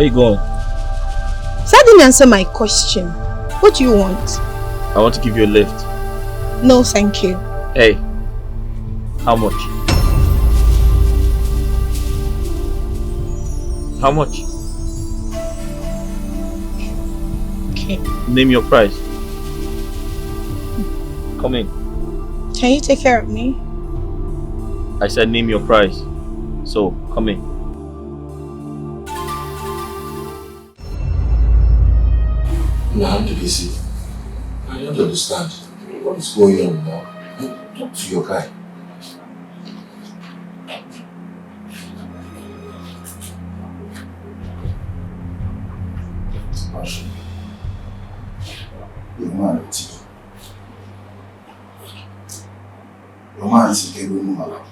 Where you going? So that didn't answer my question. What do you want? I want to give you a lift. No, thank you. Hey, how much? How much? Okay. Name your price. Come in. Can you take care of me? I said name your price. So, come in. Now, I'm too busy. I don't understand. What is going on now? Talk to your guy. Your man is getting my brother.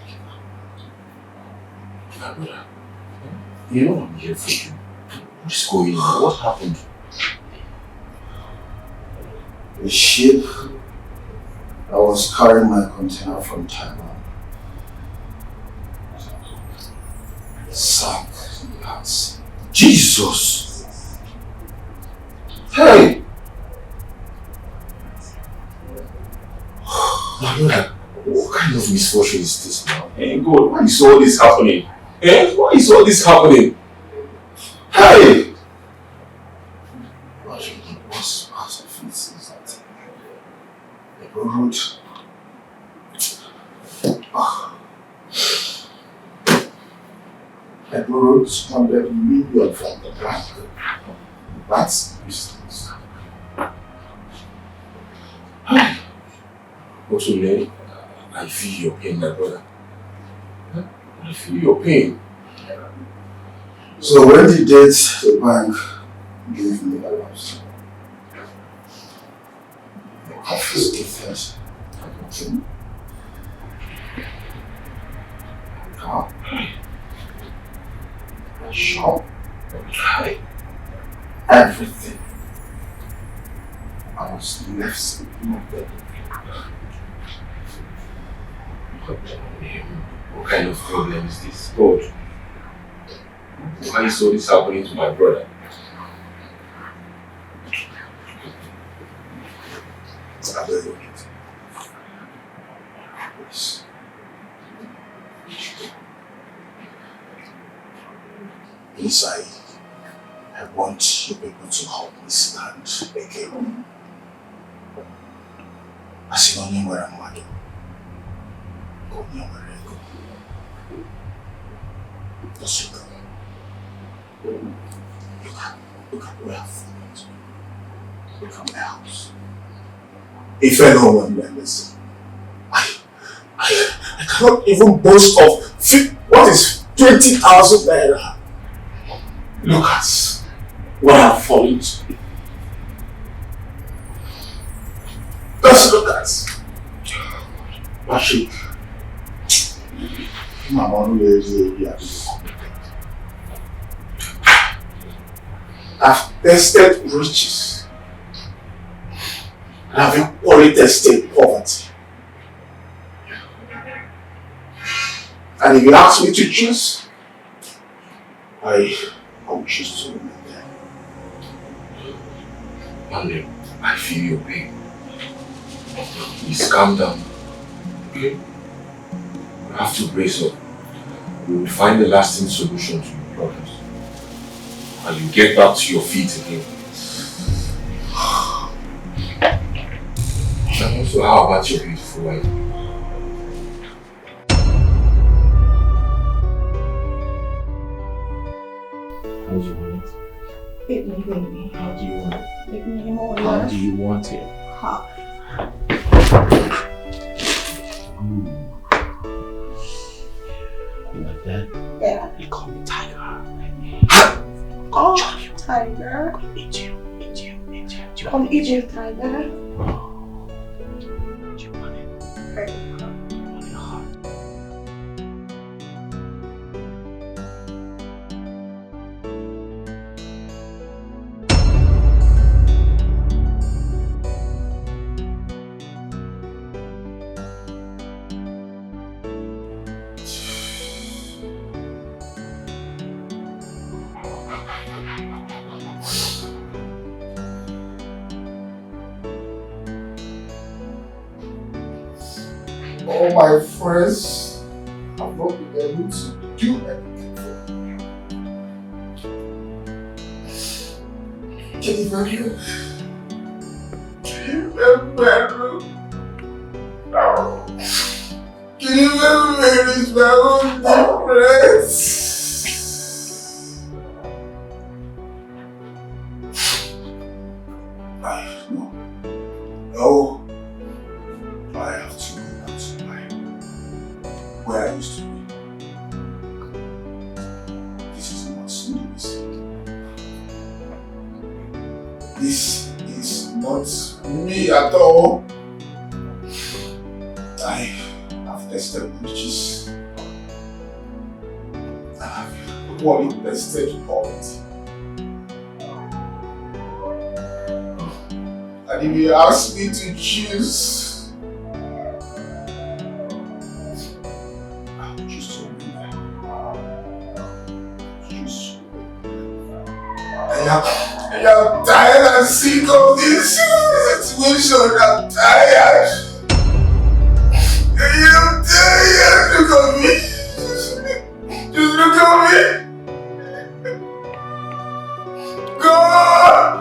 You know I'm here for you. What is going on? What happened? A ship that was carrying my container from Taiwan sank in the Hudson. Jesus! Hey! My brother, what kind of misfortune is this now? Hey, God, why is all this happening? Eh? Why is all this happening? Hey! What's out of it is that they borrowed I borrowed 100 million from the bank. That's business. Also, Lenny, I feel your pain, my brother. I feel your pain. So when the date the bank gave me a loss, they confiscated everything. My car, my shop, everything. I was left sleeping on bed. What kind of problem is this? God, why is all this happening to my brother? I don't know it. Yes. Inside, I want you people to help me stand again. I see only where I'm at. Just look at where I've fallen. Look at my house. If anyone remembers, I cannot even boast of what is 20,000 naira. Look at where I've fallen to. Just look at Patrick. I've tested riches and I've equally tested poverty. And if you ask me to choose, I will choose to remain there. Mande, I feel your pain. Please calm down. Okay? You have to brace up. We will find a lasting solution to your problems. And you get back to your feet again. And also, how about your beautiful wife? How do you want it? Hit me, baby. How do you want it? Hit me more. How do you want it? Hot. You like that? Yeah. You call me Tiger. Oh, Tiger. Eat you. Come eat you, Tiger. Do you want it? Right. You want it hot? all my friends have not been able to do anything for me. Can you remember? Can you remember? Can you remember it's my own difference? No, I have to go back to where I used to be. This is not news. This is not me at all. I have tested witches. I have only tested poverty. And if you ask me to choose, I'll choose to win. I am tired and sick of this situation. I'm tired. I am tired. Look at me. Just look at me. God.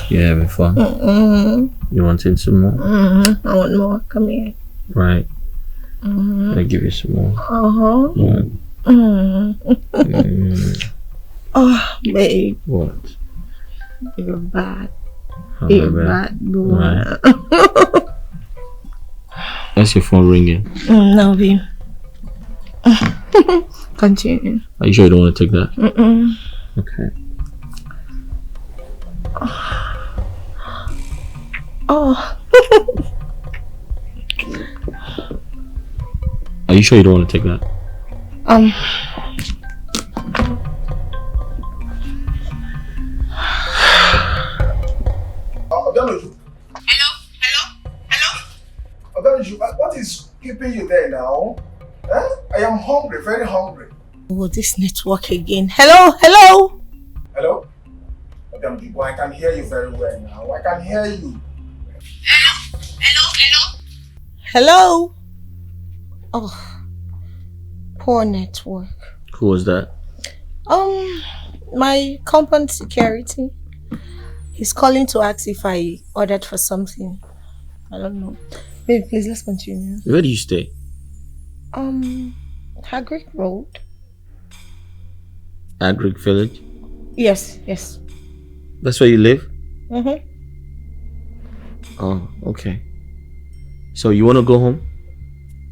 You having fun? You wanted some more? I want more. Come here. Right. I give you some more. Right. Oh, babe. What? You're bad. Oh, You're my bad boy. Right. That's your phone ringing. No, babe. Continue. Are you sure you don't want to take that? Okay. Oh. Are you sure you don't want to take that? Hello? What is keeping you there now? Huh? I am hungry, very hungry. Oh, this network again. Hello? Hello? Hello? Madam Dubois, I can hear you very well now. I can hear you. Hello? Oh, poor network. Who was that? My compound security. He's calling to ask if I ordered for something. I don't know. Babe, please, let's continue. Where do you stay? Hagrid Road. Agric Village? Yes. That's where you live? Mm-hmm. Oh, okay. So you want to go home?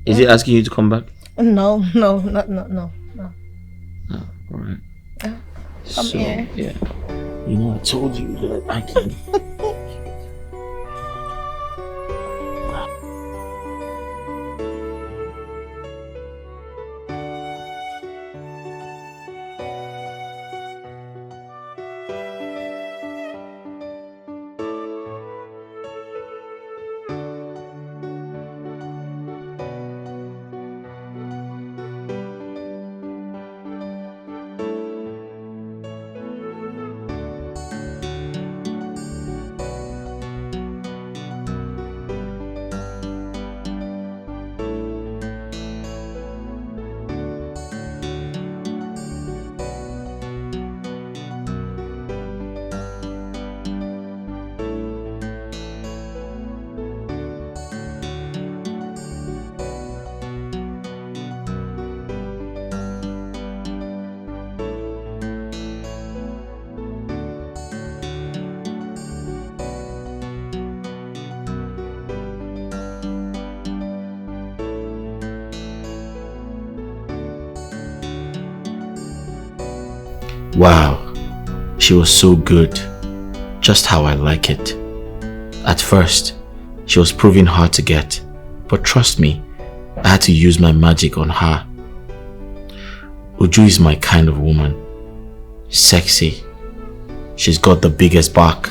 Is he asking you to come back? No. Oh, alright. Come here. Yeah. You know, I told you that I can. Wow, she was so good. Just how I like it. At first, she was proving hard to get. But trust me, I had to use my magic on her. Uju is my kind of woman. Sexy. She's got the biggest back.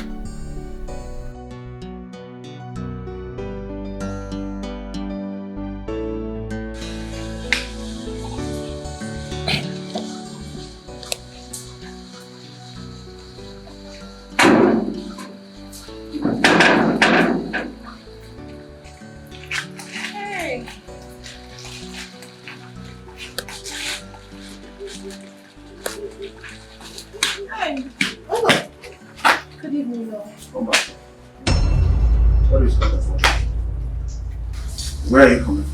Where are you coming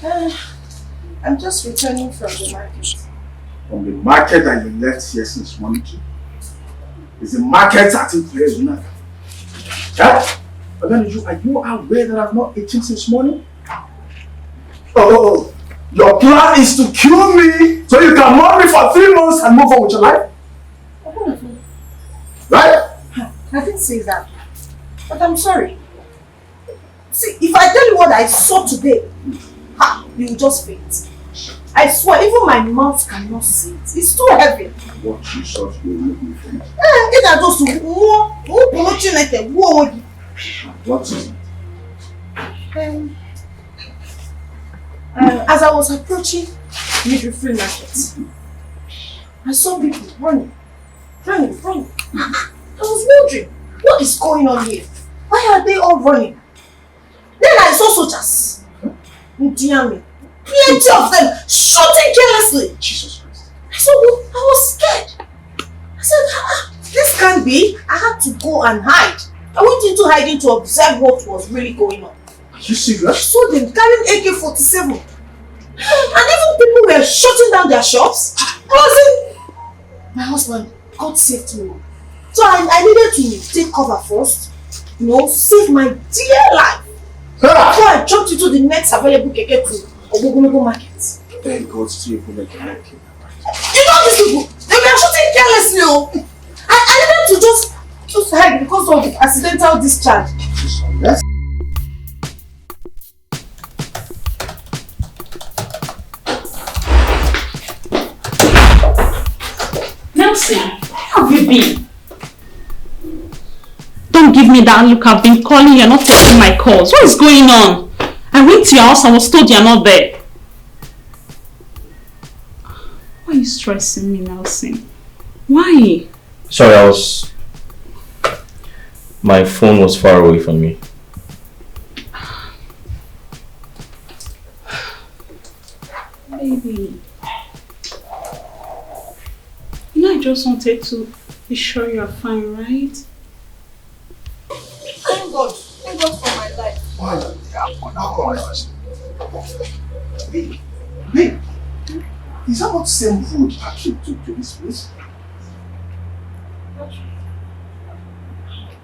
from? I'm just returning from the market. From the market that you left here since morning? Is the market starting place now? Yeah? But then are you aware that I've not eaten since morning? Oh. Your plan is to kill me so you can mourn me for 3 months and move on with your life? Right? I didn't say that. But I'm sorry. See, if I tell you what I saw today, you will just faint. I swear, even my mouth cannot see it. It's too heavy. What you saw today will make me faint. What is it? As I was approaching midwifery market, I saw people running. I was wondering, what is going on here? Why are they all running? Then I saw soldiers. Dear me, plenty of them shooting carelessly. Jesus Christ. I was scared. I said, this can't be. I had to go and hide. I went into hiding to observe what was really going on. Are you serious? I saw them carrying AK-47. And even people were shutting down their shops. My husband, God saved me. So I needed to take cover first. Save my dear life. Before I jumped into the next available keke to Ogbogonogo market. Thank God still you make it like it. You know these people, they were shooting carelessly. I needed to just hide because of the accidental discharge. Yes. Nelson, where have you been? Don't give me that look. I've been calling, you're not taking my calls. What is going on? I went to your house and was told you're not there. Why are you stressing me, Nelson? Why? Sorry, my phone was far away from me. Baby. I just wanted to be sure you're fine, right? Thank God for my life. Babe, is that not the same road Patrick took to this place?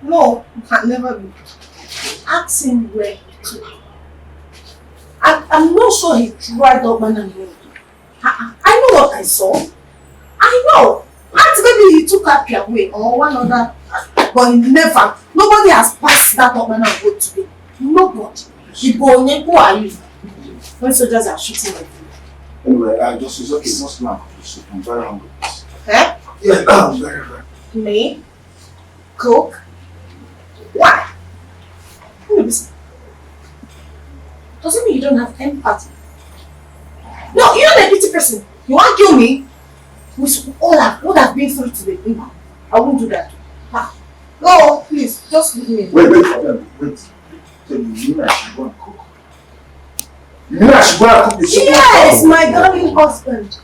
No, it can never be. Ask him where he took. I'm not sure he tried up man and went. I know what I saw. I know. Ask maybe he took up your way or one other. But he never. Nobody has passed that up man and road today. Nobody. Who are you? When soldiers are shooting at you. Anyway, it's okay. Just now. I'm very hungry. Eh? Yeah, I'm very. Me? Coke? Why? Listen. Doesn't mean you don't have empathy. No, you're not a pity person. You want to kill me? With all I would have been through today. I won't do that. No, please, just leave me. Wait. So you mean I should go and cook? You mean I should go and cook the soup? Yes, my darling husband.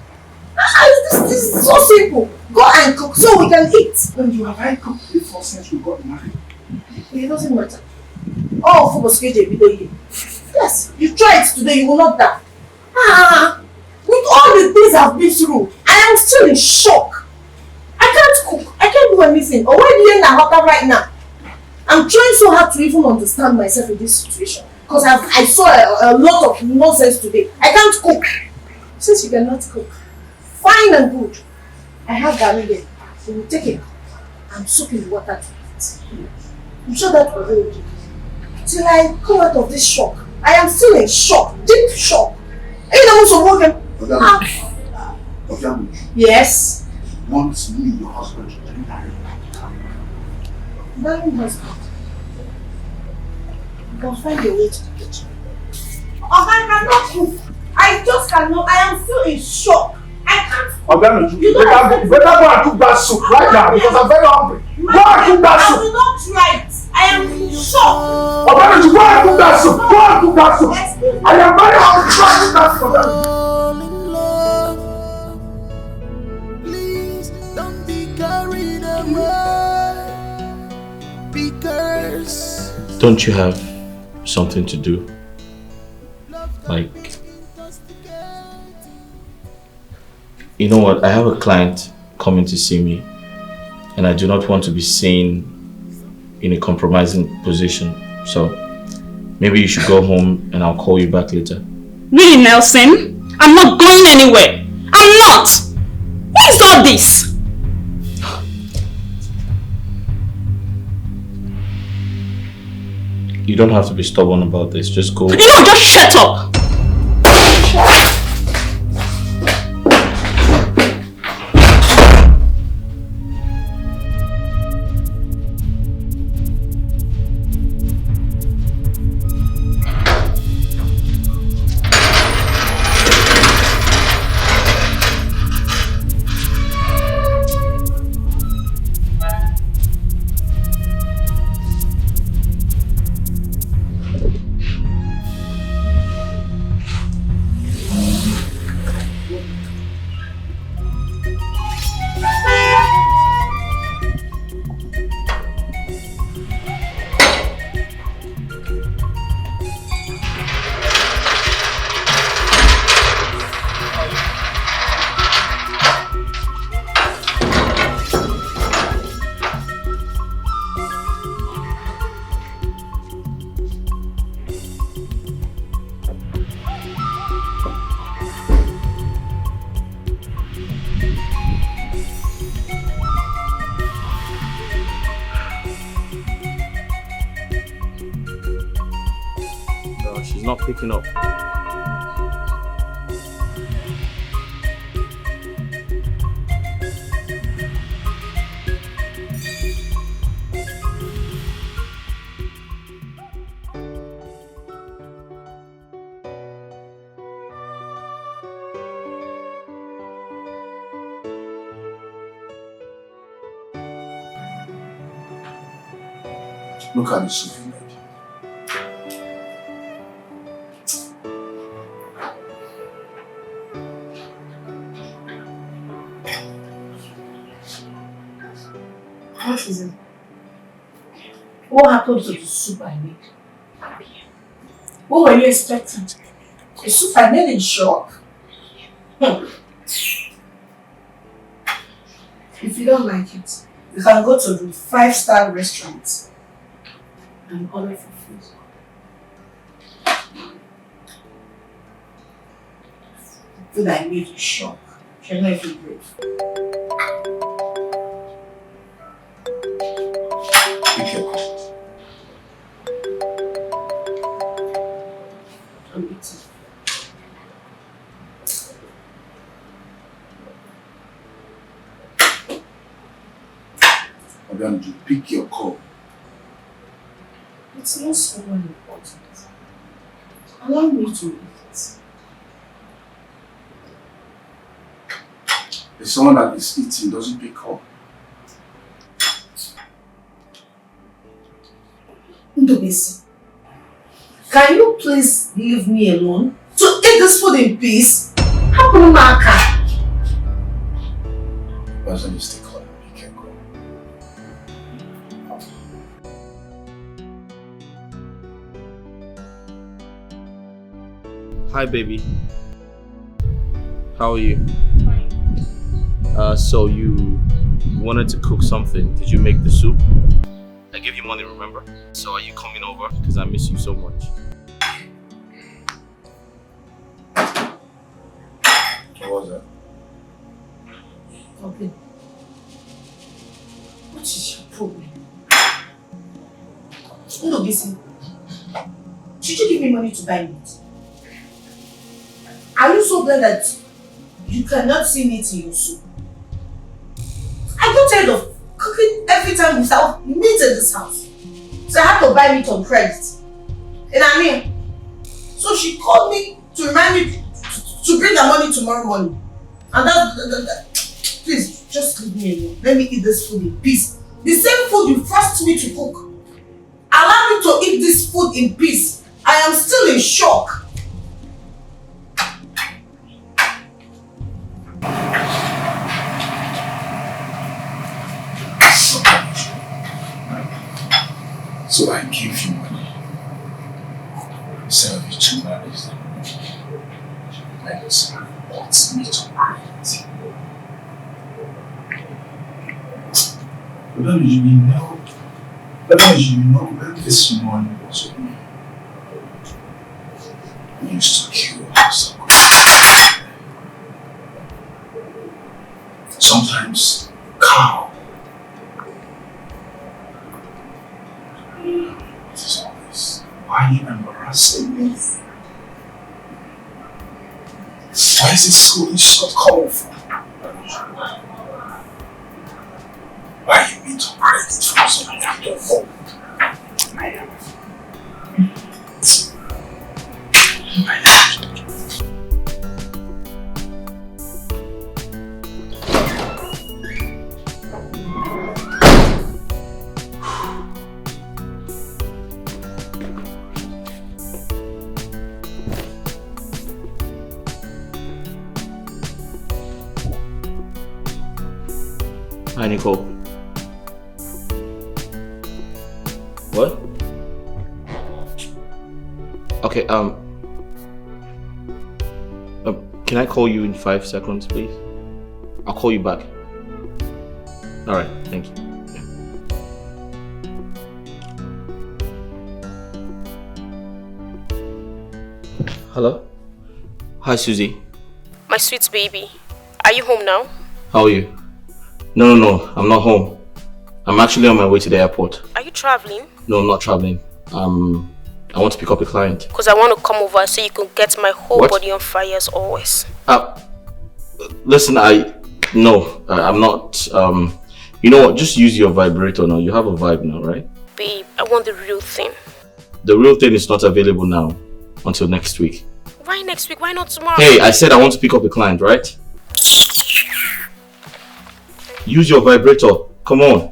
This is so simple. Go and cook so we can eat. Then you have I cooked before since we got married? It doesn't matter. Oh, for the yes, you try it today, you will not die. With all the things I've been through, I am still in shock. I can't cook. I can't do anything. Or why do you happen right now? I'm trying so hard to even understand myself in this situation. Because I saw a lot of nonsense today. I can't cook. Since you cannot cook, fine and good. I have garlic there. You will take it and soak in the water to eat. I'm sure that will help you. Till I come out of this shock. I am still in shock, deep shock. You know what's Obiano. Yes. Want me, your husband, to do that? Darling husband. You can find your way to the kitchen. Oh, I cannot cook. I just cannot. I am still in shock. I can't. Obiano, you better go and cook that soup right now because I'm very hungry. Go and cook that soup. I will not try it. I am in shock. Obiano, go and cook that soup. Go and cook that soup. I am very hungry. Go and cook that soup, Obiano. Please don't be carried away because Don't you have something to do? Like, you know what? I have a client coming to see me, and I do not want to be seen in a compromising position. So maybe you should go home and I'll call you back later. Really, Nelson? I'm not going anywhere. I'm not! What is all this? You don't have to be stubborn about this. Just go. You know, just shut up! She's not picking up. Look at the soup you made. What is it? What happened to the soup I made? What were you expecting? A soup I made in shock? If you don't like it, you can go to the 5-star restaurant and order for food. Food I made in shock. You're not even grateful. Be careful. I'm eating. Obiano, you pick your call. It's not so important. Allow me to eat. If someone that is eating doesn't pick up. Ndobisi, can you please leave me alone to eat this food in peace? How come you mark her? Person, you stay calm. You can go. Hi, baby. How are you? So you wanted to cook something. Did you make the soup? I gave you money, remember? So are you coming over? Because I miss you so much. What was that? Okay. What is your problem? No, listen. Should you give me money to buy meat? Are you so blind that you cannot see meat in your soup? I got tired of cooking every time without meat in this house. So I had to buy meat on credit. And I mean, so she called me to remind me to bring the money tomorrow morning. And that, please, just leave me alone. Let me eat this food in peace. The same food you forced me to cook. Allow me to eat this food in peace. I am still in shock. So I give you money. Instead of you to marry them. My son wants me to marry it. But then you know when this money was on me, I used to kill someone. Sometimes cow. What is all this? Why are you embarrassing me? Why is this so insult coming from? Why you need to hide it from someone I don't know? I am. Hi, Nicole. What? Okay, can I call you in 5 seconds, please? I'll call you back. Alright, thank you. Yeah. Hello? Hi, Susie. My sweet baby, are you home now? How are you? No, I'm not home. I'm actually on my way to the airport. Are you traveling? No, I'm not traveling. I want to pick up a client. Because I want to come over so you can get my whole body on fire as always. Listen, no, I'm not, you know what, just use your vibrator now. You have a vibe now, right? Babe, I want the real thing. The real thing is not available now until next week. Why next week? Why not tomorrow? Hey, I said I want to pick up a client, right? Use your vibrator. Come on.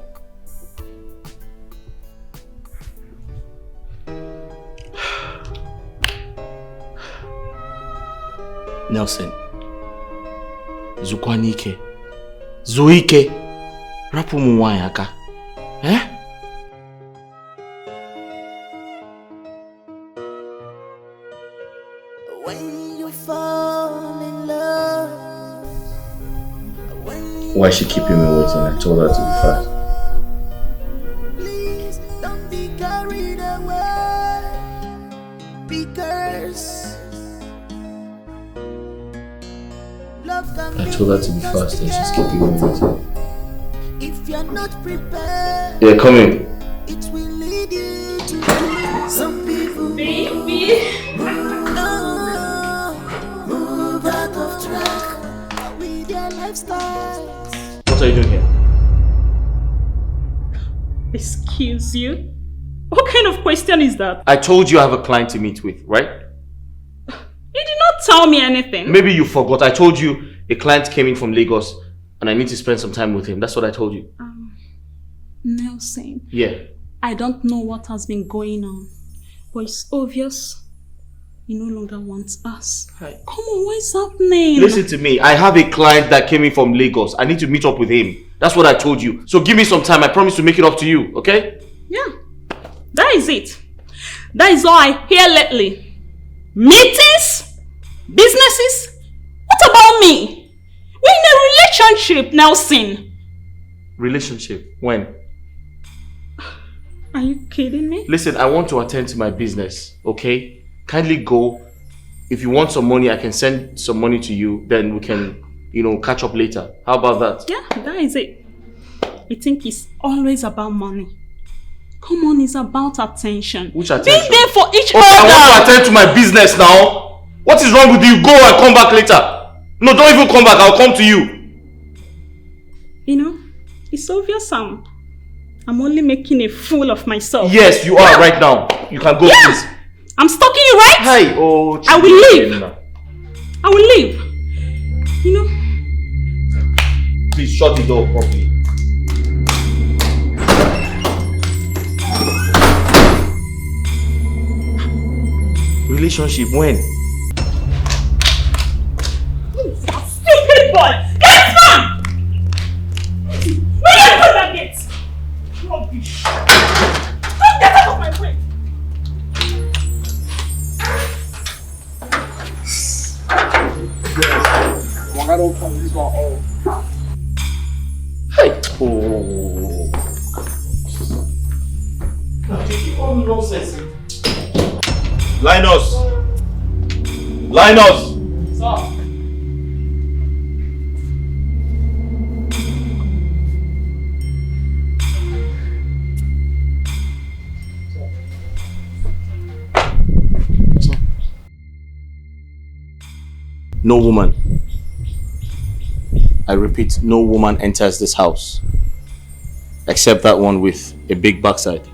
Nelson. Zukwanike. Zuike. Rapu muwanya aka. When you fall in love. Why is she keeping me waiting? I told her to be fast. Please don't be carried away. Because I told her to be fast and she's keeping me waiting. if you're not prepared, Yeah, come in. it will lead you to some people. Baby. Move out of track with their lifestyles. What are you doing here? Excuse you? What kind of question is that? I told you I have a client to meet with, right? You did not tell me anything. Maybe you forgot. I told you a client came in from Lagos and I need to spend some time with him. That's what I told you. Nelson. Yeah. I don't know what has been going on, but it's obvious he no longer wants us. Hi. Come on, what is happening? Listen to me. I have a client that came in from Lagos. I need to meet up with him. That's what I told you. So give me some time. I promise to make it up to you, okay? Yeah, that is it. That is all I hear lately. Meetings? Businesses? What about me? We're in a relationship, Nelson. Relationship? When? Are you kidding me? Listen, I want to attend to my business, okay? Kindly go. If you want some money, I can send some money to you. Then we can, catch up later. How about that? Yeah, that is it. You think it's always about money. Come on, it's about attention. Which attention? Being there for each okay, other. I want to attend to my business now. What is wrong with you? Go and come back later. No, don't even come back. I'll come to you. You know, it's obvious I'm only making a fool of myself. Yes, you are right now. You can go, please. I'm stalking you, right? Hi. Oh, I will leave. I will leave. You know. Please shut the door properly. Relationship when? Stupid boy! Get down! Will you open that gate? Rubbish! Don't get out of my way! Hey! Oh. Now take it all nonsense. Linus! Linus! Sir. No woman. I repeat, no woman enters this house. Except that one with a big backside.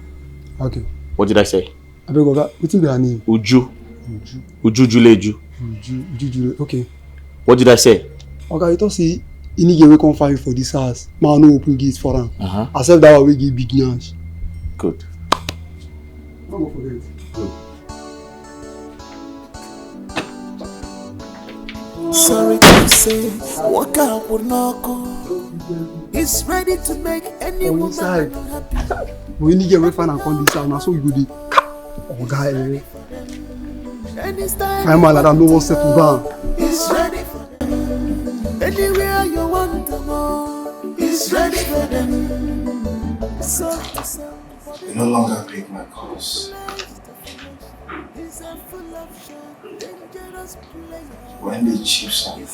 Okay. What did I say? I beg Oga, what's your name? Uju. Uju Juleju. Uju. Okay. What did I say? Okay, you don't see Ini Edo come find for this house. Man, no open gate for him. Except that one we give big nash. Good. Don't forget. Good. Sorry to say, walk out would not go. He's ready to make any woman happy. We need to find and come this house now, so we go the Oga. I'm like that, no one settle down. He's ready for them. Anywhere you want them all. He's ready for them. So, You no longer pick my calls. When the chips are down,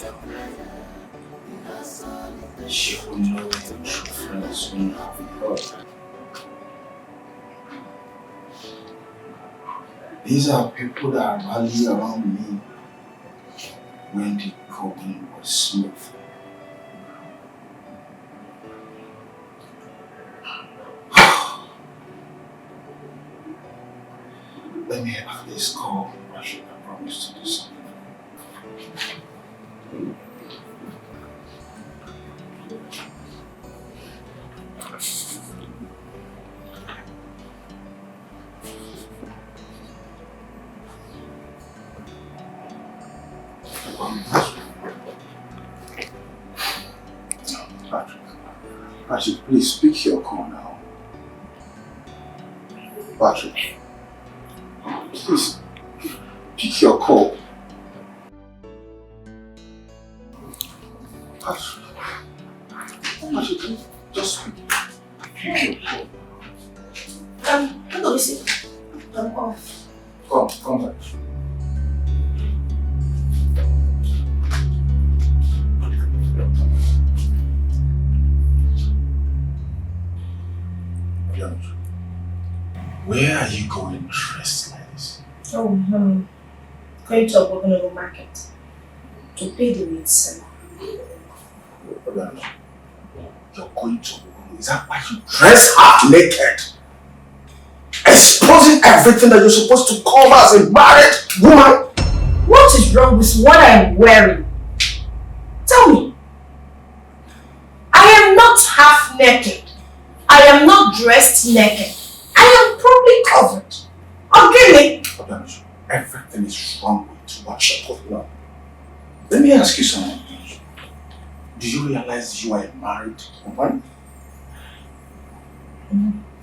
you will know the true friends when you have heard. These are people that are rallying around me when the going was smooth. Let me have this call, Rashid. I promise to do something. Patrick, please pick your call now. Patrick, please pick your call. Patrick, just pick your call. Hello, listen. I'm off. Come back. Where are you going dressed like this? Oh, going to a Bogonogo market to pay the maid seller. You're going to Bogonogo? Is that why you dress half naked? Exposing everything that you're supposed to cover as a married woman? What is wrong with what I am wearing? Tell me. I am not half naked. I am not dressed naked. I am probably covered. Okay, everything is wrong with what you're putting on. Let me ask you something. Do you realize you are a married woman?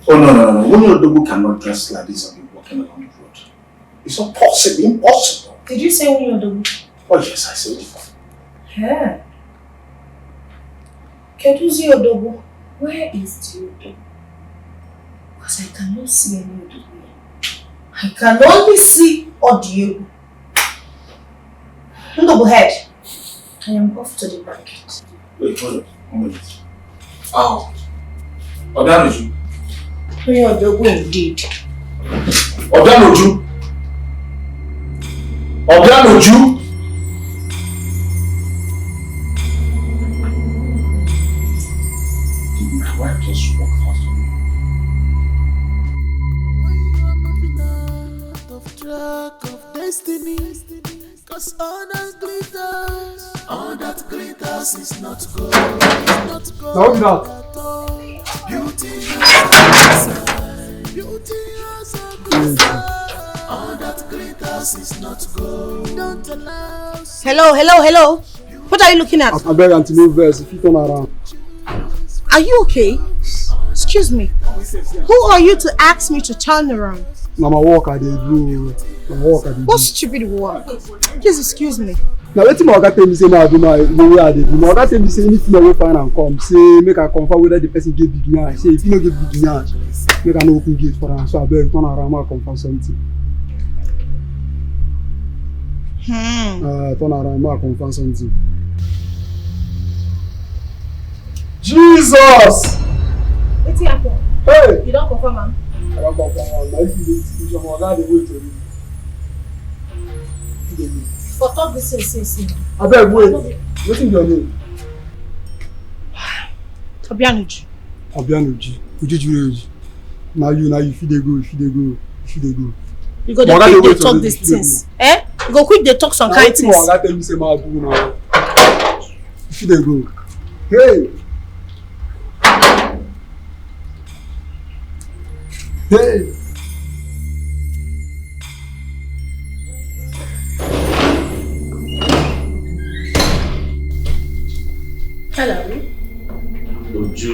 Oh no. Women Odogu cannot dress like this and be walking along the road. It's not possible, impossible. Did you say Women Odogu? Oh yes, I said it. Yeah. Keduzi Odogu. Where is the Odogu? Because I cannot see any Odogu. I can only see audio. Ndogo head. I am off to the market. Wait, hold on. 1 minute. Oh, Obianoju. Indeed. Obianoju. Obianoju. Did my wife just walk past me? When you are moving out of track of destiny, cause all that glitters is not gold. It's not gold. No, At all. Beauty has a good side. Beauty has a good side. All that glitters is not gold. Don't allow. Hello. What are you looking at? I beg Auntie no verse if you turn around. Are you okay? Excuse me. Who are you to ask me to turn around? Now my work I dey do. What stupid work? Please excuse me. Now wetin my oga tell me say na I do now the way I dey do. My oga tell me say anything wey find am come say make I confirm whether the person get big nyash. Say if you no get big nyash, make I no open gate for am. So I beg turn around make I confirm something. Turn around make I confirm something. Jesus! What's happening? Hey! You don't confirm, man? I don't confirm. Now if you dey teach your oga dey wait for you. For talk this thing. I beg wait. Wetin your name? Obianoju. Ojuju. Now you fit dey go. You go quick dey talk these things. Eh? You go quick dey talk some kind things. Now oga tell me say ma do now. You fit dey go. Hey! Hello. Oju.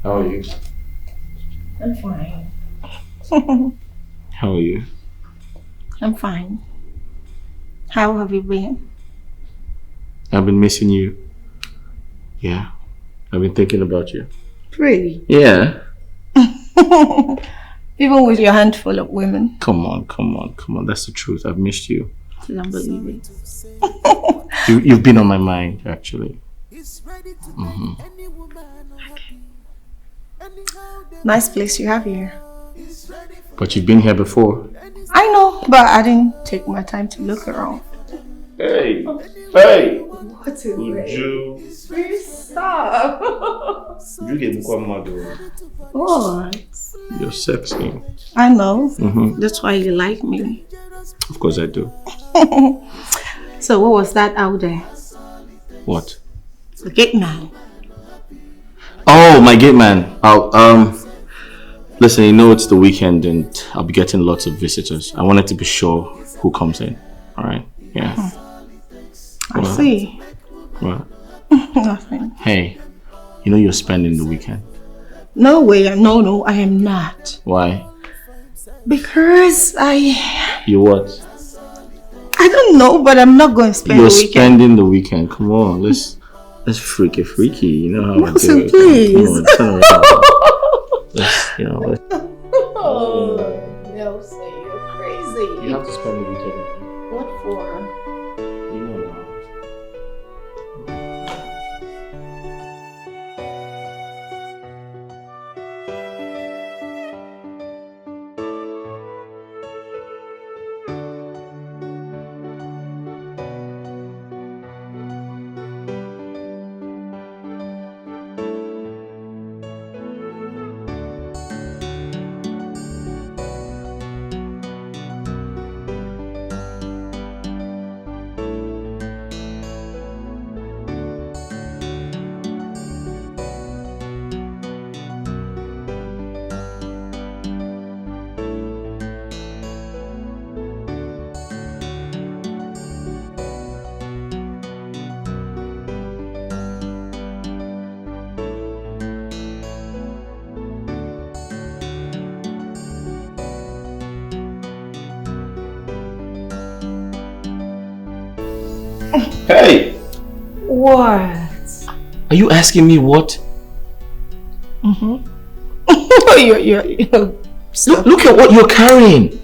How are you? I'm fine. How are you? I'm fine. How have you been? I've been missing you. Yeah. I've been thinking about you. Really? Yeah. Even with your handful of women. Come on. That's the truth. I've missed you. I don't believe it. You've been on my mind, actually. Nice place you have here. But you've been here before. I know, but I didn't take my time to look around. Hey! What is it? Please stop. What? You're sexy. I know. That's why you like me. Of course I do. So what was that out there? What? The gate man. Oh, my gate man. Listen, you know it's the weekend and I'll be getting lots of visitors. I wanted to be sure who comes in. Alright? Yeah. I see. What? Nothing. Hey, you know you're spending the weekend. No way. No, I am not. Why? Because You what? I don't know, but I'm not going to spend the weekend. You're spending the weekend. Come on, let's freaky. You know how I do it. Please. Come on, turn around. Let's. Oh, no, say you're crazy. You have to spend the weekend with me. What for? You know now. Hey! What? Are you asking me what? You're Look at what you're carrying.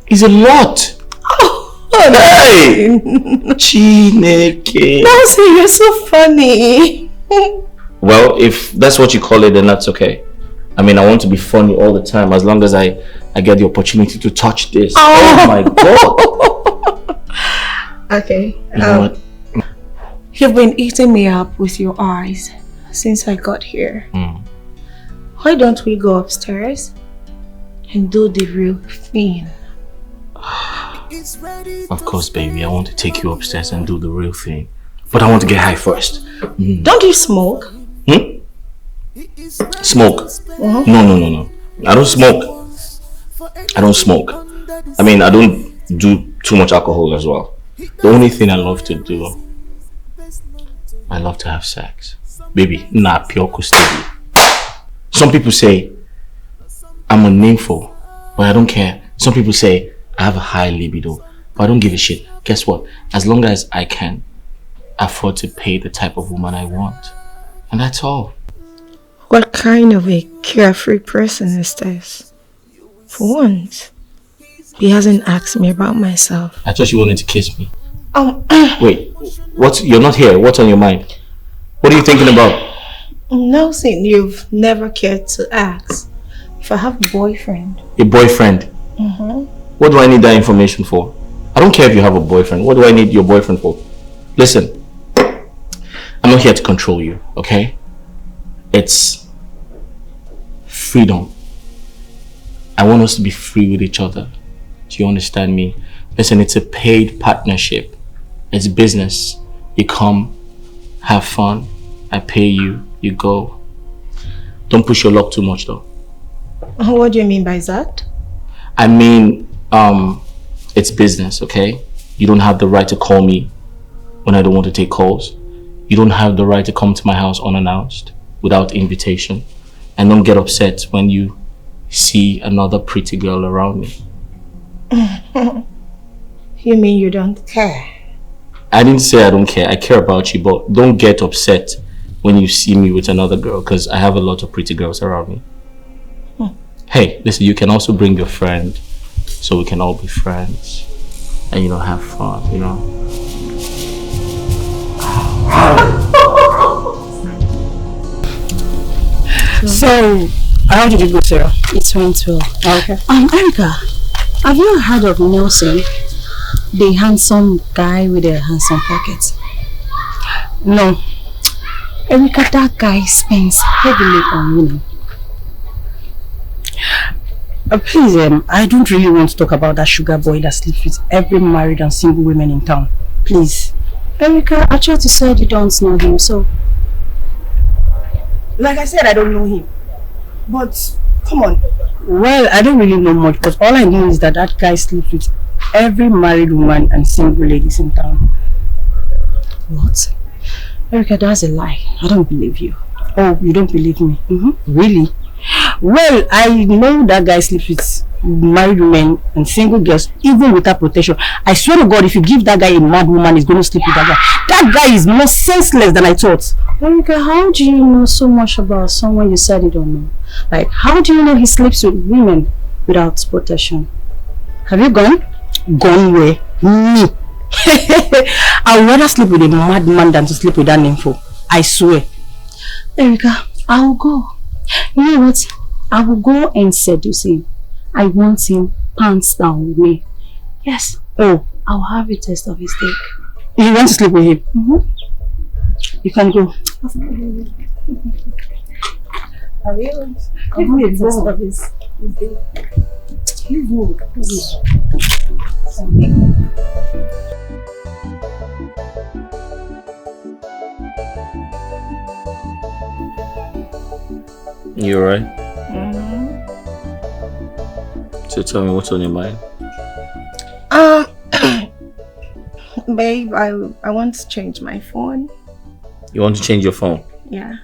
It's a lot. Oh, Hey! Chineke. Nancy, you're so funny. Well, if that's what you call it, then that's okay. I mean, I want to be funny all the time as long as I get the opportunity to touch this. Oh my God. Okay. You know what? You've been eating me up with your eyes since I got here. Why don't we go upstairs and do the real thing? Of course, baby. I want to take you upstairs and do the real thing. But I want to get high first. Don't you smoke? Smoke? No. I don't smoke. I don't smoke. I mean, I don't do too much alcohol as well. The only thing I love to do, I love to have sex. Baby, nah, pure custody. Some people say I'm a nympho, but I don't care. Some people say I have a high libido, but I don't give a shit. Guess what? As long as I can afford to pay the type of woman I want. And that's all. What kind of a carefree person is this? For once, he hasn't asked me about myself. I thought you wanted to kiss me. Wait, you're not here. What's on your mind? What are you thinking about? No, Sin, you've never cared to ask if I have a boyfriend. A boyfriend? What do I need that information for? I don't care if you have a boyfriend. What do I need your boyfriend for? Listen, I'm not here to control you, okay? It's freedom. I want us to be free with each other. Do you understand me? Listen, it's a paid partnership. It's business. You come, have fun, I pay you, you go. Don't push your luck too much though. What do you mean by that? I mean, it's business, okay? You don't have the right to call me when I don't want to take calls. You don't have the right to come to my house unannounced, without invitation. And don't get upset when you see another pretty girl around me. You mean you don't care? I didn't say I don't care. I care about you, but don't get upset when you see me with another girl, because I have a lot of pretty girls around me. Hey, listen, you can also bring your friend so we can all be friends and, have fun, So, how did it go, Sarah? It went well. Okay. Erica, have you heard of Nelson? The handsome guy with the handsome pockets? No. Erica, that guy spends heavily on women. Please, I don't really want to talk about that sugar boy that sleeps with every married and single woman in town. Please. Erica, I tried to say you don't know him, so... Like I said, I don't know him. But, come on. Well, I don't really know much, but all I know is that that guy sleeps with every married woman and single ladies in town. What? Erica, that's a lie. I don't believe you. Oh, you don't believe me? Really? Well, I know that guy sleeps with married women and single girls, even without protection. I swear to God, if you give that guy a mad woman, he's going to sleep with that guy. That guy is more senseless than I thought. Erica, how do you know so much about someone you said you don't know? Like, how do you know he sleeps with women without protection? Have you gone? Gone where? Me. I would rather sleep with a madman than to sleep with that nympho. I swear. Erica, I will go. You know what? I will go and seduce him. I want him pants down with me. Yes. Oh. I'll have a taste of his dick. You want to sleep with him? You can go. I will. Give me a taste of his dick. You alright? So tell me, what's on your mind? Babe, I want to change my phone. You want to change your phone? Yeah.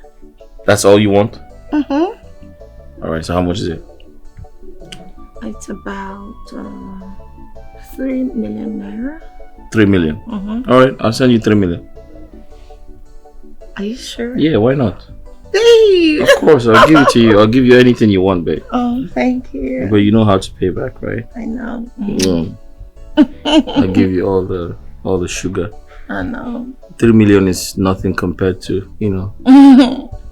That's all you want? Alright, so how much is it? It's about 3 million naira. 3 million? Alright, I'll send you 3 million. Are you sure? Yeah, why not? Babe! Of course, I'll give it to you. I'll give you anything you want, babe. Oh, thank you. But you know how to pay back, right? I know. I give you all the sugar. I know. 3 million is nothing compared to, you know.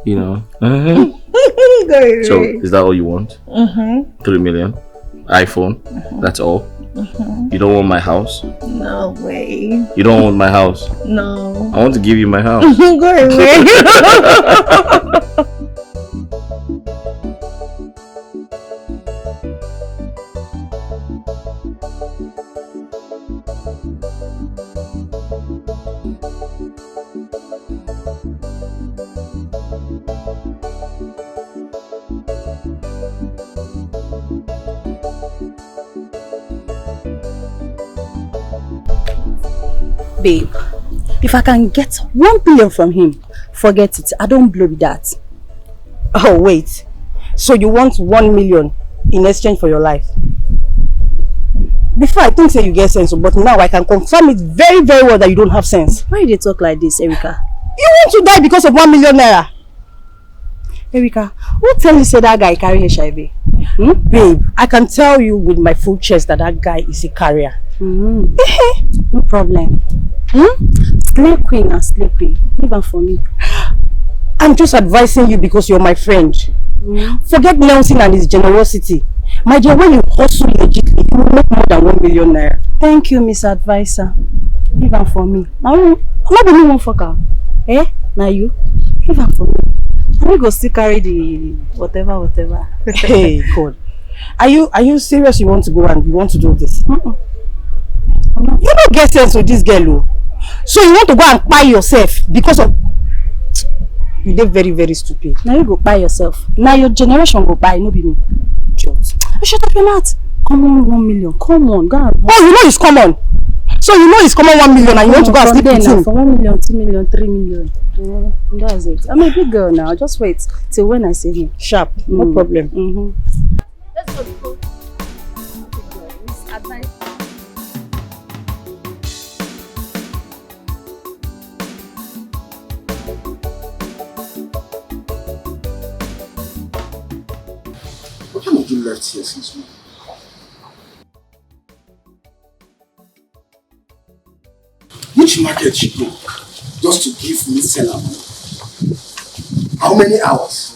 You know. So, is that all you want? 3 million? iPhone? That's all? You don't want my house? No way. You don't want my house? No. I want to give you my house. Go away. Babe, if I can get 1 billion from him, forget it. I don't blow with that. Oh, wait. So you want 1 million in exchange for your life? Before I think say you get sense, but now I can confirm it very, very well that you don't have sense. Why do you talk like this, Erica? You want to die because of 1 million naira? Erica, who tell you say that guy carry HIV? Babe, I can tell you with my full chest that guy is a carrier. No problem. Slay queen and slay queen. Leave her for me. I'm just advising you because you're my friend. Forget Nelson and his generosity. My dear, when you hustle legitly, you will make more than 1 million naira. Thank you, Miss Advisor. Leave her for me. I'm not the only one fucker. Eh? Now you? Leave her for me. We go still carry the whatever. Hey, God. Are you serious? You want to go and you want to do this? You don't get sense with this girl, oh. So you want to go and buy yourself because of you did very, very stupid. Now you go buy yourself. Now your generation go buy, no be me. Shut up your mouth. Come on, 1 million. Come on, God. Oh, you know it's common. So you know it's common 1 million and you want to go and sleep with him. For 1 million, 2 million, 3 million. That's it. I'm a big girl now. Just wait till when I see him. Sharp. No problem. Let's go. What time have you left here since morning? Which market you go just to give me seller money? How many hours?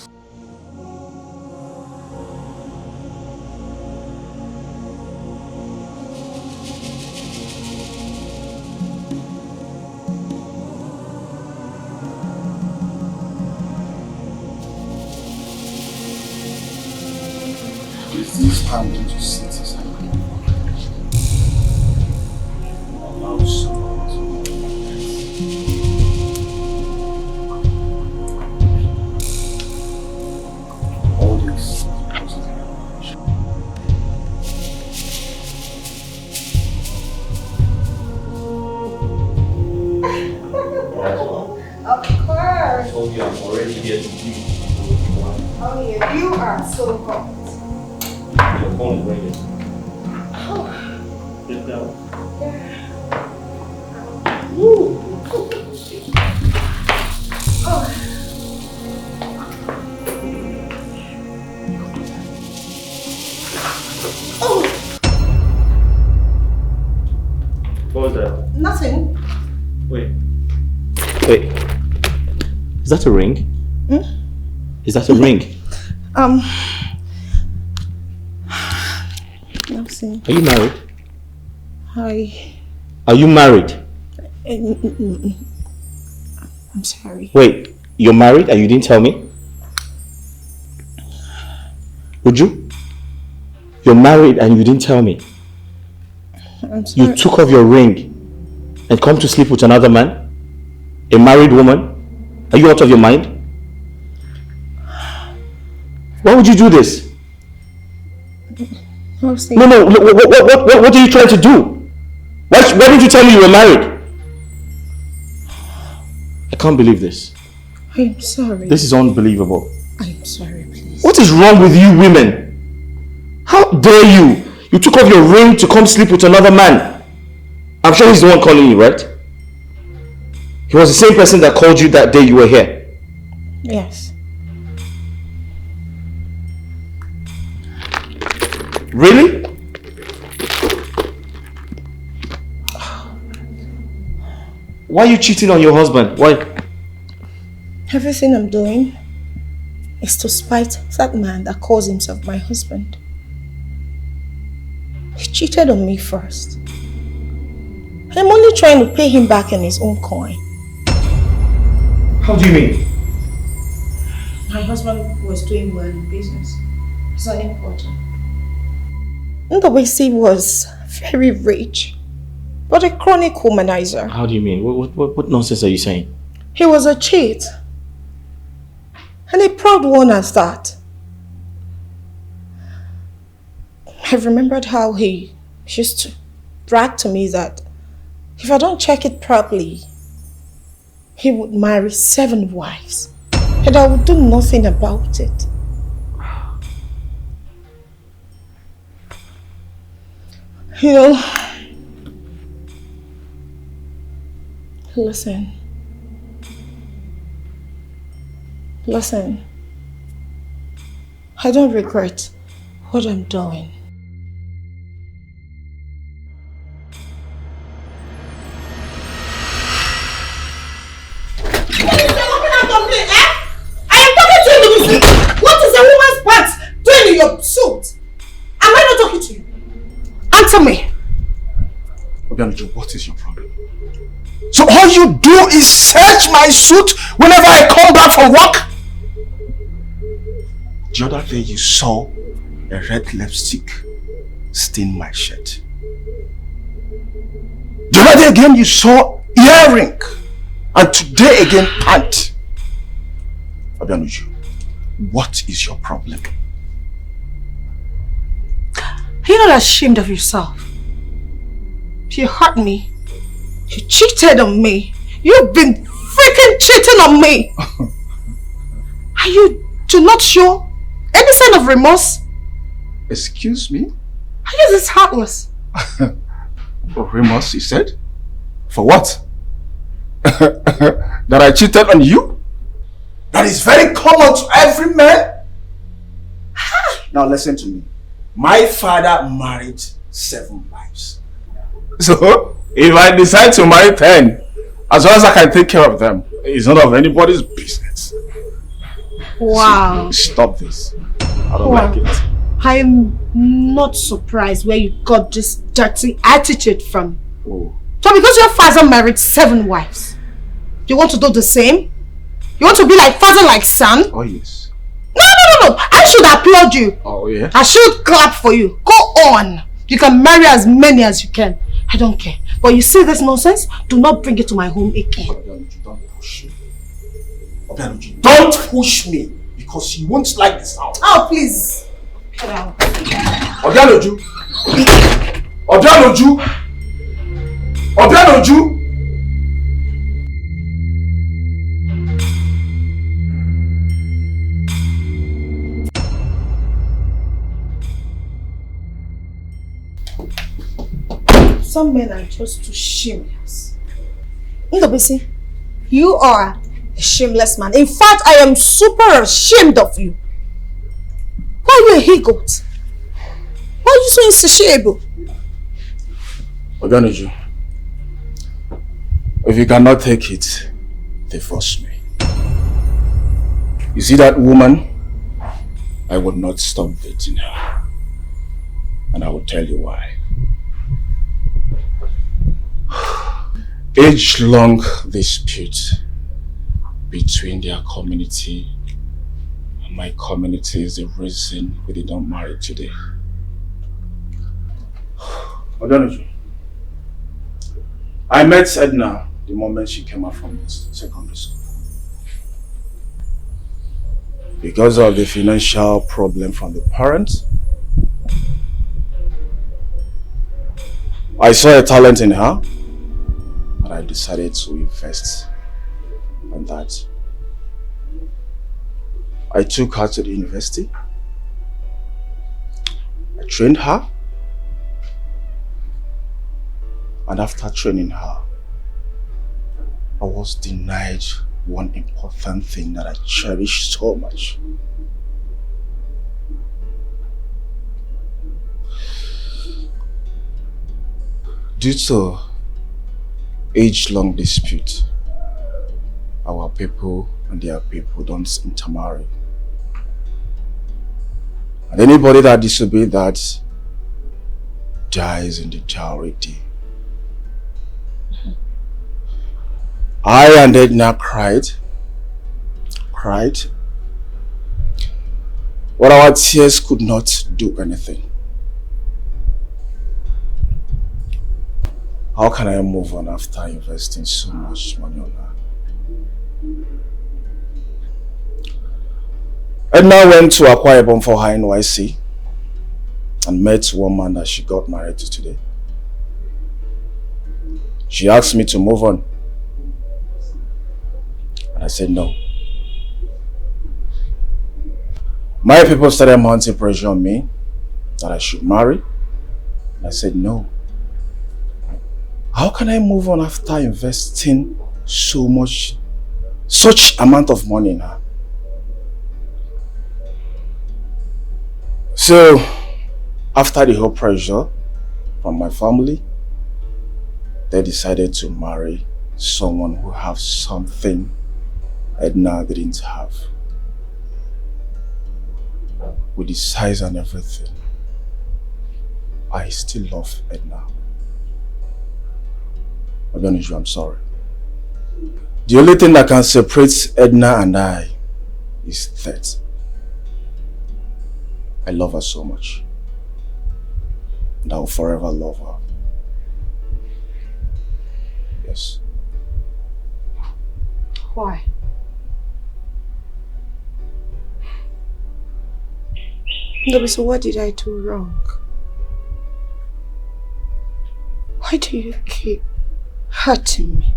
Is this how you to sit aside? Allow someone to all this Of course. I told you I'm already here to give you. Oh yeah, you are so hot. Your phone is ringing. Oh. Sit down. Woo. Oh. Oh. What was that? Nothing. Wait. Is that a ring? Is that a ring? Nothing. Are you married? Hi. Are you married? I'm sorry. Wait, you're married and you didn't tell me? Would you? You're married and you didn't tell me? I'm sorry. You took off your ring and come to sleep with another man? A married woman? Are you out of your mind? Why would you do this? No, what are you trying to do? Why didn't you tell me you were married? I can't believe this. I'm sorry. This is unbelievable. I'm sorry, please. What is wrong with you women? How dare you? You took off your ring to come sleep with another man. I'm sure he's the one calling you, right? He was the same person that called you that day you were here. Yes. Really? Why are you cheating on your husband? Why? Everything I'm doing is to spite that man that calls himself my husband. He cheated on me first. I'm only trying to pay him back in his own coin. How do you mean? My husband was doing well in business. It's not important. Ndobesi was very rich, but a chronic womanizer. How do you mean? What nonsense are you saying? He was a cheat. And a proud one at that. I remembered how he used to brag to me that if I don't check it properly, he would marry 7 wives. And I would do nothing about it. You know, listen. I don't regret what I'm doing. What is a woman's pants doing in your suit? Am I not talking to you? Answer me. Obianoju, what is your problem? So all you do is search my suit whenever I come back from work? The other day you saw a red lipstick stain my shirt. The other day again you saw earring. And today again pant. Obianoju, what is your problem? Are you not ashamed of yourself? You hurt me. You cheated on me. You've been freaking cheating on me. And you do not show any sign of remorse? Excuse me? Are you this heartless? Remorse, you said? For what? That I cheated on you? That is very common to every man. Now listen to me. My father married 7 wives. So, if I decide to marry 10, as long as I can take care of them, it's not of anybody's business. Wow. See, stop this. I don't like it. I'm not surprised where you got this dirty attitude from. Oh. So because your father married 7 wives, you want to do the same? You want to be like father, like son? Oh yes. No. I should applaud you. Oh yeah? I should clap for you. Go on. You can marry as many as you can. I don't care. But you see this nonsense? Do not bring it to my home again. Don't push me. Don't push me. Because you won't like the sound. Oh, please. Get out. Obianoju. Some men are just too shameless. Ndobesi, you are a shameless man. In fact, I am super ashamed of you. Why are you a he-goat? Why are you so insatiable? Obianoju, if you cannot take it, divorce me. You see that woman? I would not stop dating her. And I will tell you why. Age-long dispute between their community and my community is the reason we did not marry today. Obianoju, I met Edna the moment she came out from secondary school. Because of the financial problem from the parents, I saw a talent in her and I decided to invest in that. I took her to the university. I trained her. And after training her, I was denied one important thing that I cherish so much. Due to age-long dispute. Our people and their people don't intermarry. And anybody that disobeys that dies in the dowry day. I and Edna cried. But our tears could not do anything. How can I move on after investing so much money on her? Edna went to Akwa Ibom for her NYC and met one man that she got married to today. She asked me to move on. And I said no. My people started mounting pressure on me that I should marry. And I said no. How can I move on after investing such amount of money in her? So, after the whole pressure from my family, they decided to marry someone who has something Edna didn't have. With the size and everything, I still love Edna. Ogoniju, I'm sorry. The only thing that can separate Edna and I is that I love her so much. And I will forever love her. Yes. Why? No, so what did I do wrong? Why do you keep hurting me?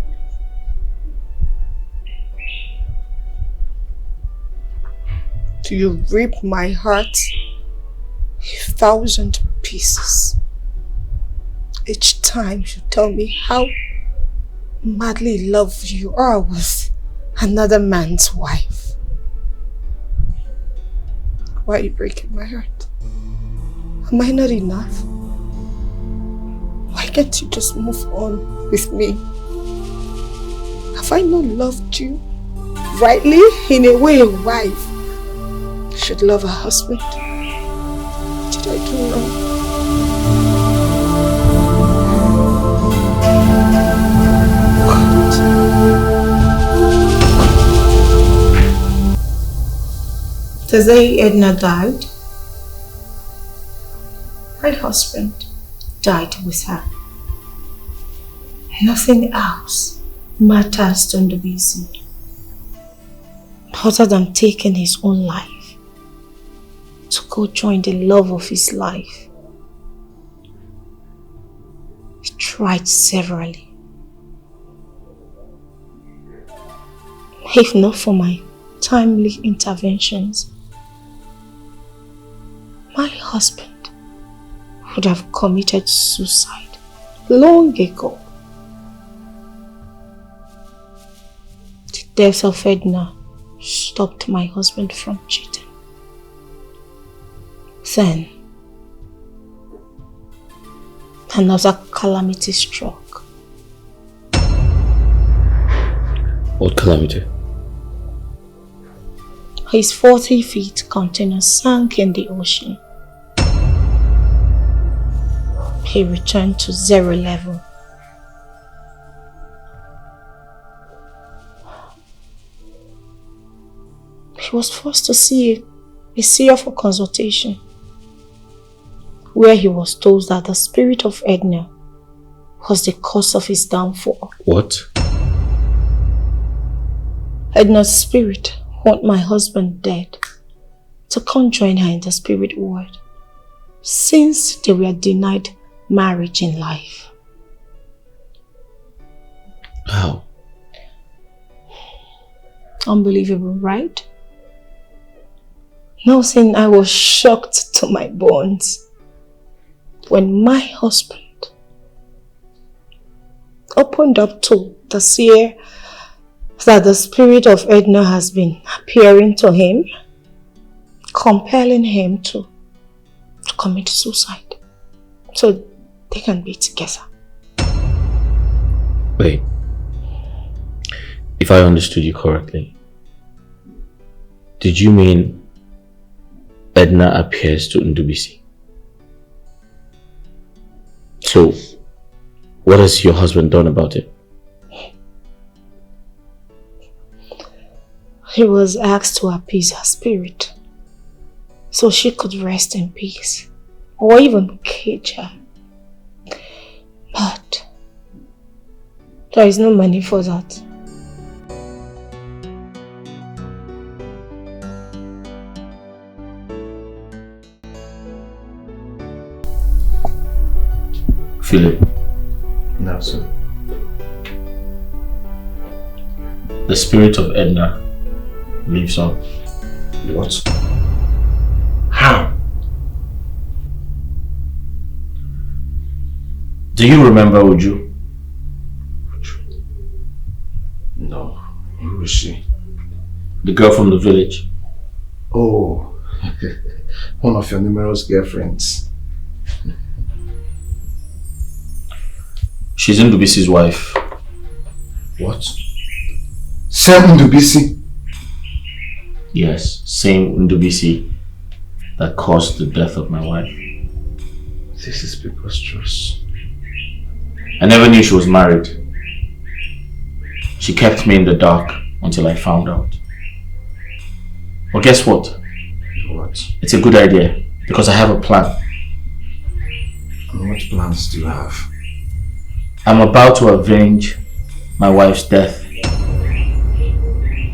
Do you rip my heart 1,000 pieces each time you tell me how madly in love you are with another man's wife? Why are you breaking my heart? Am I not enough? Why can't you just move on with me? Have I not loved you rightly? In a way, a wife should love her husband. Did I do wrong? The day Edna died, my husband died with her. Nothing else matters to Ndubisi other than taking his own life to go join the love of his life. He tried severally. If not for my timely interventions, my husband would have committed suicide long ago. The death of Edna stopped my husband from cheating. Then, another calamity struck. What calamity? His 40 feet container sank in the ocean. He returned to 0 level. He was forced to see a seer for consultation, where he was told that the spirit of Edna was the cause of his downfall. What? Edna's spirit want my husband dead to come join her in the spirit world, since they were denied marriage in life. How? Unbelievable, right? Now, saying I was shocked to my bones when my husband opened up to the seer that the spirit of Edna has been appearing to him, compelling him to commit suicide so they can be together. Wait. If I understood you correctly, did you mean Edna appears to Ndubisi? So, what has your husband done about it? He was asked to appease her spirit so she could rest in peace, or even cage her. But there is no money for that. Philip. No, sir. The spirit of Edna lives on. What? How? Do you remember Uju? No. Who is she? The girl from the village. Oh, one of your numerous girlfriends. She's Ndubisi's wife. What? Same Ndubisi? Yes, same Ndubisi that caused the death of my wife. This is preposterous. I never knew she was married. She kept me in the dark until I found out. But guess what? What? It's a good idea because I have a plan. And what plans do you have? I'm about to avenge my wife's death.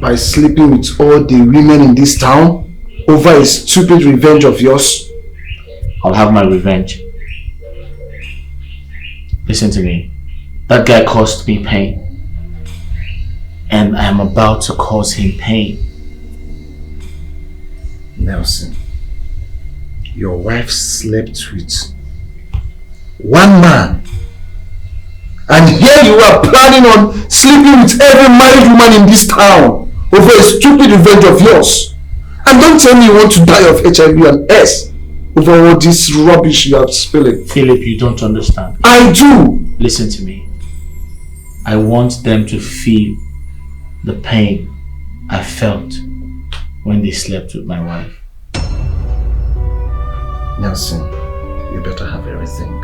By sleeping with all the women in this town over a stupid revenge of yours? I'll have my revenge. Listen to me. That guy caused me pain. And I am about to cause him pain. Nelson, your wife slept with one man. And here you are planning on sleeping with every married woman in this town over a stupid revenge of yours. And don't tell me you want to die of HIV and AIDS over all this rubbish you are spilling. Philip, you don't understand. I do. Listen to me. I want them to feel the pain I felt when they slept with my wife. Nelson, you better have everything.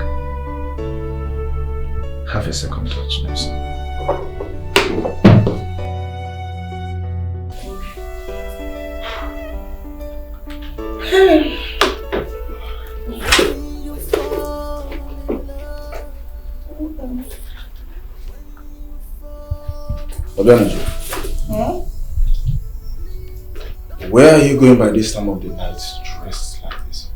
Have a second touch, Nelson. Hey. Obianoju, where are you going by this time of the night dressed like this?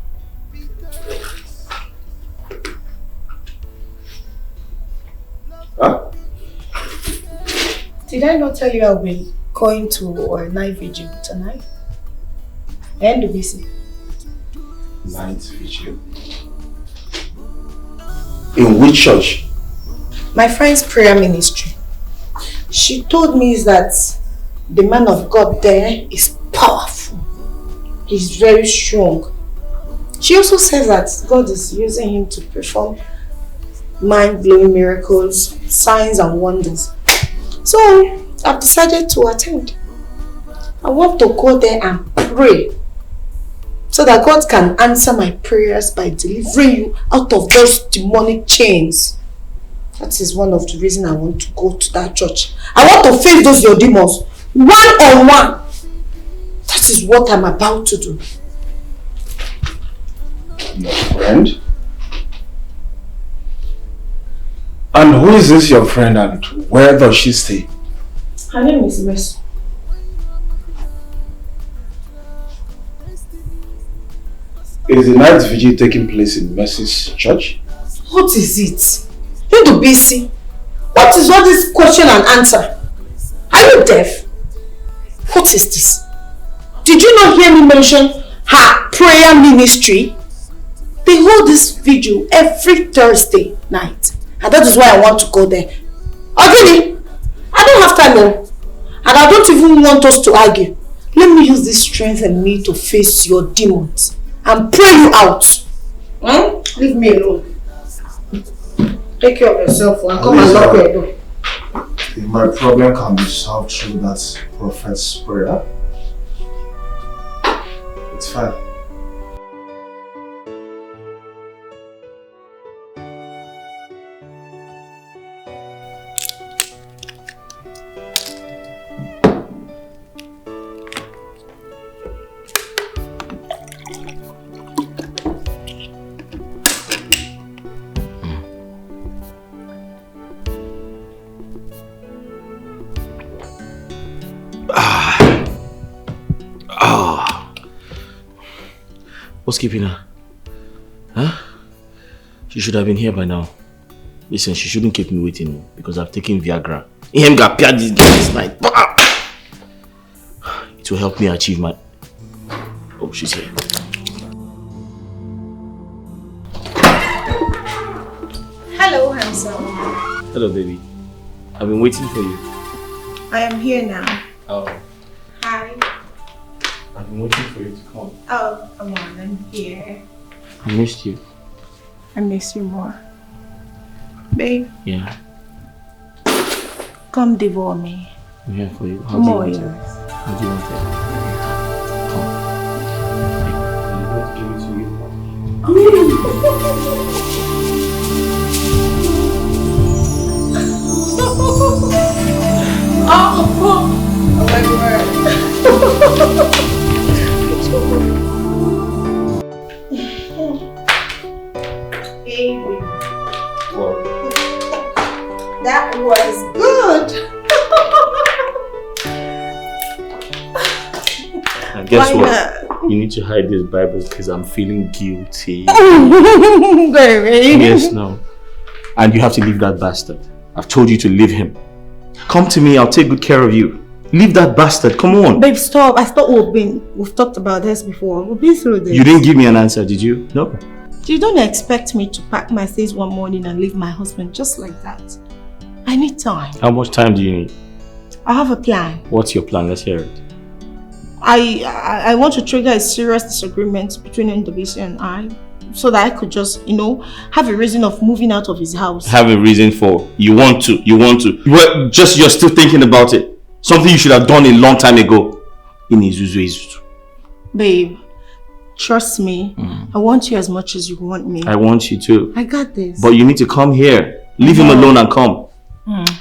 Huh? Did I not tell you I'll be going to a night vigil tonight? And busy. Night vigil? In which church? My friend's prayer ministry. She told me that the man of God there is powerful. He's very strong. She also says that God is using him to perform mind-blowing miracles, signs and wonders. So I've decided to attend. I want to go there and pray so that God can answer my prayers by delivering you out of those demonic chains. That is one of the reasons I want to go to that church. I want to face those your demons one-on-one. That is what I'm about to do. Your friend? And who is this your friend and where does she stay? Her name is Mercy. Is the night vigil taking place in Mercy's church? What is it? You do busy. What is all this question and answer? Are you deaf? What is this? Did you not hear me mention her prayer ministry? They hold this vigil every Thursday night. And that is why I want to go there. Really? I don't have time now. And I don't even want us to argue. Let me use this strength in me to face your demons and pray you out. Leave me alone. Take care of yourself and come and lock your door. If my problem can be solved through that prophet's prayer, it's fine. What's keeping her? Huh? She should have been here by now. Listen, she shouldn't keep me waiting because I've taken Viagra. Him got paired this girl this night. It will help me achieve my... Oh, she's here. Hello, handsome. Hello, baby. I've been waiting for you. I am here now. Oh. Hi. I've been waiting for you to come. Oh, come on, I'm here. I missed you. I miss you more. Babe, Yeah. come devour me. I'm here for you. How I'm do you all want yours. it? How do you want it? Come. I'm going to give it to you. Oh my word. Baby. What? That was good. And guess Why what? not? You need to hide this Bible because I'm feeling guilty. Baby. Yes, no. And you have to leave that bastard. I've told you to leave him. Come to me, I'll take good care of you. Leave that bastard, come on. Babe, stop. I thought we've talked about this before. We've been through this. You didn't give me an answer, did you? No. You don't expect me to pack my things one morning and leave my husband just like that. I need time. How much time do you need? I have a plan. What's your plan? Let's hear it. I want to trigger a serious disagreement between NWC and I, so that I could just, have a reason of moving out of his house. Have a reason for you want to. Well, just you're still thinking about it. Something you should have done a long time ago. Babe, trust me. I want you as much as you want me. I want you too. I got this. But you need to come here. Leave him alone and come.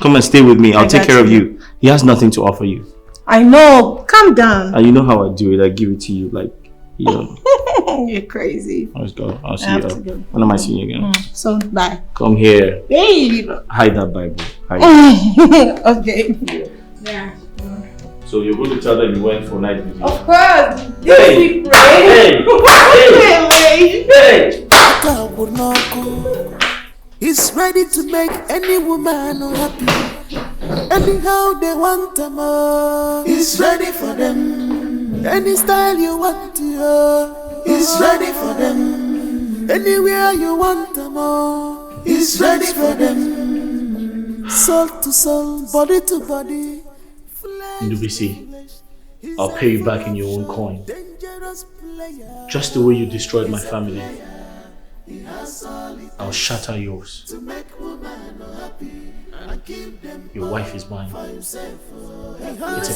Come and stay with me. I'll take care of you. He has nothing to offer you. I know. Calm down. And you know how I do it. I give it to you like, You're crazy. Let's go. I'll see I have you. to go. When am I seeing you again? So, bye. Come here. Babe. Hide that Bible. Hide it. Okay. Yeah. So you're going to tell them you went for night visit? Of course. Hey! Hey! Hey! He's ready to make any woman happy. Anyhow they want them all. He's ready for them. Any style you want to. He's ready for them. Anywhere you want them all. He's ready for them. Soul to soul, body to body. NWC, I'll pay you back in your own coin. Just the way you destroyed my family, I'll shatter yours. Your wife is mine. It's a promise.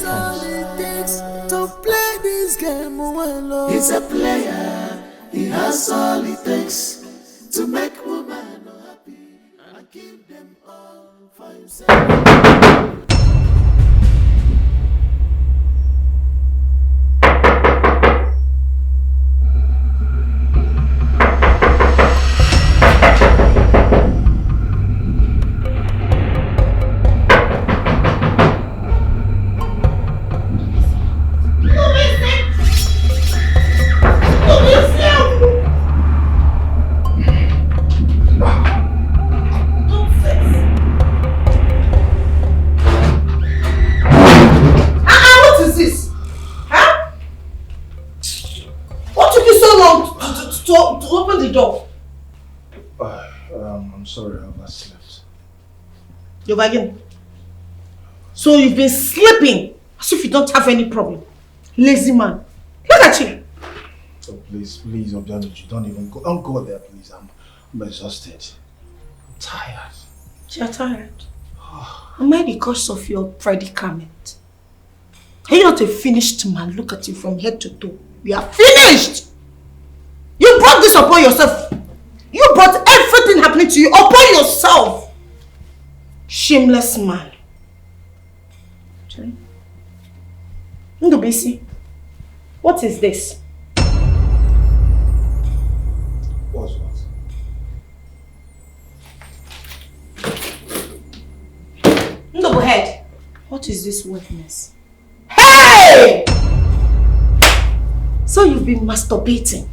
To play this game well. He's a player. He has all it takes to make women happy and keep them all for himself. to open the door. I'm sorry, I overslept. You're bargaining. So you've been sleeping as if you don't have any problem. Lazy man. Look at you. Oh, please, Obianuju, don't go there, please. I'm exhausted. I'm tired. You're tired. Am I the cause of your predicament? Are you not a finished man? Look at you from head to toe. You are finished! You brought this upon yourself. You brought everything happening to you upon yourself. Shameless man. Ndubisi, what is this? What's what? Ndubuhead, what is this wetness? Hey! So you've been masturbating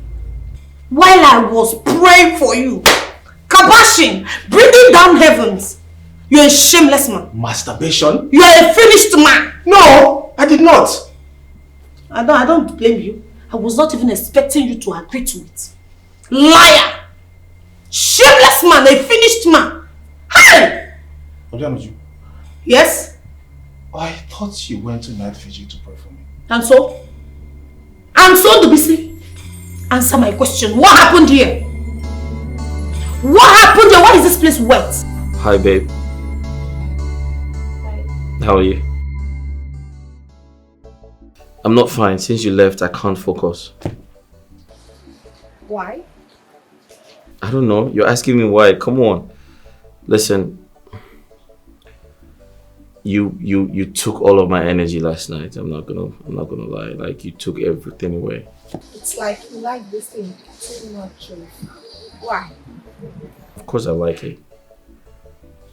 while I was praying for you, kabashing, bringing down heavens. You're a shameless man. Masturbation? You are a finished man. No, I did not. I don't blame you. I was not even expecting you to agree to it. Liar! Shameless man, a finished man. Hey! Odeanuju. Yes? I thought you went to night vigil to pray for me. And so? And so, Dubisi, answer my question. What happened here? What happened here? Why is this place wet? Hi, babe. Hi. How are you? I'm not fine. Since you left, I can't focus. Why? I don't know. You're asking me why. Come on. Listen. You took all of my energy last night. I'm not gonna lie. Like, you took everything away. It's like you like this thing too much. Why? Of course I like it.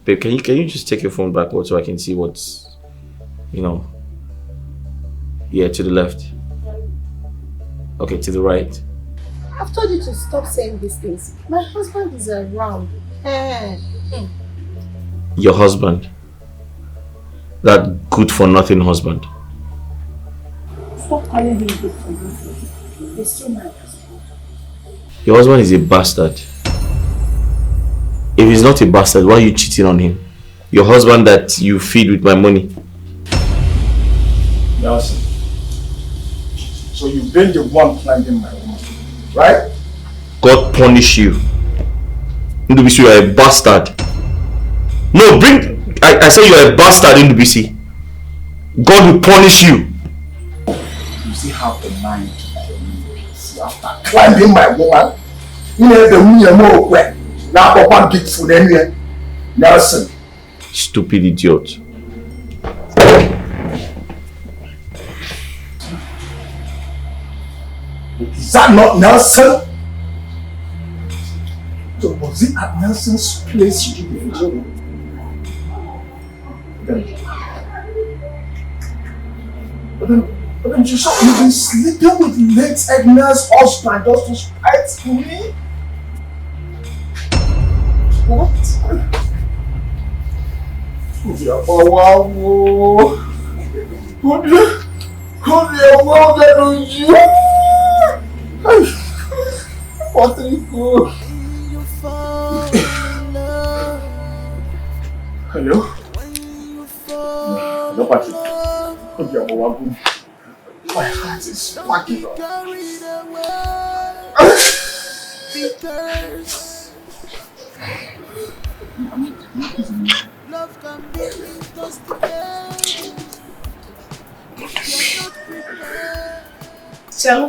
Babe, can you just take your phone backward so I can see what's, yeah, to the left. Okay, to the right. I've told you to stop saying these things. My husband is around. Your husband? That good for nothing husband? Stop calling him good for nothing. He's still my husband. Your husband is a bastard. If he's not a bastard, why are you cheating on him? Your husband that you feed with my money. Nelson. So you've been the one planting my woman, right? God punish you. Ndubisi, you are a bastard. No, I say you are a bastard, Ndubisi. God will punish you. You see how the mind see after climbing my woman. You know the woman more wet. Now one big food anyway. Nelson. Stupid idiot. Is that not Nelson? So was it at Nelson's place you did the job? But then you saw you've been sleeping with late Edna's husband just to spite me? What? Hello? Hello, Patrick. My heart is fucking up. Chelo,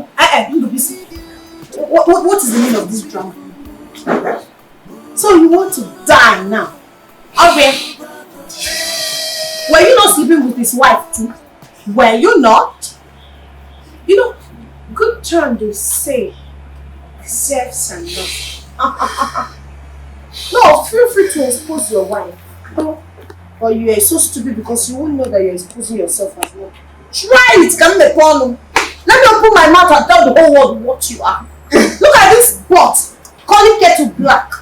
what is the meaning of this drama? So you want to die now? Okay. Were you not sleeping with his wife too? Were you not? You know, good turn to say, serves and not. No, feel free to expose your wife. Or you are so stupid because you won't know that you're exposing yourself as well. Try it, come the problem. Let me open my mouth and tell the whole world what you are. Look at this butt. Call it kettle black.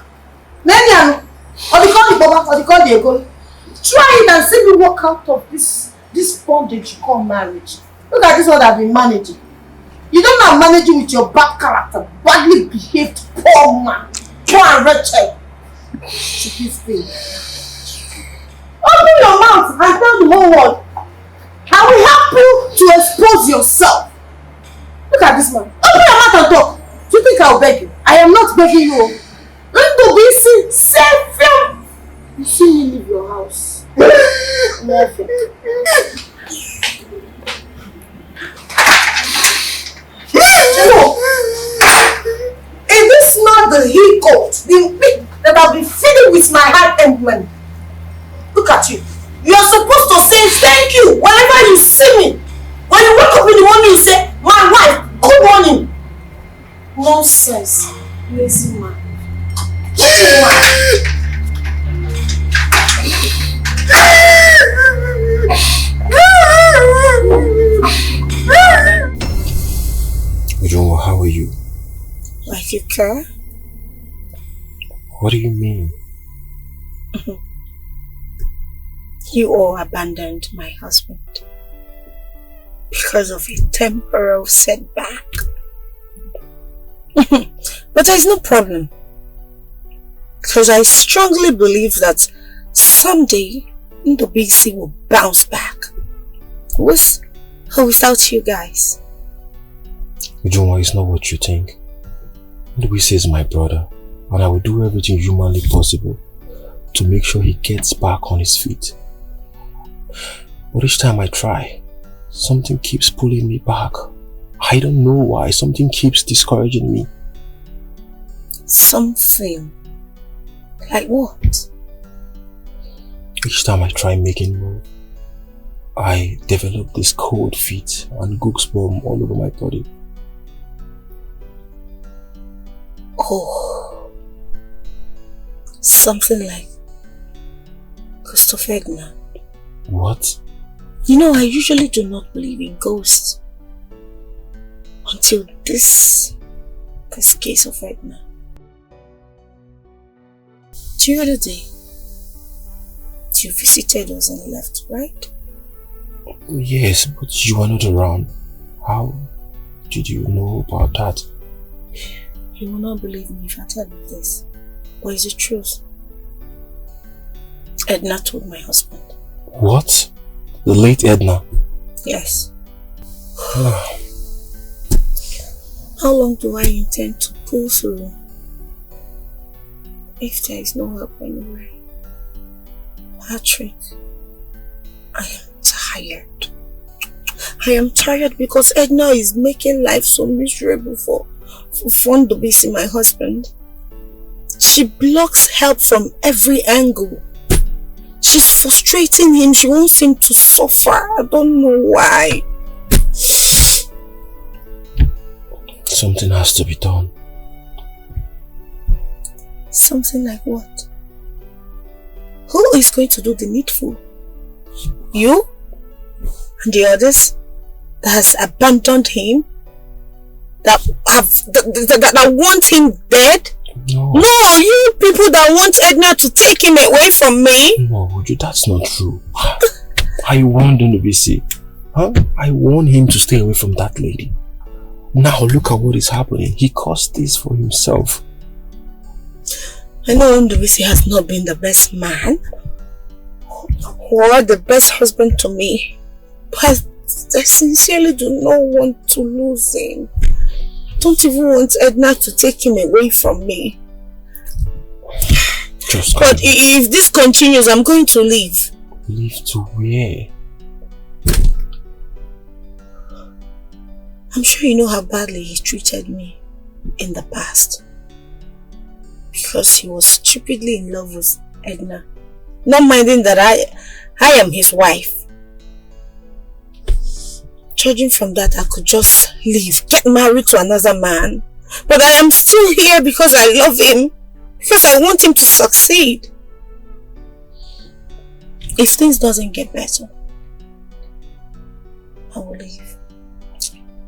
Nenyan, or they call it Baba, or they call it Ego. Try it and see me walk out of this bondage you call marriage. Look at this one I've been managing. You don't know I'm managing with your bad character, badly behaved poor man. Poor and wretched. Stupid thing. Open your mouth and tell the whole world. I will help you to expose yourself. Look at this man. Open your mouth and talk. Do you think I'll beg you? I am not begging you. Ndubisi, save him. You see me leave your house. big goat, the big that I'll be feeding with my hard-earned money. Look at you. You are supposed to say thank you whenever you see me. When you wake up in the morning, you say, my wife, good morning. Nonsense. Lazy man. Lazy man. Ujo, how are you? Like you care? What do you mean? You all abandoned my husband because of a temporal setback. But there's no problem, because I strongly believe that someday Ndobisi will bounce back. With or without you guys. Ujunwa, it's not what you think. Ndobisi is my brother, and I will do everything humanly possible to make sure he gets back on his feet. But each time I try, something keeps pulling me back. I don't know why. Something keeps discouraging me. Something? Like what? Each time I try making move, I develop this cold feet and goosebumps all over my body. Oh, something like Christopher. What? You know, I usually do not believe in ghosts until this case of Edna. The other day, you visited us and left, right? Yes, but you were not around. How did you know about that? You will not believe me if I tell you this, but it's the truth. Edna told my husband. What? The late Edna? Yes. How long do I intend to pull through if there is no help anywhere? Patrick, I am tired. I am tired because Edna is making life so miserable for Ndobisi, my husband. She blocks help from every angle. She's frustrating him. She wants him to suffer. I don't know why. Something has to be done. Something like what? Who is going to do the needful? You? And the others that has abandoned him? That want him dead? No. No, you people that want Edna to take him away from me? No, that's not true. I warned Ndobisi. I warned him to stay away from that lady. Now look at what is happening. He caused this for himself. I know Ndobisi has not been the best man or the best husband to me, but I sincerely do not want to lose him. I don't even want Edna to take him away from me. But if this continues, I'm going to leave. Leave to where? I'm sure you know how badly he treated me in the past. Because he was stupidly in love with Edna. Not minding that I am his wife. Judging from that, I could just leave, get married to another man. But I am still here because I love him. Because I want him to succeed. If things doesn't get better, I will leave.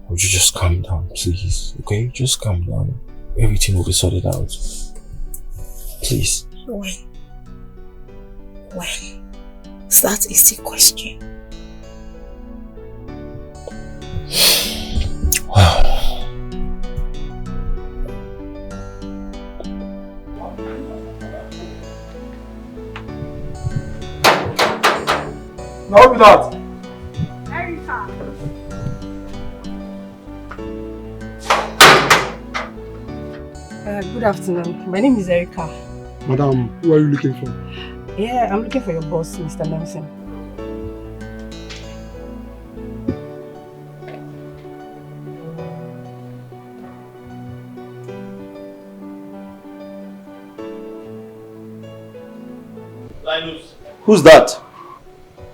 Would you just calm down, please? Okay? Just calm down. Everything will be sorted out. Please. When? That is the question. Wow. Now with that. Good afternoon. My name is Erica. Madam, who are you looking for? Yeah, I'm looking for your boss, Mr. Nelson. Linus. Who's that?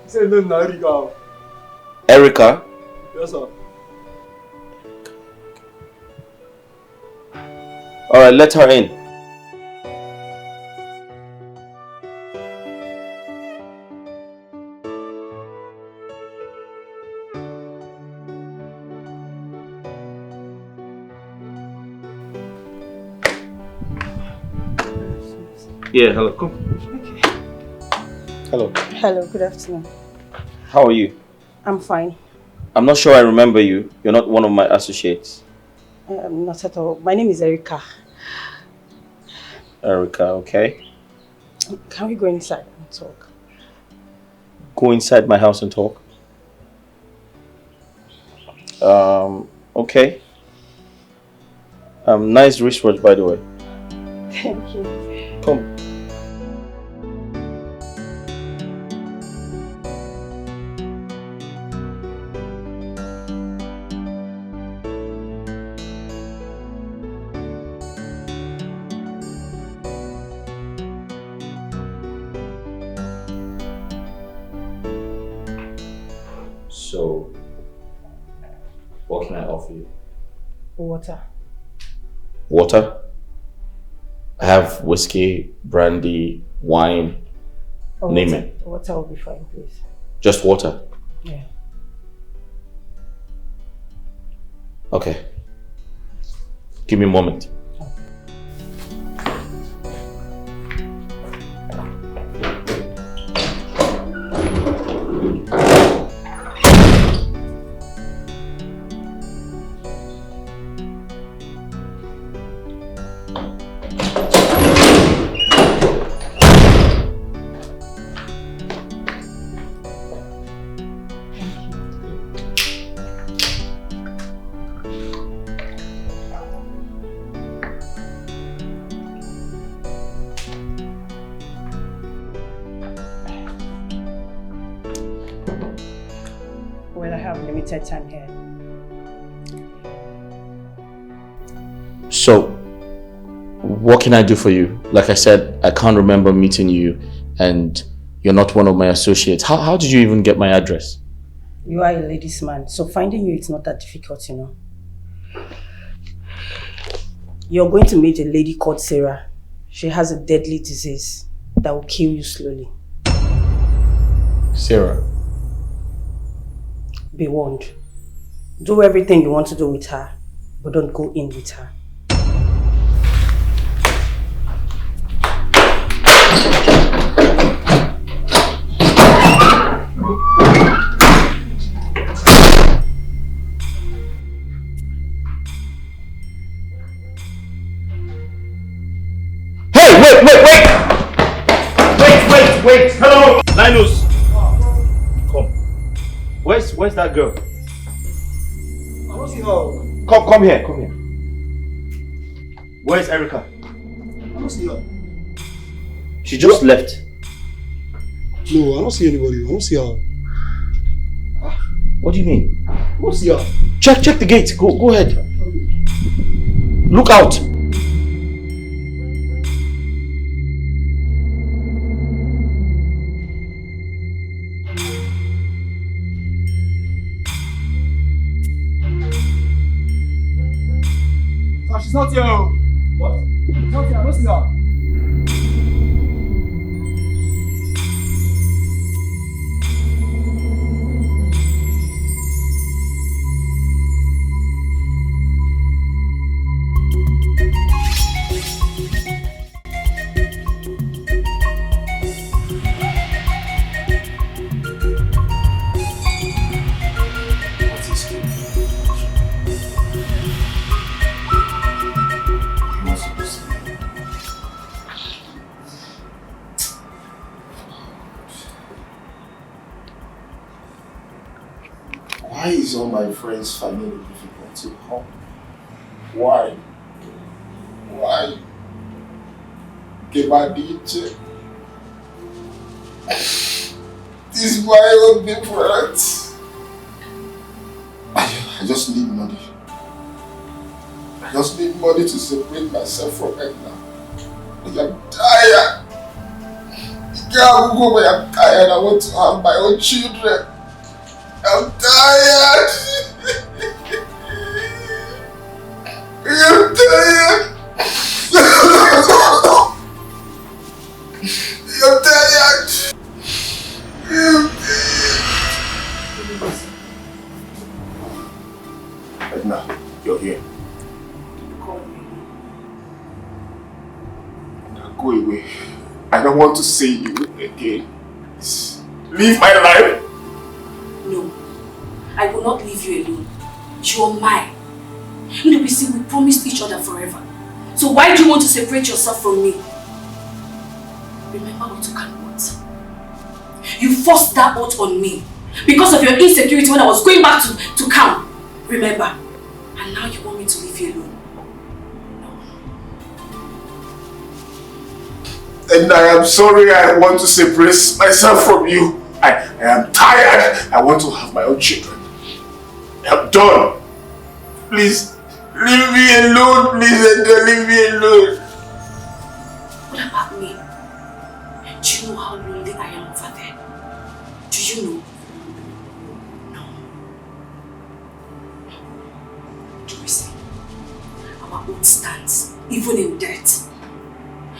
He said name na Erika. Erica? Yes, sir. Alright, let her in. Yeah, hello, come. Okay. Hello. Hello, good afternoon. How are you? I'm fine. I'm not sure I remember you. You're not one of my associates. Not at all. My name is Erica. Erica, okay. Can we go inside and talk? Go inside my house and talk? Okay. Nice wristwatch, by the way. Thank you. Come. So, what can I offer you? Water. Water? I have whiskey, brandy, wine, name water. it. Water will be fine, please. Just water? Yeah. Okay. Give me a moment. Time here. So, what can I do for you? Like I said, I can't remember meeting you and you're not one of my associates. How did you even get my address? You are a ladies' man, so finding you is not that difficult, you know. You're going to meet a lady called Sarah. She has a deadly disease that will kill you slowly. Sarah? Be warned. Do everything you want to do with her, but don't go in with her. Hey, wait! Hello! Linus! Come. Where's that girl? I don't see her. Come here. Where's Erica? I don't see her. She just left. No, I don't see anybody. I don't see her. What do you mean? I don't see her. Check the gate. Go ahead. Look out. She's not here. What? She's not here. I don't see her. Why is all my friends finding it difficult to come? Why? Give my DJ. This is my own difference. I just need money. I just need money to separate myself from her now. I am tired. can't go away. I'm tired. I want to have my own children. I'm tired. I'm tired. I'm tired. Edna, you're here. Now go away. I don't want to see you again. Leave my life. No, I will not leave you alone. You are mine. We promised each other forever. So why do you want to separate yourself from me? Remember what you can want. You forced that oath on me because of your insecurity when I was going back to camp. Remember? And now you want me to leave you alone. And I am sorry, I want to separate myself from you. I am tired. I want to have my own children. I'm done. Please, leave me alone. Please, leave me alone. What about me? Do you know how lonely I am over there? Do you know? No. Do we see? Our oath stands, even in death.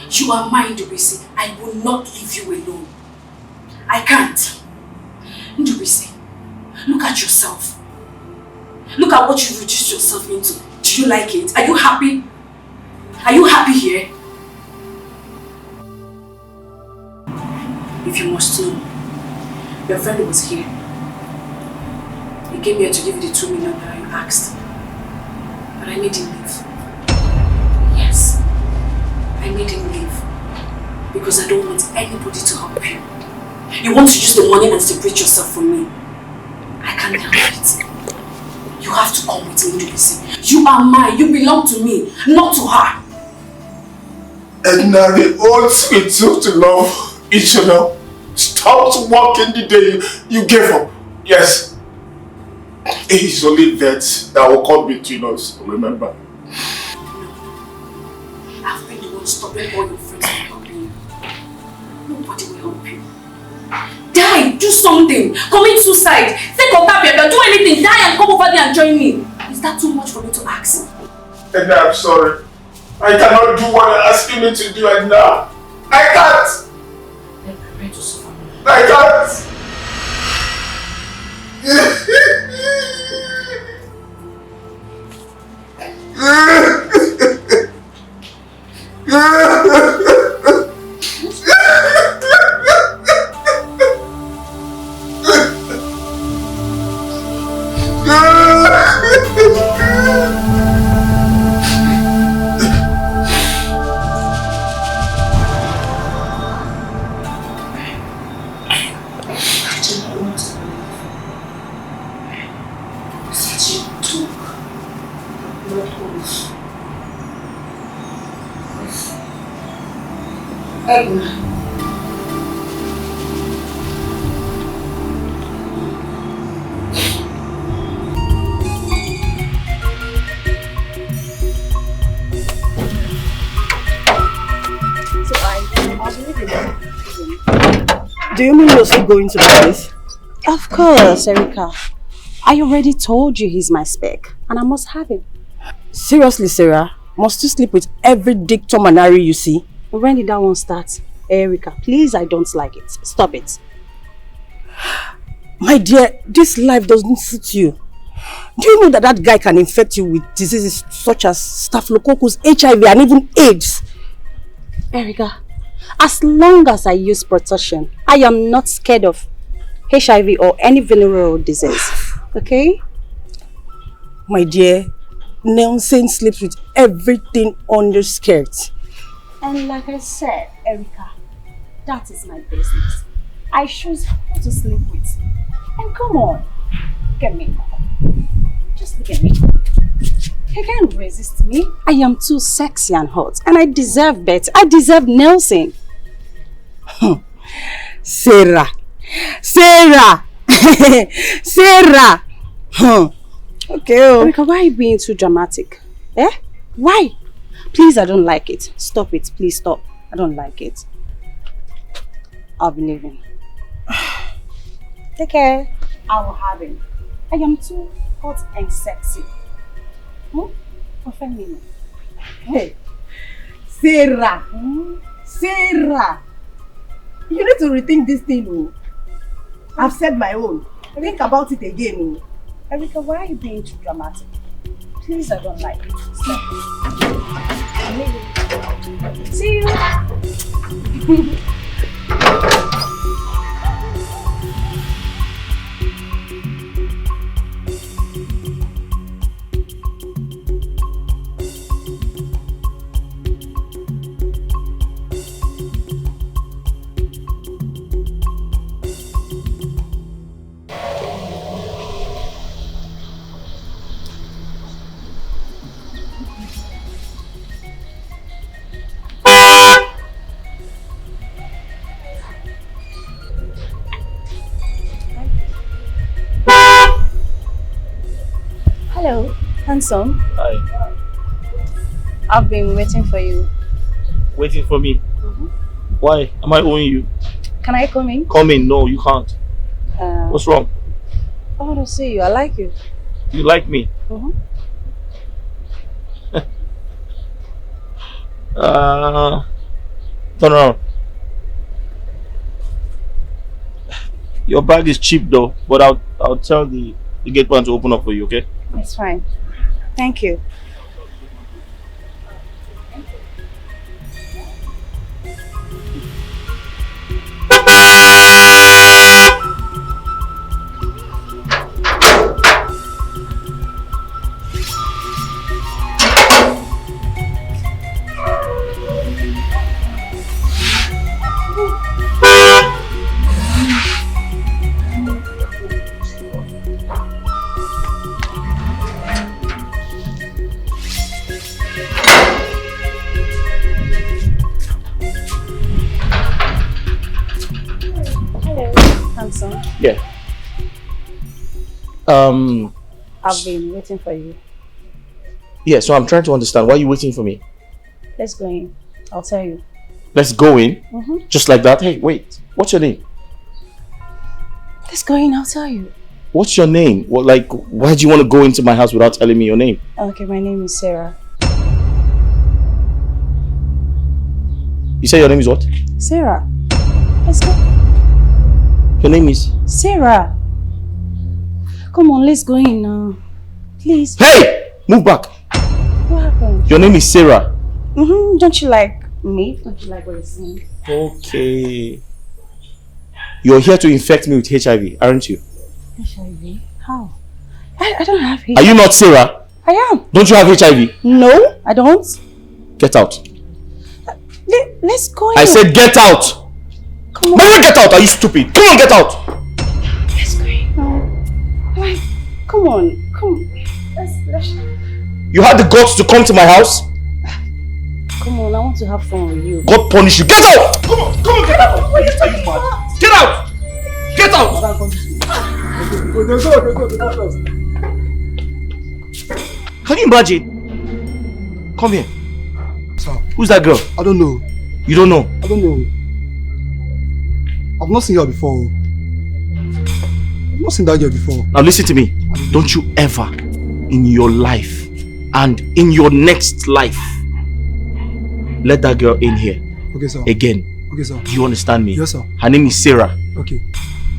You are mine, Dubisi. I will not leave you alone. I can't. Dubisi, look at yourself. Look at what you've reduced yourself into. Do you like it? Are you happy? Are you happy here? If you must know, your friend was here. He came here to give you the 2 million that you asked. But I made him leave. Yes. I made him leave because I don't want anybody to help you. You want to use the money and separate yourself from me. I can't help it. You have to come with me, Dubisi. You are mine. You belong to me, not to her. And now the oath we took to love each other stopped working the day you gave up. Yes. It is only that will come between us, remember? I've been the one stopping all your friends from helping you. Nobody will help you. Die! Do something! Commit suicide! Take a tap, do anything! Die and come over there and join me! Is that too much for me to ask? Edna, I'm sorry. I cannot do what you're asking me to do, Edna. I can't! Then prepare to suffer. I can't! Do you mean you're still going to the place? Of course, Erica. I already told you he's my spec, and I must have him. Seriously, Sarah? Must you sleep with every dick, Tom and Harry you see? When did that one start? Erica, please, I don't like it. Stop it. My dear, this life doesn't suit you. Do you know that that guy can infect you with diseases such as Staphylococcus, HIV, and even AIDS? Erica, as long as I use protection, I am not scared of HIV or any venereal disease. Okay? My dear, Nelson sleeps with everything on your skirt. And like I said, Erica, that is my business. I choose who to sleep with. And come on, look at me. Just look at me. You can't resist me. I am too sexy and hot, and I deserve better. I deserve Nelson. Sarah. Sarah. Sarah. Okay. Erica, why are you being too dramatic? Eh? Why? Please, I don't like it. Stop it. Please stop. I don't like it. I'll be leaving. Take care. I will have him. I am too hot and sexy. Prefer me. Hey, Sarah. Sarah. You need to rethink this thing. Oh. I've said my own. Think about it again. Oh. Erika, why are you being too dramatic? Please, I don't like it. Stop. I'm leaving. See you. Hello, handsome. Hi. I've been waiting for you. Waiting for me? Why? Am I owing you? Can I come in? Come in. No, you can't. What's wrong? I want to see you. I like you. You like me? Turn around. Your bag is cheap though, but I'll tell the gate man to open up for you, okay? It's fine. Thank you. Yeah. I've been waiting for you. Yeah, so I'm trying to understand. Why are you waiting for me? Let's go in. I'll tell you. Let's go in? Just like that? Hey, wait. What's your name? Let's go in. I'll tell you. What's your name? What, like, why do you want to go into my house without telling me your name? Okay, my name is Sarah. You say your name is what? Sarah. Let's go. Your name is? Sarah. Come on, let's go in now. Please. Hey! Move back. What happened? Your name is Sarah. Don't you like me? Don't you like what you're saying? Okay. You're here to infect me with HIV, aren't you? HIV? How? I don't have HIV. Are you not Sarah? I am. Don't you have HIV? No, I don't. Get out. Let's go in. I said get out. Come on. Mama, get out. Are you stupid? Come on, get out. Let's go in now. Come on. Come. Let's. You had the guts to come to my house? Come on, I want to have fun with you. God punish you. Get out! Come on, get out! Are you mad? Get out! Get out! Can you imagine? Come here. Sir. Who's that girl? I don't know. You don't know? I don't know. I've not seen her before. I've not seen that girl before. Now listen to me. Don't you ever in your life and in your next life let that girl in here. Okay, sir. Again. Okay, sir. Do you understand me? Yes, sir. Her name is Sarah. Okay.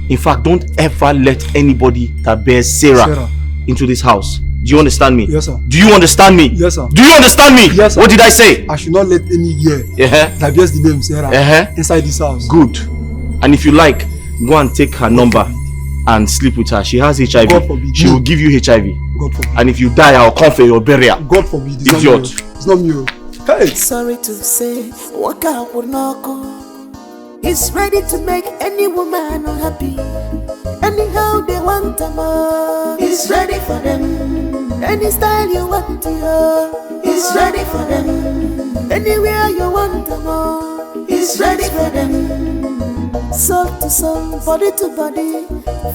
In fact, don't ever let anybody that bears Sarah into this house. Do you understand me? Yes, sir. Do you understand me? Yes, sir. Do you understand me? Yes, sir. What did I say? I should not let any girl that bears the name Sarah inside this house. Good. And if you like, go and take her number and sleep with her. She has HIV. God forbid. She will give you HIV. God forbid. And if you die, I'll come for your burial. God forbid. Idiot. It's not me. Hey. Sorry to say, walk out with no go. He's ready to make any woman unhappy. Anyhow they want them more. He's ready for them. Any style you want to hear. He's ready for them. Anywhere you want them more. He's ready for them. Soul to soul, body to body,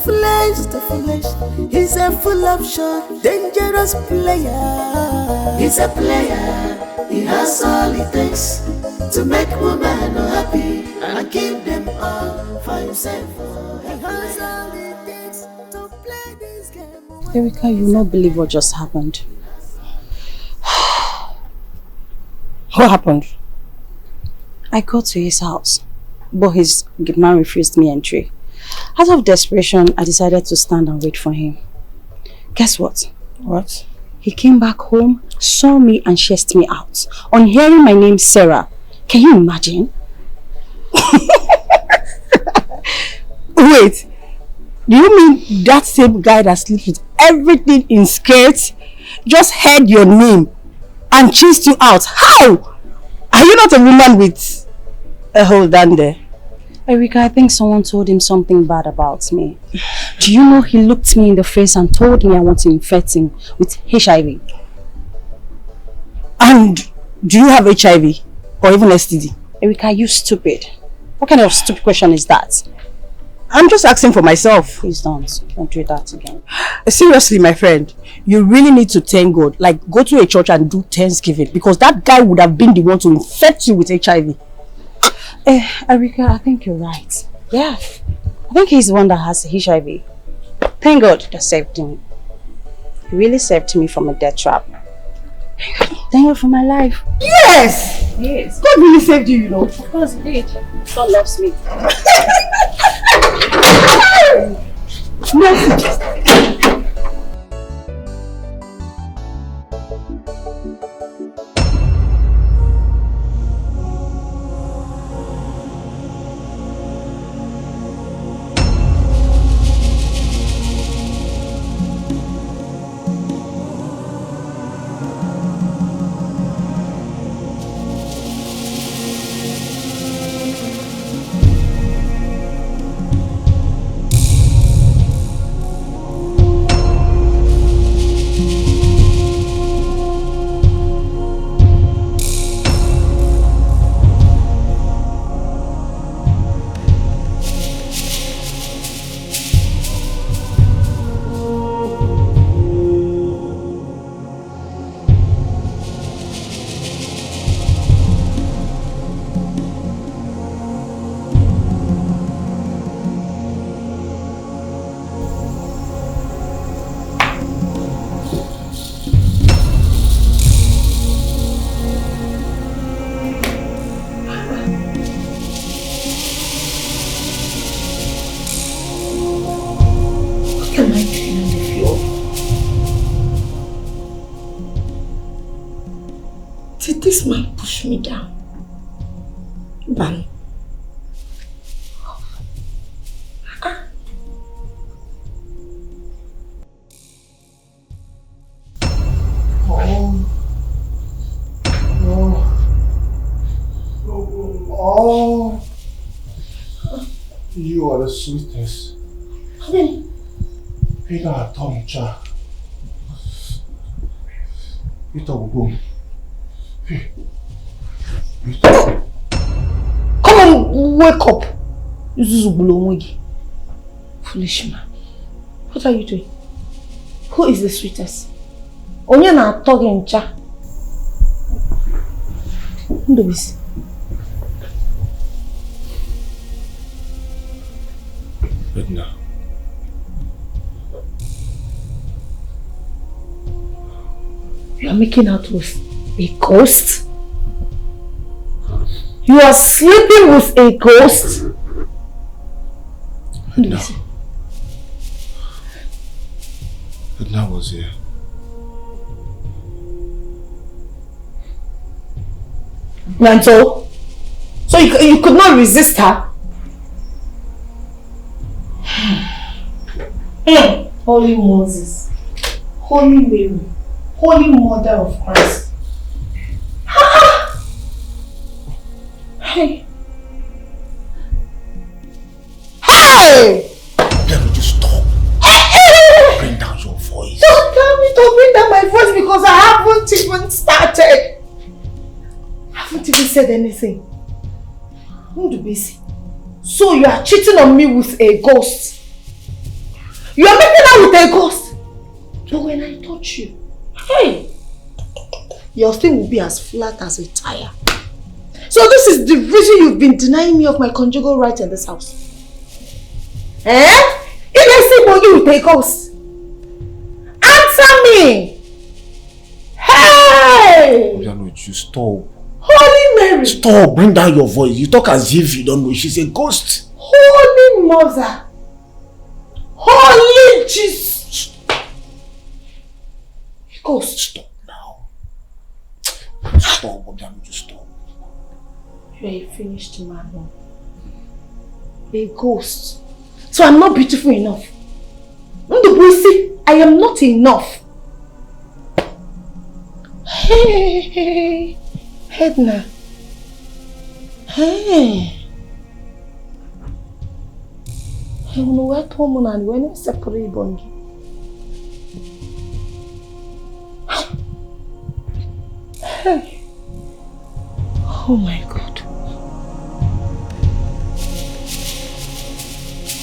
flesh to flesh. He's a full option, dangerous player. He's a player. He has all it takes to make women happy and keep them all for himself. Because all it takes to play this game. Erica, you will not believe what just happened. What happened? I got to his house, but his man refused me entry. Out of desperation, I decided to stand and wait for him. Guess what? What? He came back home, saw me and chased me out. On hearing my name, Sarah. Can you imagine? Wait, do you mean that same guy that sleeps with everything in skirts just heard your name and chased you out? How? Are you not a woman with a hole down there? Erica, I think someone told him something bad about me. Do you know he looked me in the face and told me I want to infect him with HIV? And do you have HIV? Or even STD? Erica, you stupid. What kind of stupid question is that? I'm just asking for myself. Please don't do that again. Seriously, my friend, you really need to thank God. Like, go to a church and do Thanksgiving, because that guy would have been the one to infect you with HIV. Erica, I think you're right. Yeah, I think he's the one that has HIV. Thank God that saved him. He really saved me from a death trap. Thank God for my life. Yes! Yes. God really saved you, you know. Of course he did. God loves me. This man pushed me down. Ban. You are the sweetest. Peter Tonto. Peter will go. Come on, wake up. Foolish man. What are you doing? Who is the sweetest? Onye na talking ncha. Ndobisi. But now, you are making out with a ghost? You are sleeping with a ghost? No. Edna was here. And so you could not resist her? Holy Moses, Holy Mary, Holy Mother of Christ. Hey! Hey! Let me just talk. Bring down your voice. Don't tell me to bring down my voice because I haven't even started. I haven't even said anything. Ndubisi. So you are cheating on me with a ghost. You are making out with a ghost. But when I touch you, hey, your thing will be as flat as a tire. So this this is the reason you've been denying me of my conjugal right in this house. Eh? If I say for you, take us. Answer me! Hey! Obiano, you stop. Holy Mary! Stop! Bring down your voice. You talk as if you don't know. She's a ghost. Holy Mother! Holy Jesus! Ghost. Stop now. Stop, Obiano, just stop. You're a finished man. A ghost. So I'm not beautiful enough. I am not enough. Hey, Edna. Hey. I don't know what woman and when I separate bongi. Hey. Oh my God.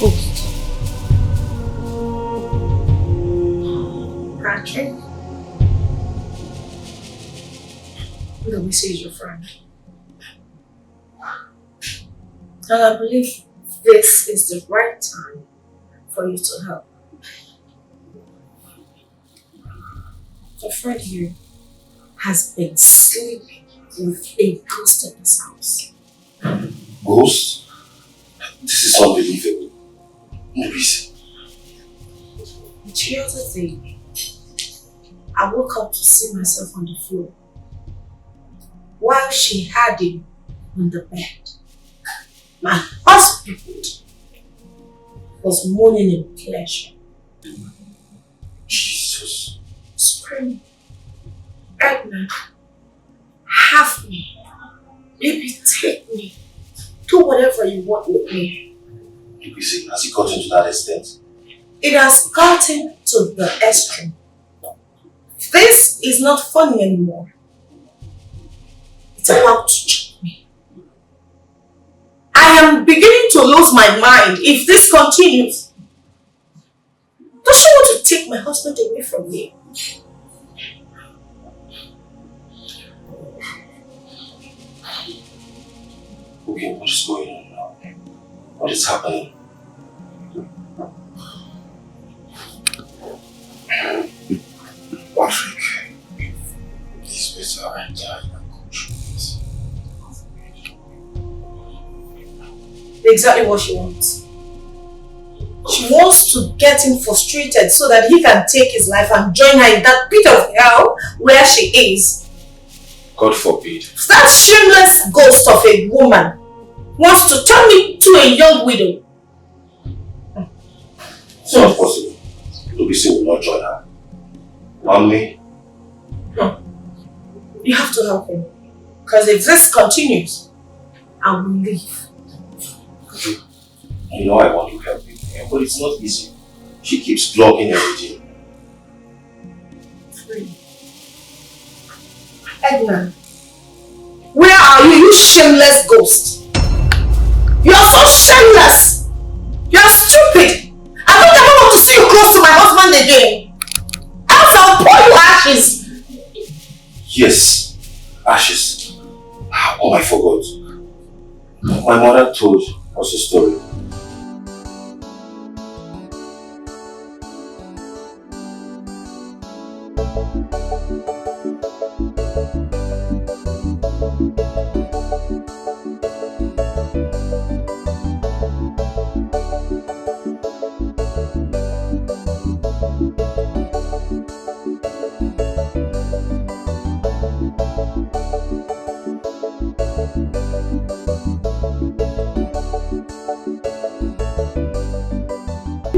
Ghost. Patrick. Let me see your friend. And I believe this is the right time for you to help. Your friend here has been sleeping with a ghost in his house. Ghost? This is unbelievable. Movies. The other day, I woke up to see myself on the floor while she had him on the bed. My husband was moaning in pleasure. Jesus. Screaming, Edna, have me. Maybe take me. Do whatever you want with me. Has it gotten to that extent? It has gotten to the extreme. This is not funny anymore. It's about to choke me. I am beginning to lose my mind if this continues. Does she want to take my husband away from me? Okay, what is going on now? What is happening? Patrick, this better I die than go through this. Exactly what she wants. She wants to get him frustrated so that he can take his life and join her in that pit of hell where she is. God forbid. That shameless ghost of a woman wants to turn me to a young widow. It's not possible. Lubisi will not join her. Mommy? You have to help him. Because if this continues, I will leave. You know I want to help you, but it's not easy. She keeps blocking everything. Edna, where are you, you shameless ghost? You are so shameless. You are stupid. I don't ever want to see you close to my husband again. Else I'll pour you ashes. Yes, ashes. Oh, I forgot. My mother told us a story.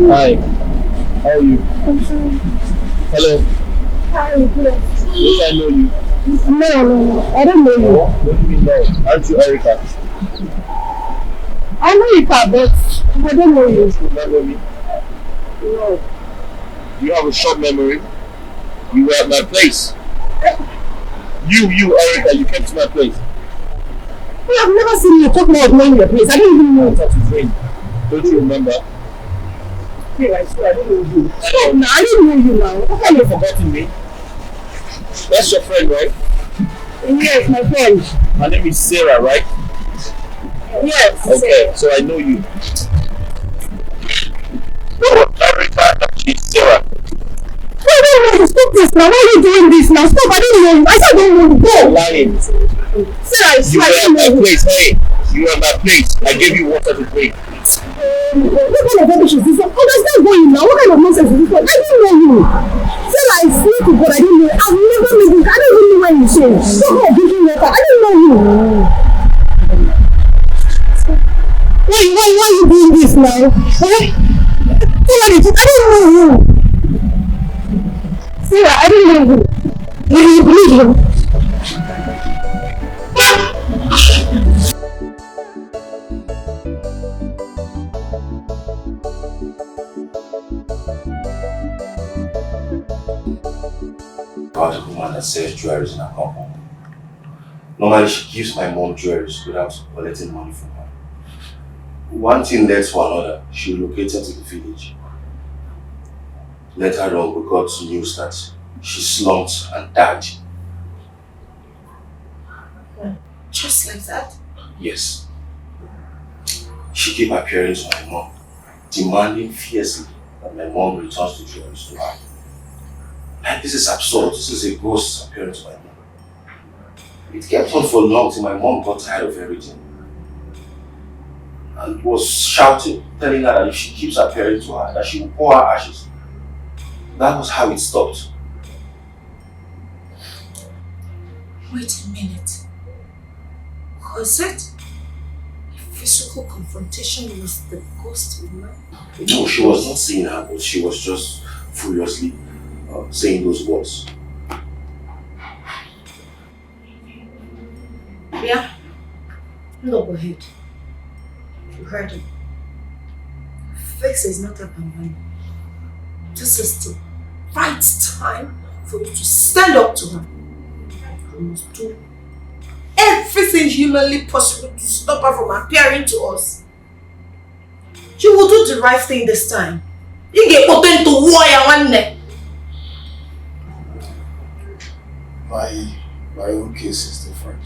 Hi, how are you? I'm fine. Hello. Hi, I'm good. Yes, I know you. No, I don't know you. What do you mean no? Aren't you Erica? I know you, but I don't know you. You don't know me? No. You have a short memory. You were at my place. You, Erica, you came to my place. I've never seen you talk more of knowing your place. I don't even know. That's his name. Don't you remember? Okay, I swear I don't know you. So now I don't know you now. How come you've forgotten me? That's your friend, right? Yes, my friend. My name is Sarah, right? Yes. Okay, so I know you. She's Sarah. Wait, stop this now. Why are you doing this now? Stop, I don't know you. I said I don't know you. Go. You're lying. Sarah, You were at my place, hey. You were at my place. I gave you water to drink. What kind of rubbish is this one? Oh, that's not going now. What kind of nonsense is this one? I don't know you. Sarah, I swear to God, I don't know you. I've never met you. I don't even know where you came. Stop drinking water. I don't know you. Why are you doing this now? Sarah, I don't know you. Sarah, I don't know you. Will you believe him? About a woman that sells jewelry in her compound. Normally she gives my mom jewelry without collecting money from her. One thing led to another. She relocated to the village. Later on, we got news that she slumped and died. Just like that? Yes. She kept appearing to my mom, demanding fiercely that my mom returns the jewelry to her. Like, this is absurd. This is a ghost appearing to my mom. It kept on for long till my mom got tired of everything. And was shouting, telling her that if she keeps appearing to her, that she will pour her ashes. That was how it stopped. Wait a minute. Was it a physical confrontation with the ghost woman? No, she was not seeing her, but she was just furiously saying those words. Yeah? No, go ahead. You heard him. Fix is not about money. This is the right time for you to stand up to her. You must do everything humanly possible to stop her from appearing to us. You will do the right thing this time. You get put into warrior one neck. My own case is different.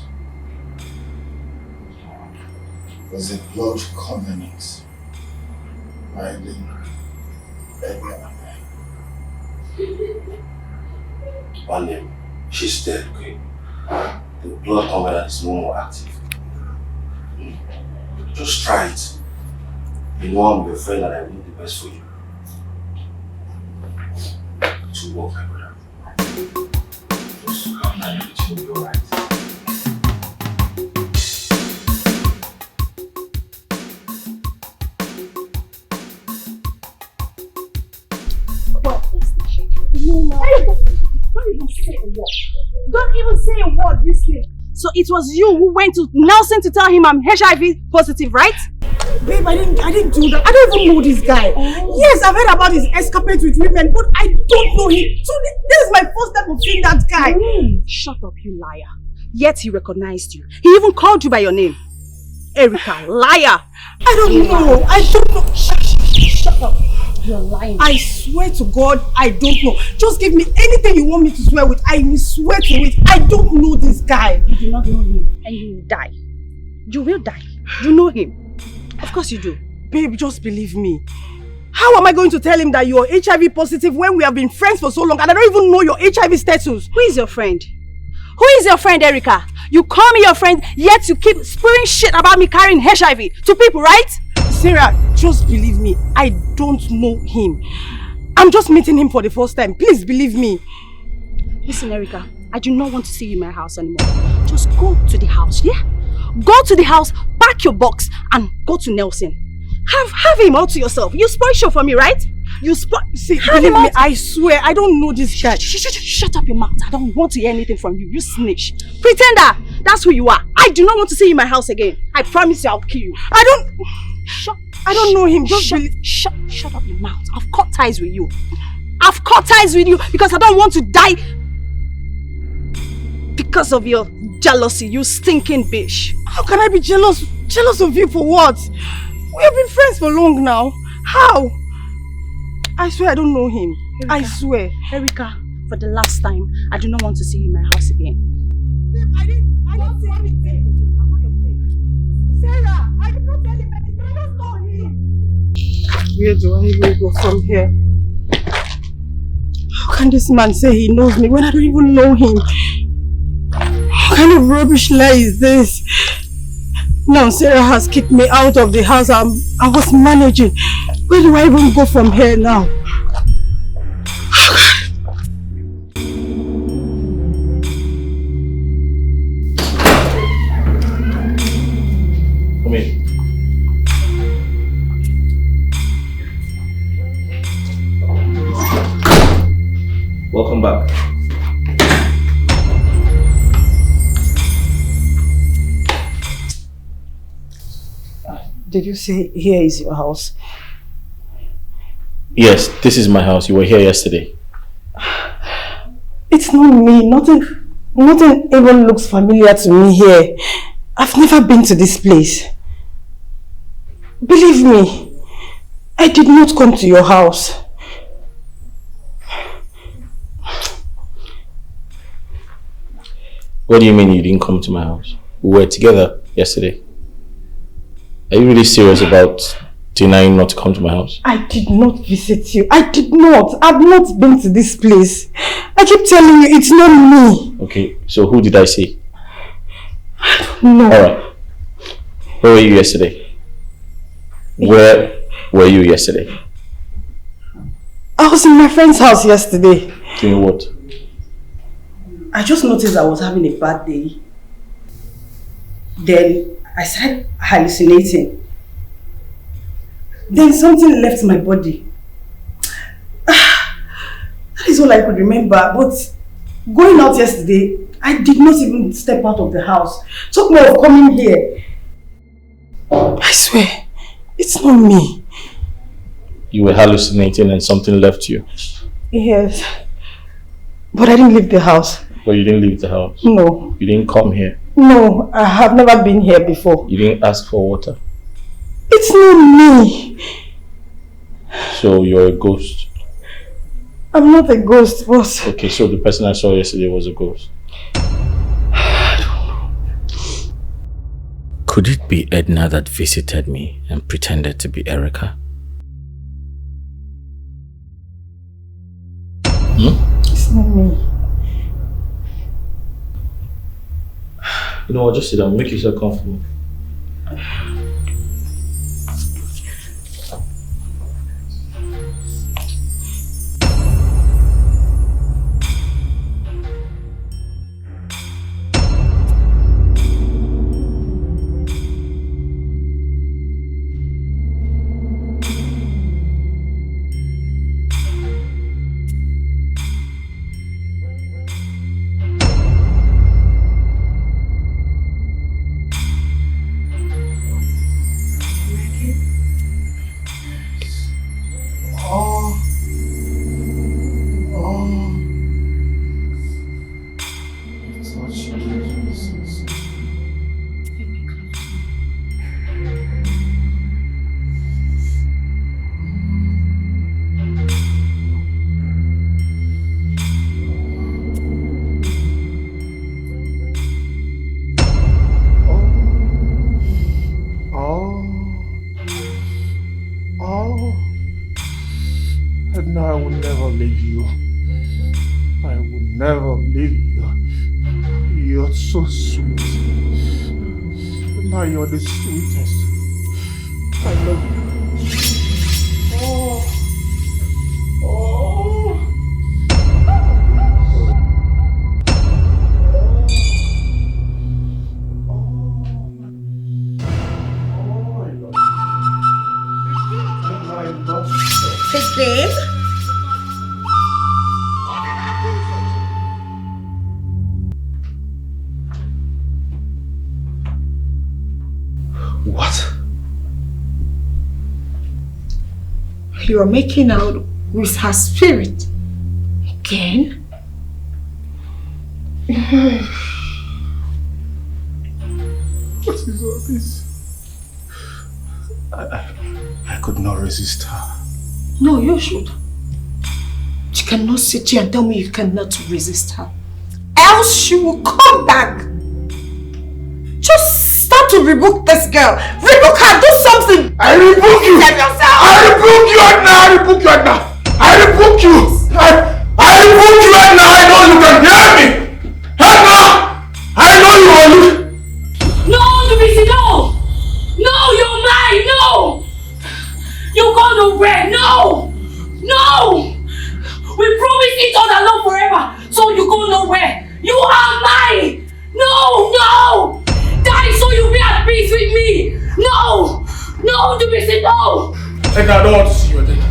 Was a blood covenant binding every man. One name, she's dead, okay? The blood covenant is no more active. Just try it. You know I'm your friend and I want the best for you. To work, my brother. Just calm down, everything will be alright. Don't even say a word this thing. So it was you who went to Nelson to tell him I'm HIV positive, right? Babe, I didn't do that. I don't even know this guy. Oh. Yes, I've heard about his escapades with women, but I don't know him. So this is my first time of seeing that guy. Shut up, you liar. Yet he recognized you. He even called you by your name. Erica, liar. I don't know. Shut up. You're lying. I swear to God, I don't know. Just give me anything you want me to swear with. I will swear to it. I don't know this guy. You do not know him and you will die. You will die. You know him. Of course you do. Babe, just believe me. How am I going to tell him that you're HIV positive when we have been friends for so long and I don't even know your HIV status? Who is your friend? Who is your friend, Erica? You call me your friend, yet you keep spewing shit about me carrying HIV to people, right? Sarah, just believe me. I don't know him. I'm just meeting him for the first time. Please believe me. Listen, Erica, I do not want to see you in my house anymore. Just go to the house, yeah? Go to the house, pack your box, and go to Nelson. Have him all to yourself. You spoil show for me, right? You spoil. See, believe me, I swear, I don't know this guy. Shut up your mouth. I don't want to hear anything from you. You snitch. Pretender. That's who you are. I do not want to see you in my house again. I promise you I'll kill you. I don't know him. Just shut up your mouth. I've cut ties with you. I've cut ties with you because I don't want to die because of your jealousy, you stinking bitch. How can I be jealous? Jealous of you for what? We have been friends for long now. How? I swear I don't know him. Erica, I swear. Erica, for the last time, I do not want to see you in my house again. Babe, I didn't say anything. I'm not your babe. Sarah, I did not tell him anything. I don't know him. Where do I even go from here? How can this man say he knows me when I don't even know him? What kind of rubbish lie is this? Now Sarah has kicked me out of the house I was managing. Where do I even go from here now? Come in. Welcome back. Did you say here is your house? Yes, this is my house. You were here yesterday. It's not me. Nothing even looks familiar to me here. I've never been to this place. Believe me, I did not come to your house. What do you mean you didn't come to my house? We were together yesterday. Are you really serious about denying not to come to my house? I did not visit you. I did not. I've not been to this place. I keep telling you, it's not me. Okay, so who did I see? I don't know. Alright. Where were you yesterday? Where were you yesterday? I was in my friend's house yesterday. Doing what? I just noticed I was having a bad day. Then I started hallucinating. Then something left my body. That is all I could remember. But going out yesterday, I did not even step out of the house. Talk more of coming here. I swear, it's not me. You were hallucinating and something left you? Yes. But I didn't leave the house. But you didn't leave the house? No. You didn't come here? No, I have never been here before. You didn't ask for water? It's not me. So you're a ghost? I'm not a ghost, boss. Okay, so the person I saw yesterday was a ghost? I don't know. Could it be Edna that visited me and pretended to be Erica? It's not me. You know what, just sit down, make yourself comfortable. You're the sweetest. I love you. Again? What? You are making out with her spirit again? What is all this? I could not resist her. No, you should. You cannot sit here and tell me you cannot resist her. else she will come back. Just start to rebuke this girl. Rebuke her, do something. I rebuke you. Save yourself. I rebuke you right now. I rebuke you right now. I rebuke you. I rebuke you right now. I know you can hear me. Right now. I know you will look. No, Dubisi, no. No, you're mine. No. You go nowhere. No. No. We promised each other love forever. So you go nowhere. You are mine. No, no. Die so you'll be at peace with me. No. No, Dubisi, no. And I don't want to see you again.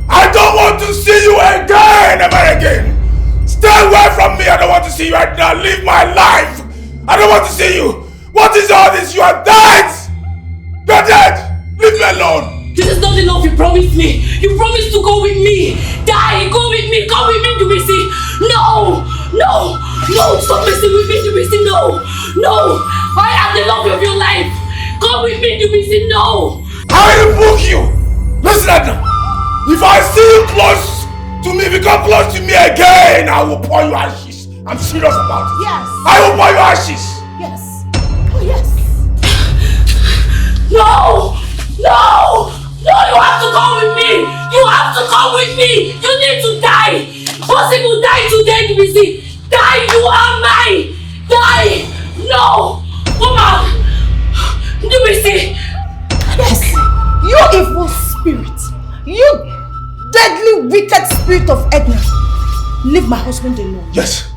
I don't want to see you again, ever again. Stay away from me. I don't want to see you right now. Live my life. I don't want to see you. What is all this? You are dead. You're dead. Leave me alone. This is not enough. You promised me. You promised to go with me. Die. Go with me. Come with me, Dubisi. No. No. No. Stop messing with me, Dubisi. No. No. I am the love of your life. Come with me, Dubisi. No. I rebuke you. Listen, Edna. If I see you close to me, if you come close to me again, I will pour you ashes. I'm serious about it. Yes. I will pour you ashes. Yes. Oh, yes. No. No. No, you have to come with me. You have to come with me. You need to die. Possible die today, Dubisi. Die. You are mine. Die. No. Come on. Dubisi. Yes. You evil spirit. You deadly wicked spirit of Edna. Leave my husband alone. Yes.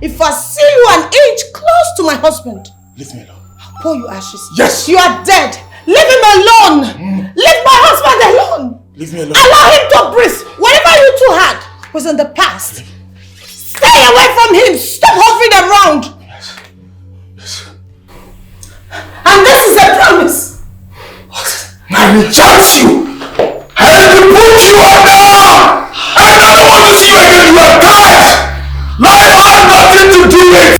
If I see you an inch close to my husband, leave me alone. I'll pour you ashes. Yes. You are dead. Leave him alone. Leave my husband alone. Leave me alone. Allow him to breathe. Whatever you two had was in the past. Stay away from him. Stop hovering around. Yes. Yes. And this is a promise. What? I reject you. I rebuke you right now. I don't want to see you again. You are dead. Life has nothing to do with it.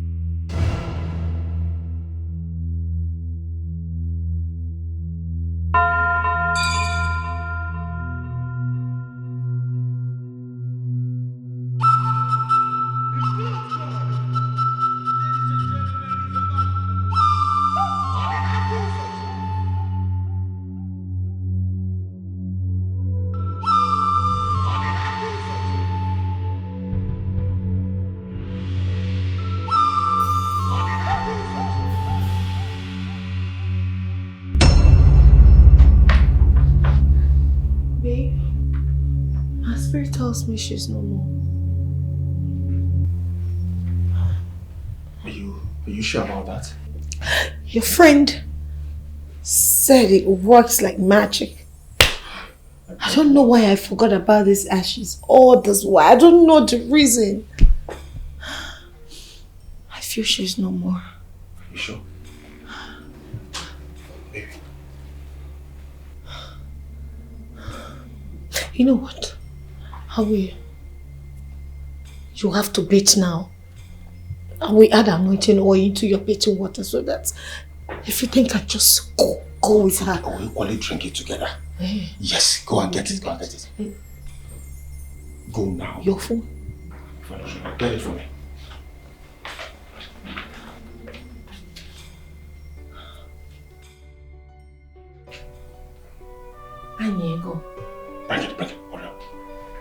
Tells me she's no more. Are you sure about that? Your friend said it works like magic. I don't know why I forgot about these ashes all this while. I don't know the reason. I feel she's no more. Are you sure? Baby. You know what? How will you have to bathe now? And we add anointing oil into your bathing water so that everything can just go with her. We equally drink it together. Yes, go and get it. Go and get it. Go now. Your phone? Get it for me. Ini Edo. Bring it. Hold on.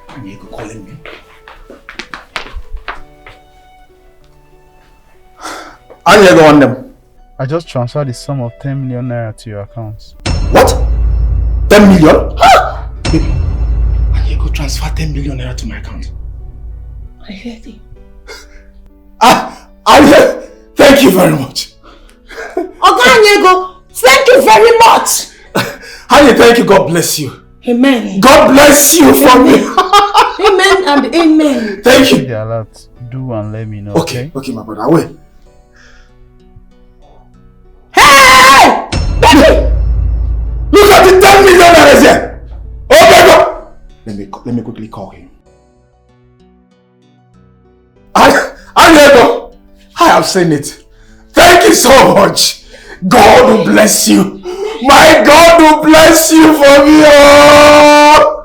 Ini Edo calling me. Ini Edo on them. I just transferred the sum of 10 million naira to your account. What? 10 million? Huh? Baby, Ini Edo transfer 10 million naira to my account. I heard it. Thank you very much. Ini Edo, thank you very much. Honey, thank you. God bless you. Amen. God bless you for me. Amen and amen. Thank you. The alert. Do and let me know. Okay, my brother. I will. Hey! Baby! Look at the 10 million that is here. Oh my God! Let me quickly call him. Ini, I have seen it. Thank you so much. God will bless you. My God will bless you for me. Oh.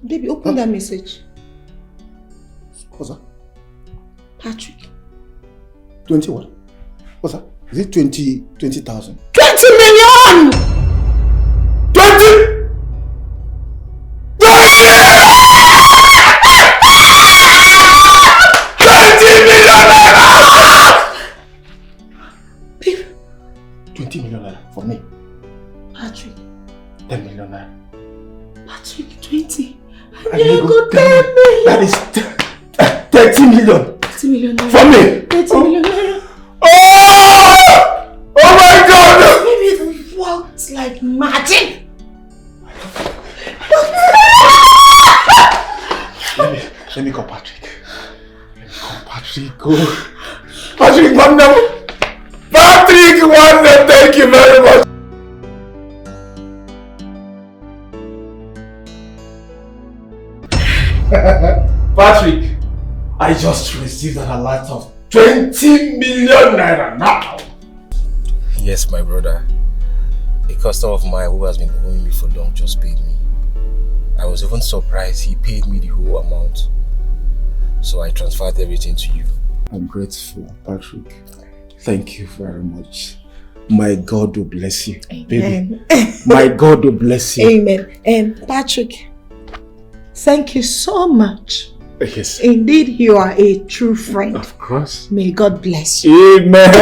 Baby, open that message. What's that? Patrick. 20 what? What's that? Is it 20,000? 20 million! 20! Babe. 20 million naira for me. Patrick. 10 million naira. Patrick, 20. And you got 10 million. That is 30 million. 30 million naira. For me. 30 million naira. Oh! Oh my God! Baby, it worked like magic. Let me call Patrick. Patrick, go. Patrick, Wanda. Patrick, Wanda, thank you very much. Patrick, I just received an alert of 20 million naira now. Yes, my brother. A customer of mine who has been owing me for long just paid me. I was even surprised he paid me the whole amount. So I transferred everything to you. I'm grateful, Patrick. Thank you very much. My God will bless you. Amen. Baby. My God will bless you. Amen. And Patrick, thank you so much. Yes. Indeed, you are a true friend. Of course. May God bless you. Amen.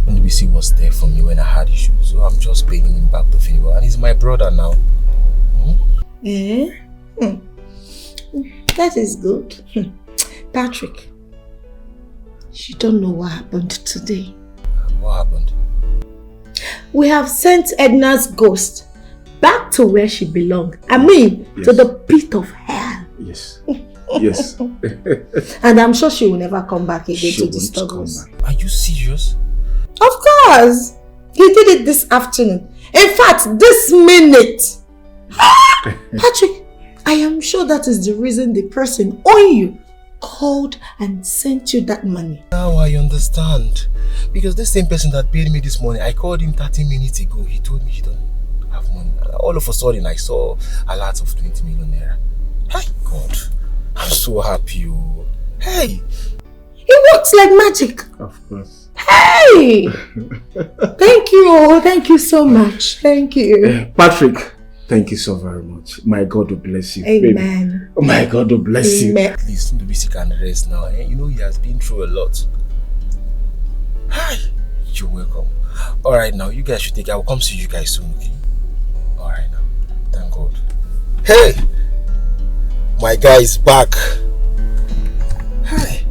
NBC was there for me when I had issues, so I'm just paying him back the favor. And he's my brother now. That is good. Patrick, you don't know what happened today. What happened? We have sent Edna's ghost back to where she belonged. I mean, yes. To the pit of hell. Yes. Yes. And I'm sure she will never come back again to disturb us. Are you serious? Of course. He did it this afternoon. In fact, this minute. Patrick, I am sure that is the reason the person owing you called and sent you that money. Now I understand. Because the same person that paid me this morning, I called him 30 minutes ago. He told me he don't have money. All of a sudden, I saw a lot of 20 million naira. Hi, God. I'm so happy. Oh. Hey. It works like magic. Of course. Hey. Thank you. Thank you so much. Thank you. Patrick, thank you so very much. My God will bless you. Amen. Baby. My God will bless you. Please, Ndubisi can rest now. Eh? You know he has been through a lot. Hi. You're welcome. Alright now, you guys should take it. I will come see you guys soon, okay? Alright now. Thank God. Hey! My guy is back. Hi.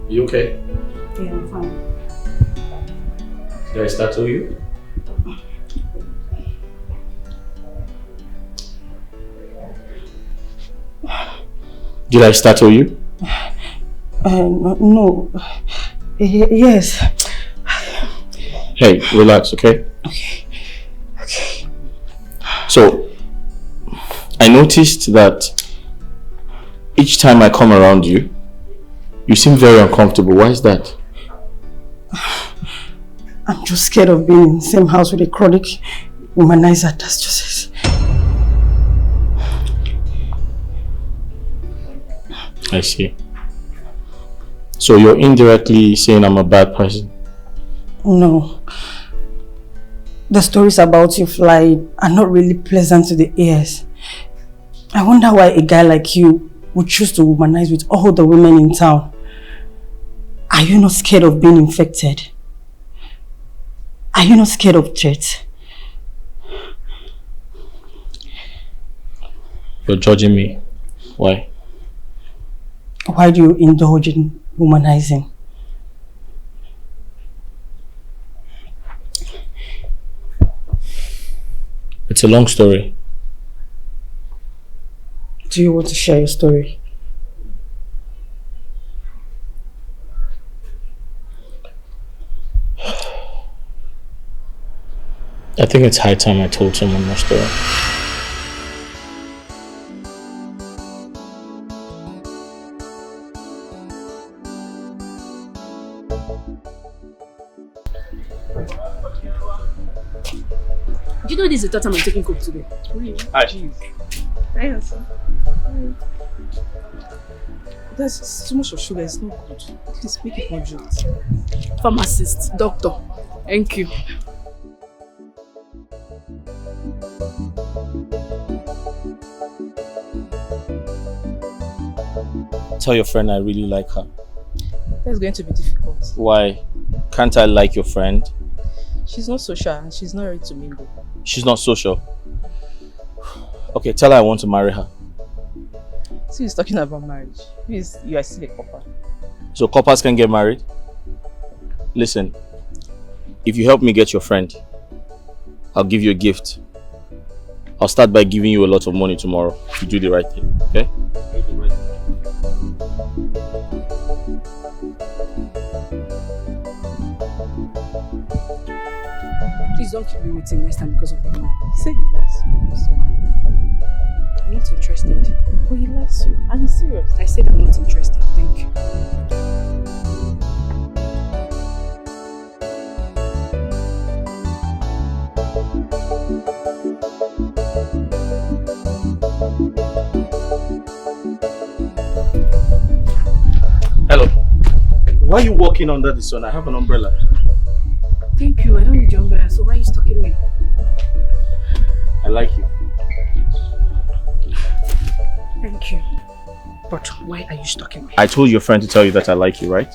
You okay? Yeah, I'm fine. Did I startle you? Did I startle you? No. Yes. Hey, relax, okay? Okay. So, I noticed that each time I come around you, you seem very uncomfortable. Why is that? I'm just scared of being in the same house with a chronic womanizer. That's just it. I see. So you're indirectly saying I'm a bad person? No. The stories about you flying are not really pleasant to the ears. I wonder why a guy like you would choose to womanize with all the women in town. Are you not scared of being infected? Are you not scared of threats? You're judging me. Why? Why do you indulge in womanizing? It's a long story. Do you want to share your story? I think it's high time I told someone my story. Do you know this is the third time I'm taking coke today? Really? Hi, sir. There's too much of sugar, it's not good. Please make it moderate. Pharmacist, doctor, thank you. Tell your friend I really like her. That's going to be difficult. Why? Can't I like your friend? She's not social and she's not ready to mingle. She's not social. Okay, tell her I want to marry her. So he's talking about marriage. You are still a couple. So couples can get married? Listen, if you help me get your friend, I'll give you a gift. I'll start by giving you a lot of money tomorrow. You do the right thing, okay? Please don't keep me waiting next time because of the man. He said he likes you. So I'm not interested. But he likes you. I'm serious. I said I'm not interested. Thank you. Hello. Why are you walking under the sun? I have an umbrella. Thank you. I don't need your umbrella, so why are you stalking me? I like you. Thank you. But why are you stalking me? I told your friend to tell you that I like you, right?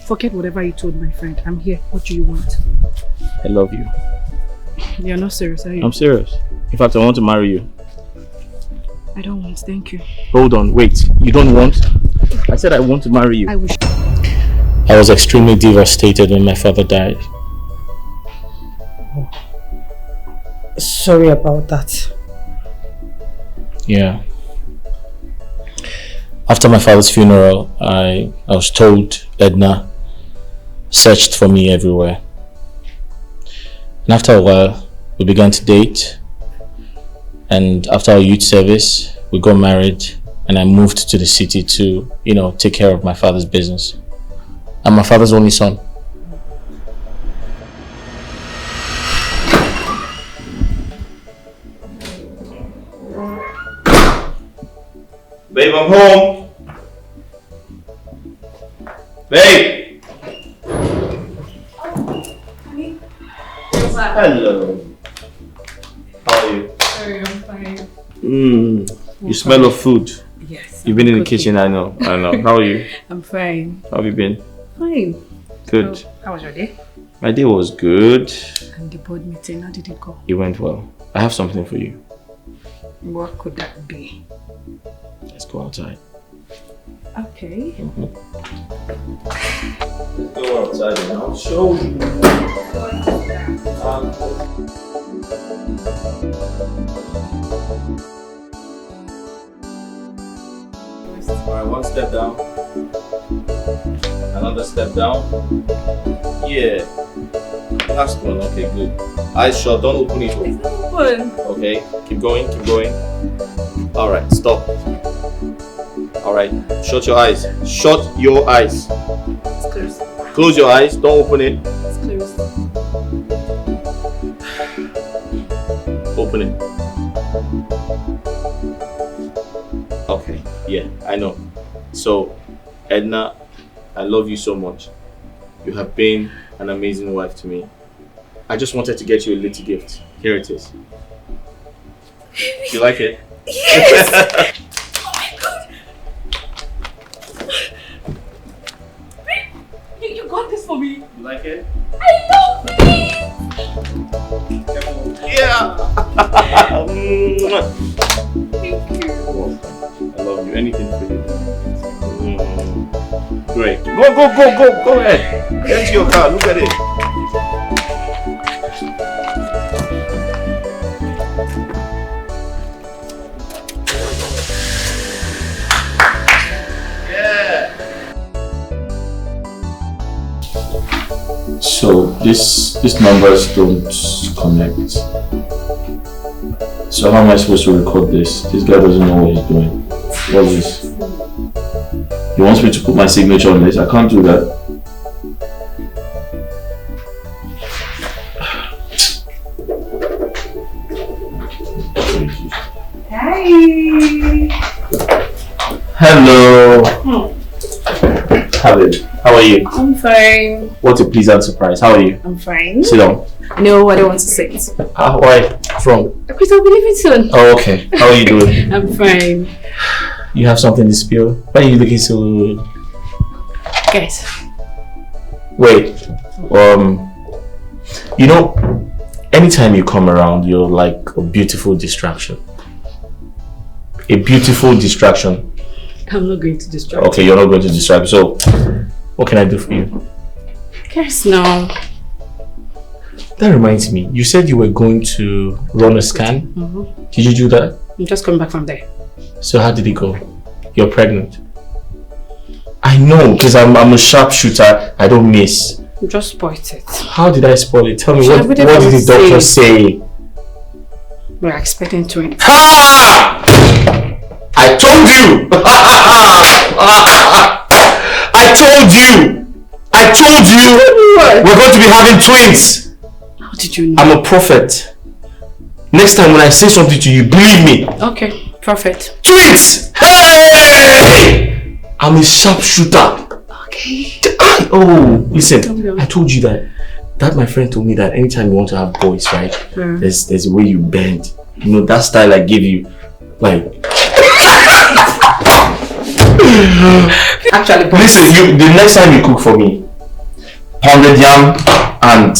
Forget whatever you told my friend. I'm here. What do you want? I love you. You're not serious, are you? I'm serious. In fact, I want to marry you. I don't want. Thank you. Hold on, wait. You don't want? I said I want to marry you. I wish. I was extremely devastated when my father died. Sorry about that. Yeah. After my father's funeral, I was told Edna searched for me everywhere. And after a while, we began to date. And after our youth service, we got married and I moved to the city to, take care of my father's business. I'm my father's only son. Babe, I'm home. Babe! Hello. How are you? Sorry, I'm fine. You smell of food. Yes. You've been in the kitchen, I know. How are you? I'm fine. How have you been? Fine. Good. How was your day? My day was good. And the board meeting, how did it go? It went well. I have something for you. What could that be? Let's go outside. Okay. Let's go outside and I'll show you. Alright, one step down. Another step down. Yeah. Last one. Okay, good. Eyes shut. Don't open it. It's not open. Okay. Keep going. Keep going. Alright, stop. Alright, shut your eyes. Shut your eyes. It's closed. Close your eyes. Don't open it. It's closed. Open it. Okay, yeah, I know. So, Edna, I love you so much. You have been an amazing wife to me. I just wanted to get you a little gift. Here it is. You like it? Yes! Oh my god! You got this for me. You like it? I love it! Yeah! Thank you. I love you. Anything for you. Great. Go ahead. Get to your car. Look at it. So These numbers don't connect. So how am I supposed to record this? This guy doesn't know what he's doing. What is this? He wants me to put my signature on this. I can't do that. Hi. Hello. How are you? I'm fine. What a pleasant surprise. How are you? I'm fine. Sit down. No, I don't want to sit. Why? What's wrong? Because I'll be leaving soon. Oh, okay. How are you doing? I'm fine. You have something to spill? Why are you looking so... Guys. Wait. You know, anytime you come around, you're like a beautiful distraction. A beautiful distraction. I'm not going to distract. Okay, you're not going to distract. So, what can I do for you? Guys, no. That reminds me. You said you were going to run a scan. Did you do that? I'm just coming back from there. So how did it go? You're pregnant. I know, because I'm a sharpshooter. I don't miss. You just spoiled it. How did I spoil it? Tell me, what did the doctor say? We're expecting twins. Ha! I told you! I told you! We're going to be having twins! How did you know? I'm a prophet. Next time when I say something to you, believe me. Okay, prophet. Twins! Hey! I'm a sharpshooter. Okay. Oh, listen, I told you that my friend told me that anytime you want to have boys, right? There's a way you bend. You know, that style I give you, like... Actually, listen, the next time you cook for me, pounded yam and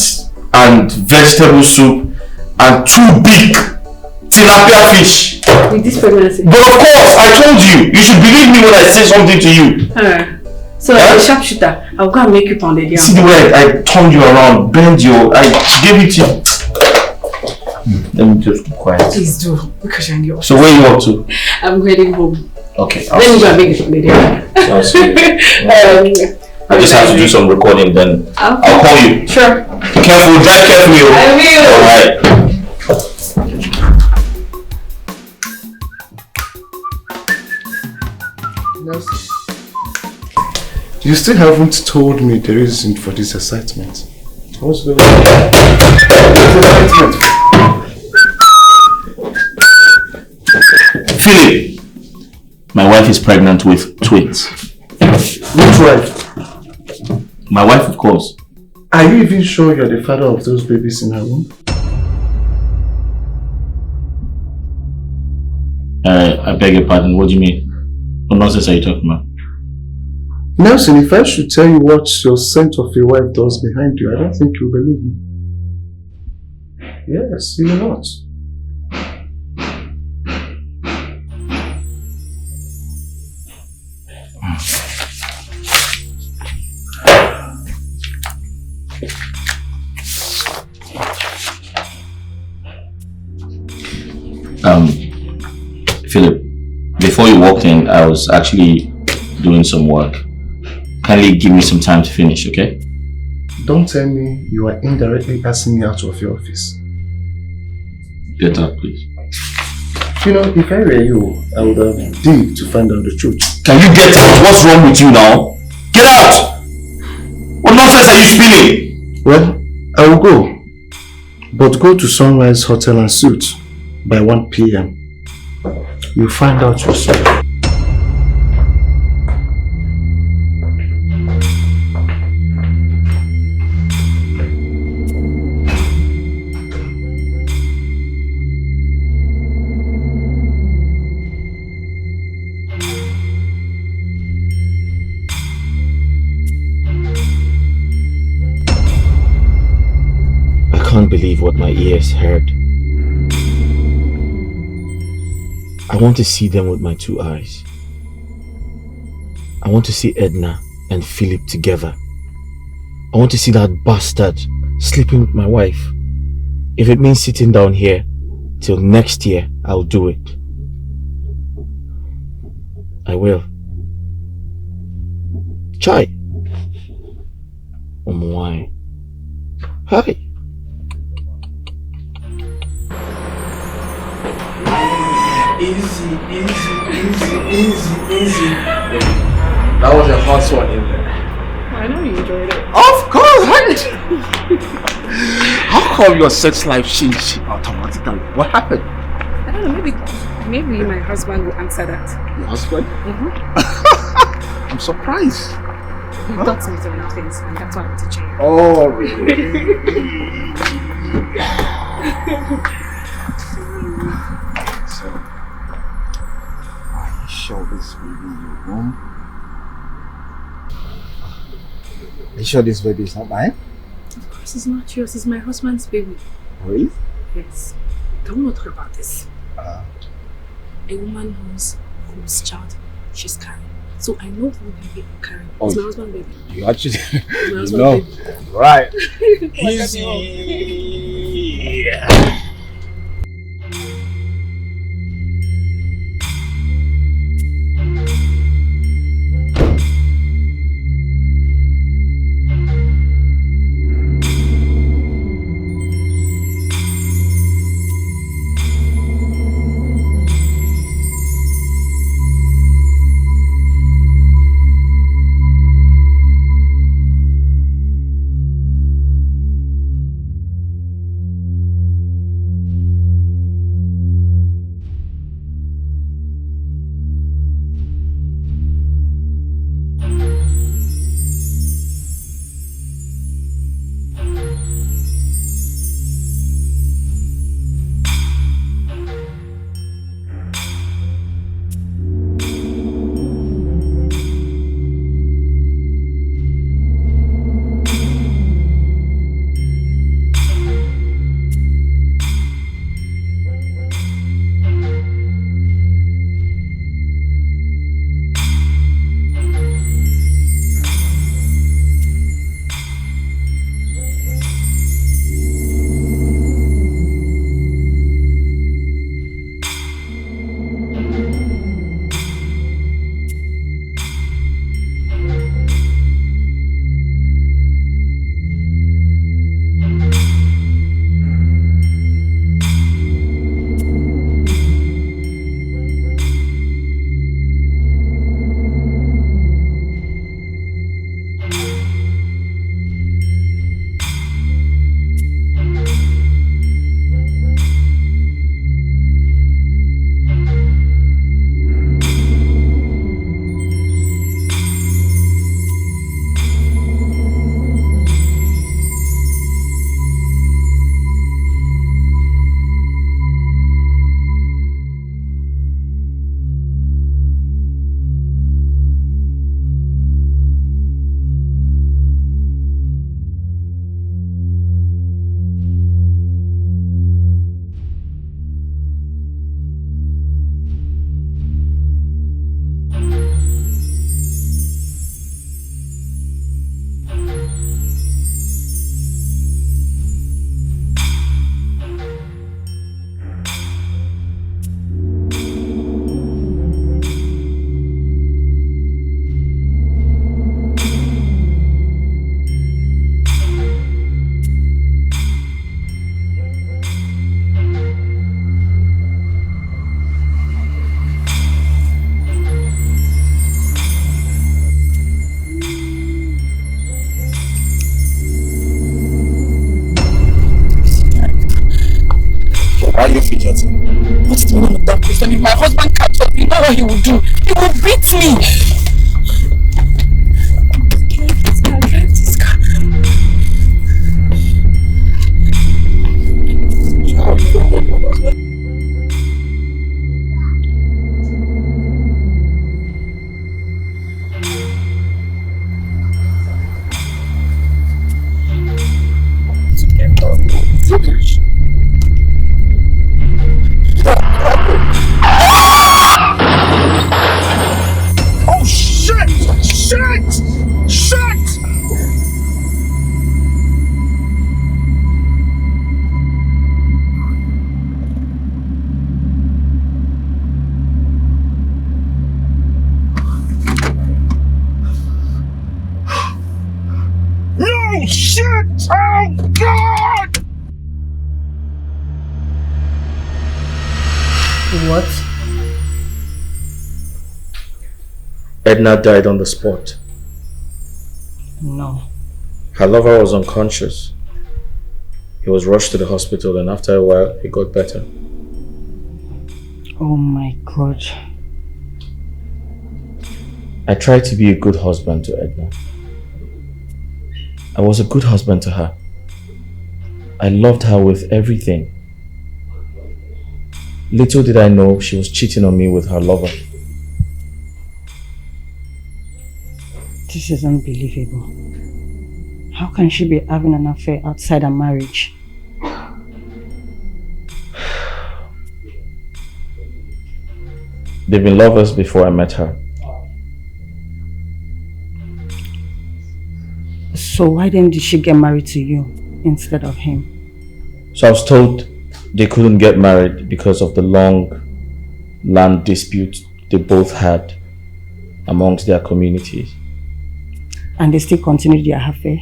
vegetable soup and 2 big tilapia fish. With this pregnancy. But of course, I told you should believe me when I say something to you. So as a sharpshooter, I'll go and make you pounded yam. See the way I turned you around, bend you, I gave it to you. Let me just keep quiet. Please do, because you're in your... So where you up to? I'm heading home. Okay. Let me go and make the pounded yam. Sounds good. I just have to do some recording, then I'll call you. Sure. Careful, drive carefully. I will. Alright. You still haven't told me the reason for this excitement. What's the excitement? Philip, my wife is pregnant with twins. Which wife? My wife, of course. Are you even sure you're the father of those babies in her womb? I beg your pardon, what do you mean? What nonsense are you talking about? Nelson, if I should tell you what your scent of your wife does behind you, I don't think you'll believe me. Yes, you will not. Philip, before you walked in, I was actually doing some work. Kindly give me some time to finish, okay? Don't tell me you are indirectly asking me out of your office. Get up, please. You know, if I were you, I would have digged to find out the truth. Can you get out? What's wrong with you now? Get out! What nonsense are you spilling? Well, I will go. But go to Sunrise Hotel and Suites by 1 p.m. You'll find out yourself. I can't believe what my ears heard. I want to see them with my 2 eyes. I want to see Edna and Philip together. I want to see that bastard sleeping with my wife. If it means sitting down here till next year, I'll do it. I will. Chai. Why? Hey. Easy. That was a hot one in there. I know you enjoyed it. Of course! How come your sex life changed automatically? What happened? I don't know, maybe my husband will answer that. Your husband? I'm surprised. He taught me so many things, and that's why I'm teaching you. Oh, really? So, are you sure this baby in your room? Are you sure this baby is not mine? Of course it's not yours, it's my husband's baby. Really? Yes. Can we not talk about this? A woman whose child she's carrying. So I know who baby I'm carrying. It's my husband's baby. You actually my husband's know. baby. Right. Easy. Why are you fidgeting? What's the meaning of that question? If my husband catches up, you know what he will do? He will beat me! Drive this car. Oh shit! Shit! Shit! No shit! Oh god! What? Edna died on the spot. No. Her lover was unconscious. He was rushed to the hospital and after a while, he got better. Oh my God. I tried to be a good husband to Edna. I was a good husband to her. I loved her with everything. Little did I know she was cheating on me with her lover. This is unbelievable. How can she be having an affair outside her marriage? They've been lovers before I met her. So why then did she get married to you instead of him? So I was told they couldn't get married because of the long land dispute they both had amongst their communities. And they still continued their affair?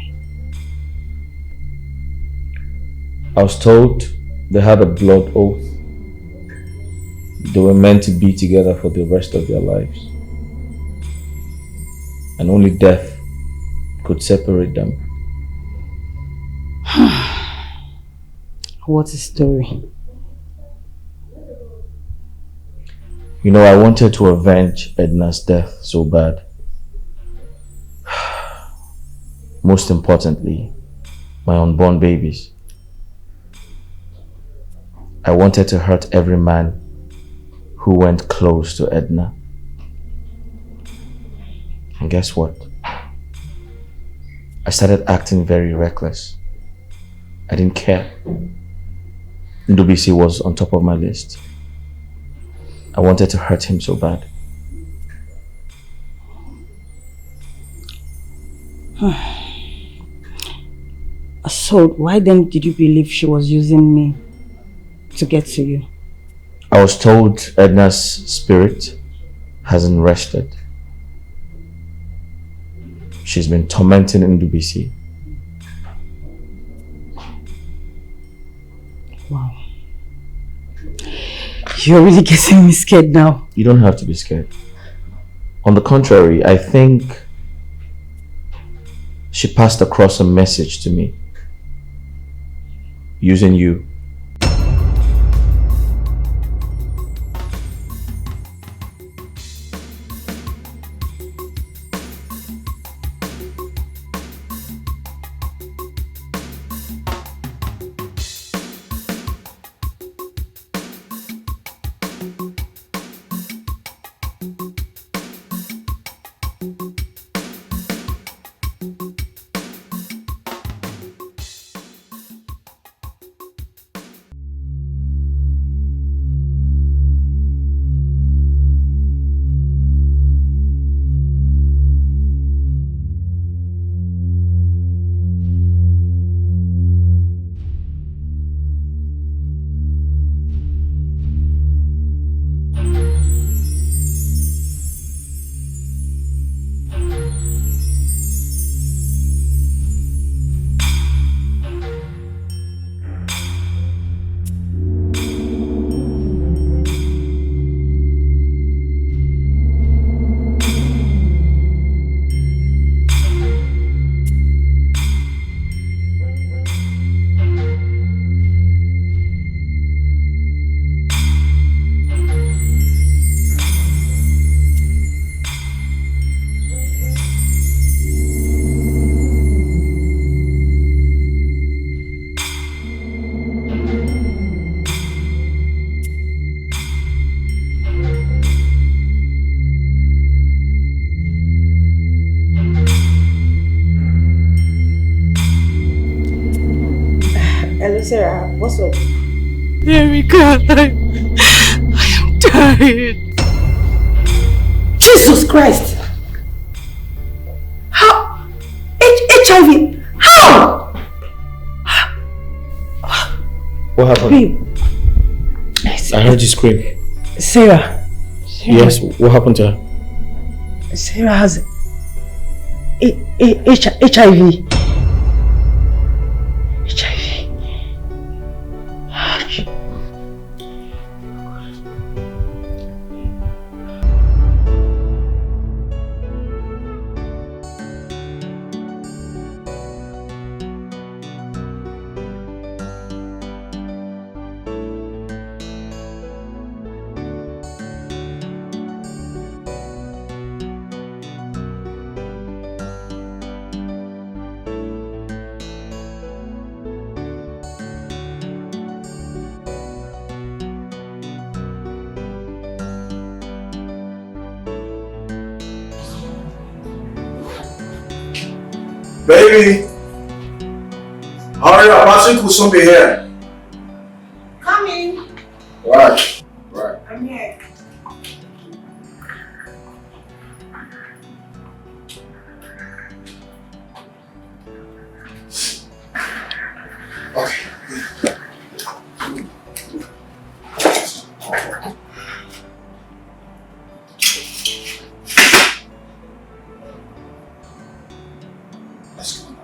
I was told they had a blood oath. They were meant to be together for the rest of their lives. And only death could separate them. What a story. You know, I wanted to avenge Edna's death so bad. Most importantly, my unborn babies. I wanted to hurt every man who went close to Edna. And guess what? I started acting very reckless. I didn't care. Ndubisi was on top of my list. I wanted to hurt him so bad. So why then did you believe she was using me to get to you? I was told Edna's spirit hasn't rested. She's been tormenting Ndubisi. Wow. You're really getting me scared now. You don't have to be scared. On the contrary, I think she passed across a message to me using you. Sarah, what's up? Erica, I am tired. Jesus Christ! How? HIV? How? What happened? Babe. I heard you scream. Sarah. Yes, what happened to her? Sarah has HIV. Baby! Hurry up, Patrick will soon be here. Coming. Right. Right. I'm here. Okay. Let's go now.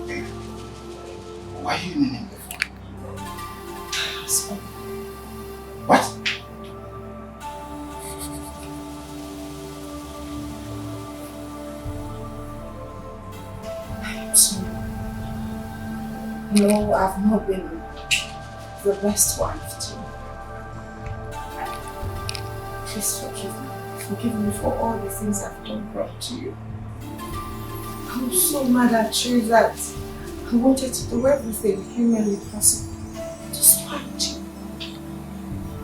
Hey, why are you kneeling before? What? I'm sorry. No, I've not been the best wife to you. Please forgive me. Forgive me for all the things I've done wrong to you. I was so mad at you that I wanted to do everything humanly possible to spite you.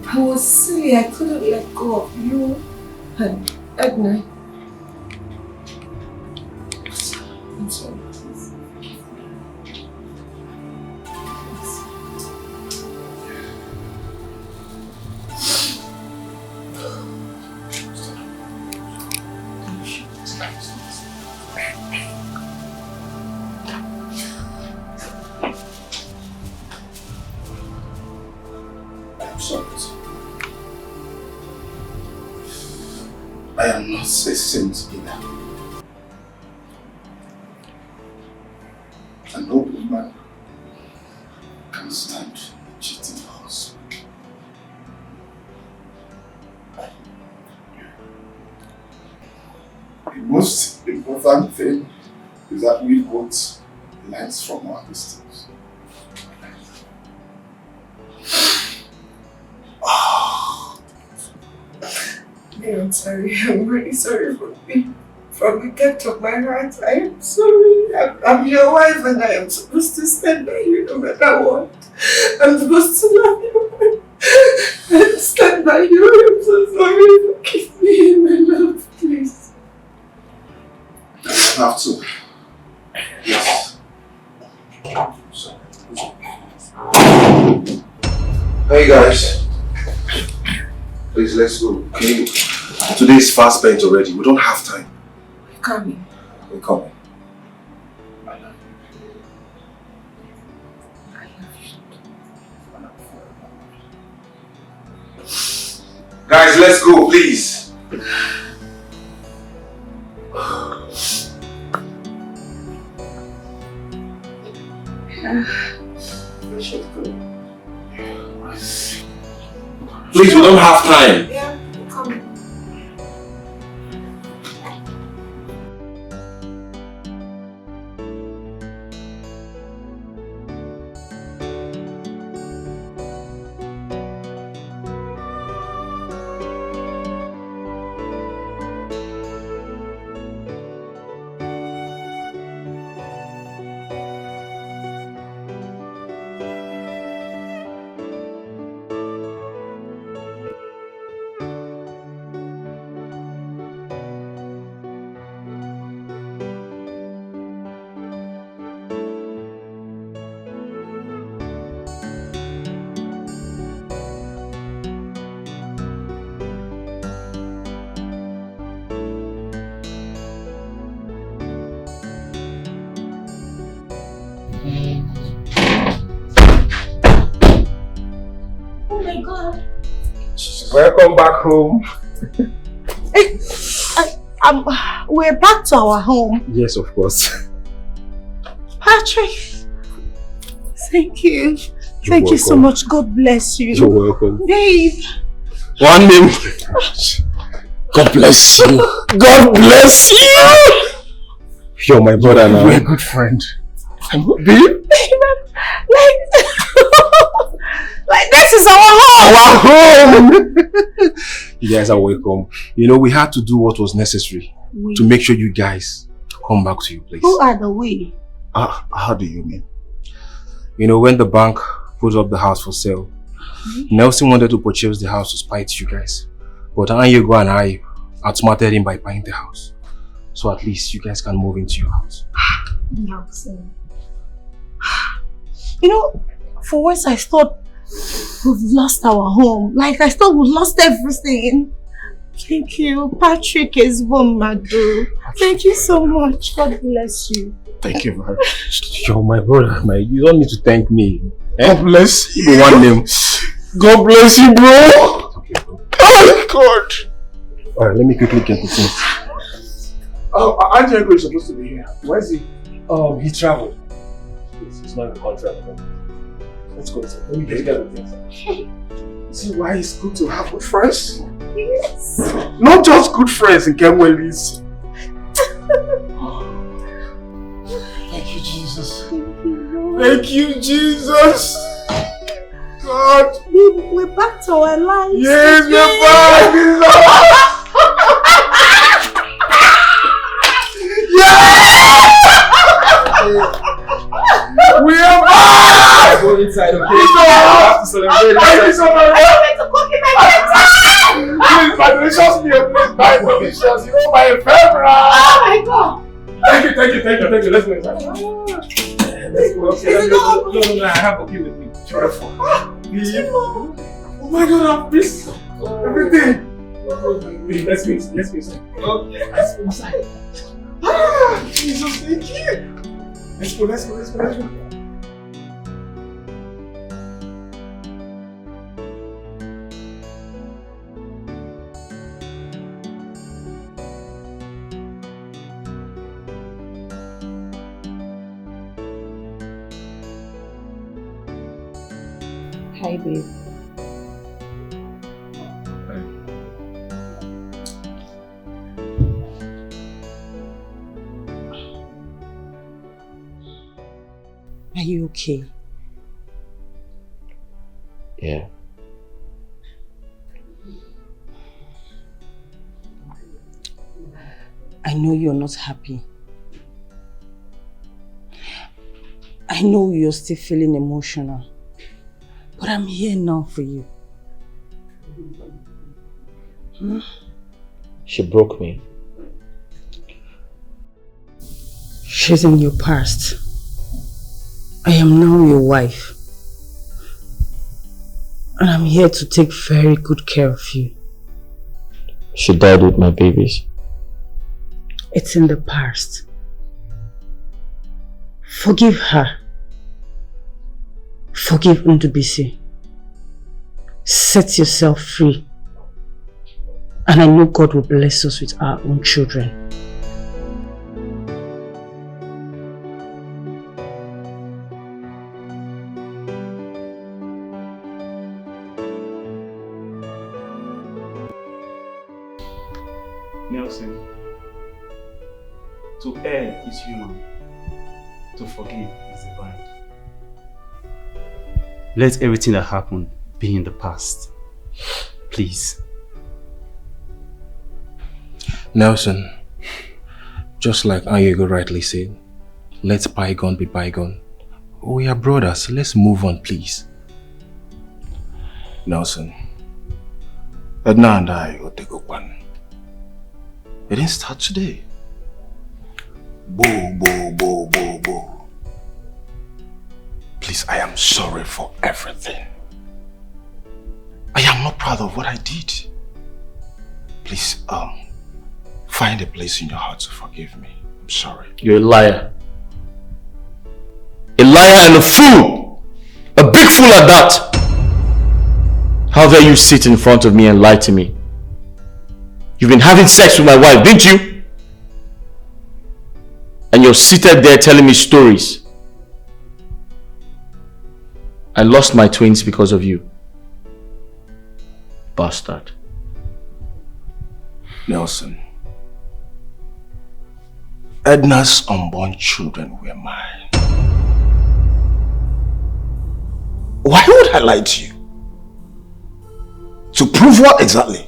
I was silly. I couldn't let go of you and Edna. I'm sorry, please. I'm sorry. I am not a saint either. A noble man can stand a cheating husband. The most important thing is that we both learn from our mistakes. I'm sorry. I'm really sorry from the depth of my heart. I am sorry. I'm your wife and I am supposed to stand by you no matter what. I'm supposed to love you and stand by you. I'm so sorry. Forgive me, my love, please. I have to. Yes. Sorry. Hey guys. Please, let's go. Okay. Today is fast spent already. We don't have time. We're coming. We're coming. Guys, let's go, please. We should go. Please, we don't have time. Yeah, we're coming. Oh my God. Welcome back home. Hey, we're back to our home. Yes, of course. Patrick, thank you. You're Thank you so welcome. much. God bless you. You're welcome. Babe. One name. God bless you. God bless you. You're my brother now. You're a good friend. Babe? Like this is our home. Our home. You guys are welcome. You know, we had to do what was necessary to make sure you guys come back to your place. Who are the we? How do you mean? You know, when the bank put up the house for sale, Nelson wanted to purchase the house to spite you guys. But Anyego and I outsmarted him by buying the house. So at least you guys can move into your house. Nelson. You know, for once I thought we've lost our home. Like I thought we lost everything. Thank you. Patrick is home, Madu. Thank you so much. God bless you. Thank you, man. You're my brother. You don't need to thank me. God bless you. You one name. God bless you, bro. Okay, bro. Oh, God. Alright, let me quickly get the things. Anyego is supposed to be here. Where is he? He traveled. It's not in the contract. Let's go. Let me get the things. See why it's good to have good friends? Yes. Not just good friends in Kemwelis. Thank you, Jesus. Thank you, Jesus. God. We're back to our lives. Yes, we're back. We are back! Go inside, okay? We have to celebrate. Thank you so much. I went to cook in my Please, my delicious meal, please, my delicious. You know my favorite. Oh my God! Thank you. Let's go inside. Let's go. Okay, No, I have a key with me. Beautiful. Oh my God, I've missed everything. Let's go inside. Okay, let's go inside. Jesus, thank you. Let's go. Hi, babe. Are you okay? Yeah. I know you're not happy. I know you're still feeling emotional. But I'm here now for you. She broke me. She's in your past. I am now your wife. And I'm here to take very good care of you. She died with my babies. It's in the past. Forgive her. Forgive Ndubisi. Set yourself free. And I know God will bless us with our own children. Nelson, to err is human, to forgive is divine. Let everything that happened be in the past. Please. Nelson, just like Anyego rightly said, let bygone be bygone. We are brothers, let's move on, please. Nelson, Edna and I will take up one. It didn't start today. Boo. Please, I am sorry for everything. I am not proud of what I did. Please, find a place in your heart to forgive me. I'm sorry. You're a liar. A liar and a fool! A big fool at that! How dare you sit in front of me and lie to me? You've been having sex with my wife, didn't you? And you're seated there telling me stories. I lost my twins because of you. Bastard. Nelson, Edna's unborn children were mine. Why would I lie to you? To prove what exactly?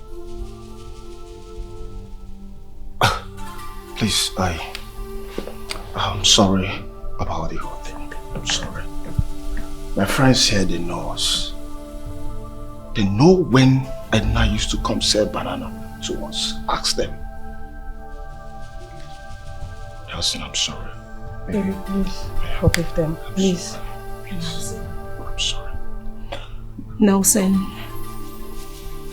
Please, I'm sorry about the whole thing. I'm sorry. My friends here, they know us. They know when Edna used to come sell banana to us. Ask them. Nelson, I'm sorry. Baby, please forgive them. Please. I'm sorry. Nelson,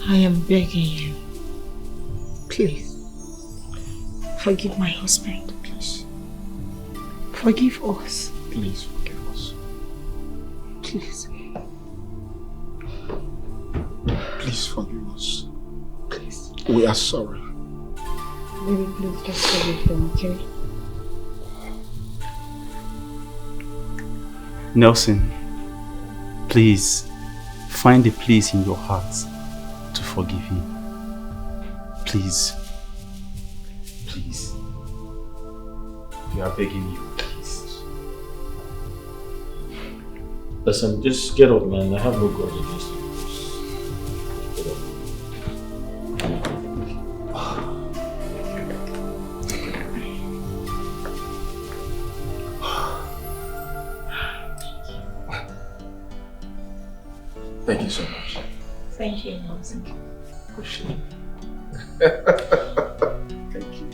I am begging you. Please. Forgive my husband. Please. Forgive us. Please forgive us. Please. Please forgive us. Please. We are sorry. Baby, please just forgive them, okay? Nelson, please find a place in your heart to forgive him. Please. Please. We are begging you, please. Listen, just get up, man. I have no grudge against you. Just get up. Thank you so much. Thank you, Nelson. Thank you.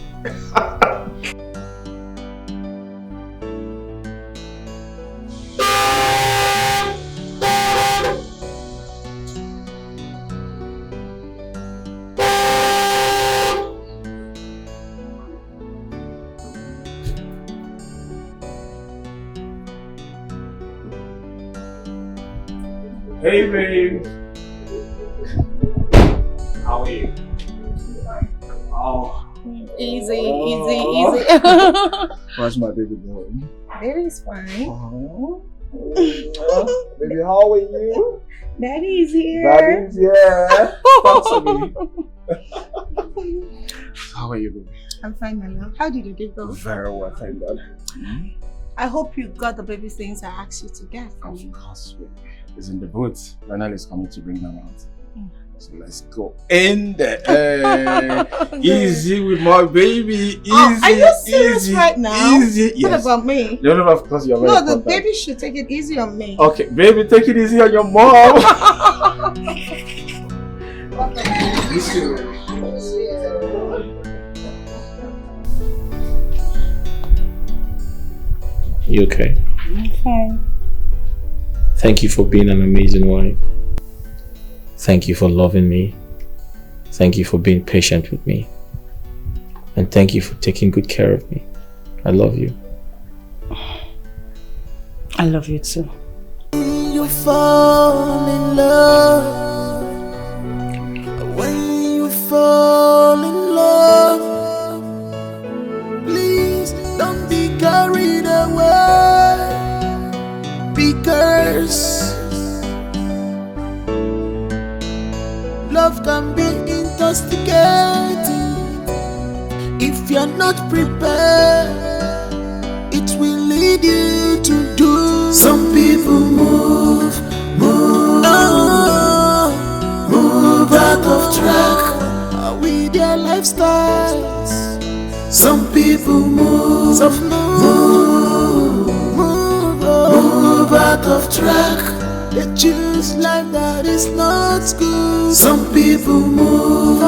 Hey, babe. How are you? Oh. Easy. How's my baby doing? Baby's fine. Baby, how are you? Daddy's here. Daddy's here. Talk to me. How are you, baby? I'm fine, my love. How did you get those? Very well, thank God. I hope you got the baby things I asked you to get for me. Of course, baby. It's in the boot. Ranel is coming to bring them out. So let's go in there. Easy with my baby. Easy. Are you serious right now? Easy. Yes. What about me? No, of course you're very No, the important. baby should take it easy on me. Okay, baby, take it easy on your mom. You okay? I'm fine. Thank you for being an amazing wife. Thank you for loving me. Thank you for being patient with me. And thank you for taking good care of me. I love you. I love you too. You fall in love. When you fall in love, please don't be carried away, because love can be intoxicating. If you're not prepared, it will lead you to do. Some people move out of track with their lifestyles. Some people move out of track. They choose life that is not good. Some people move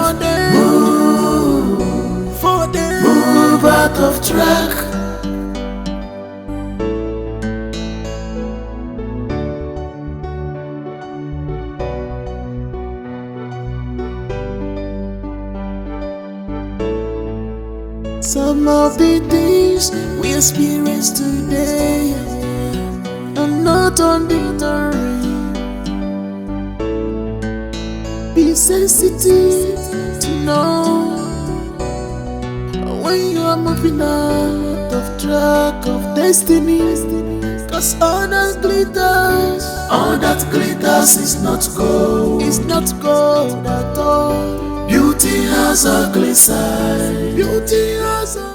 out of track. Some of the things we experience today are not ordinary. Be sensitive to know when you are moving out of track of destiny. Cause all that glitters is not gold. It's not gold at all. Beauty has ugly side. Beauty has a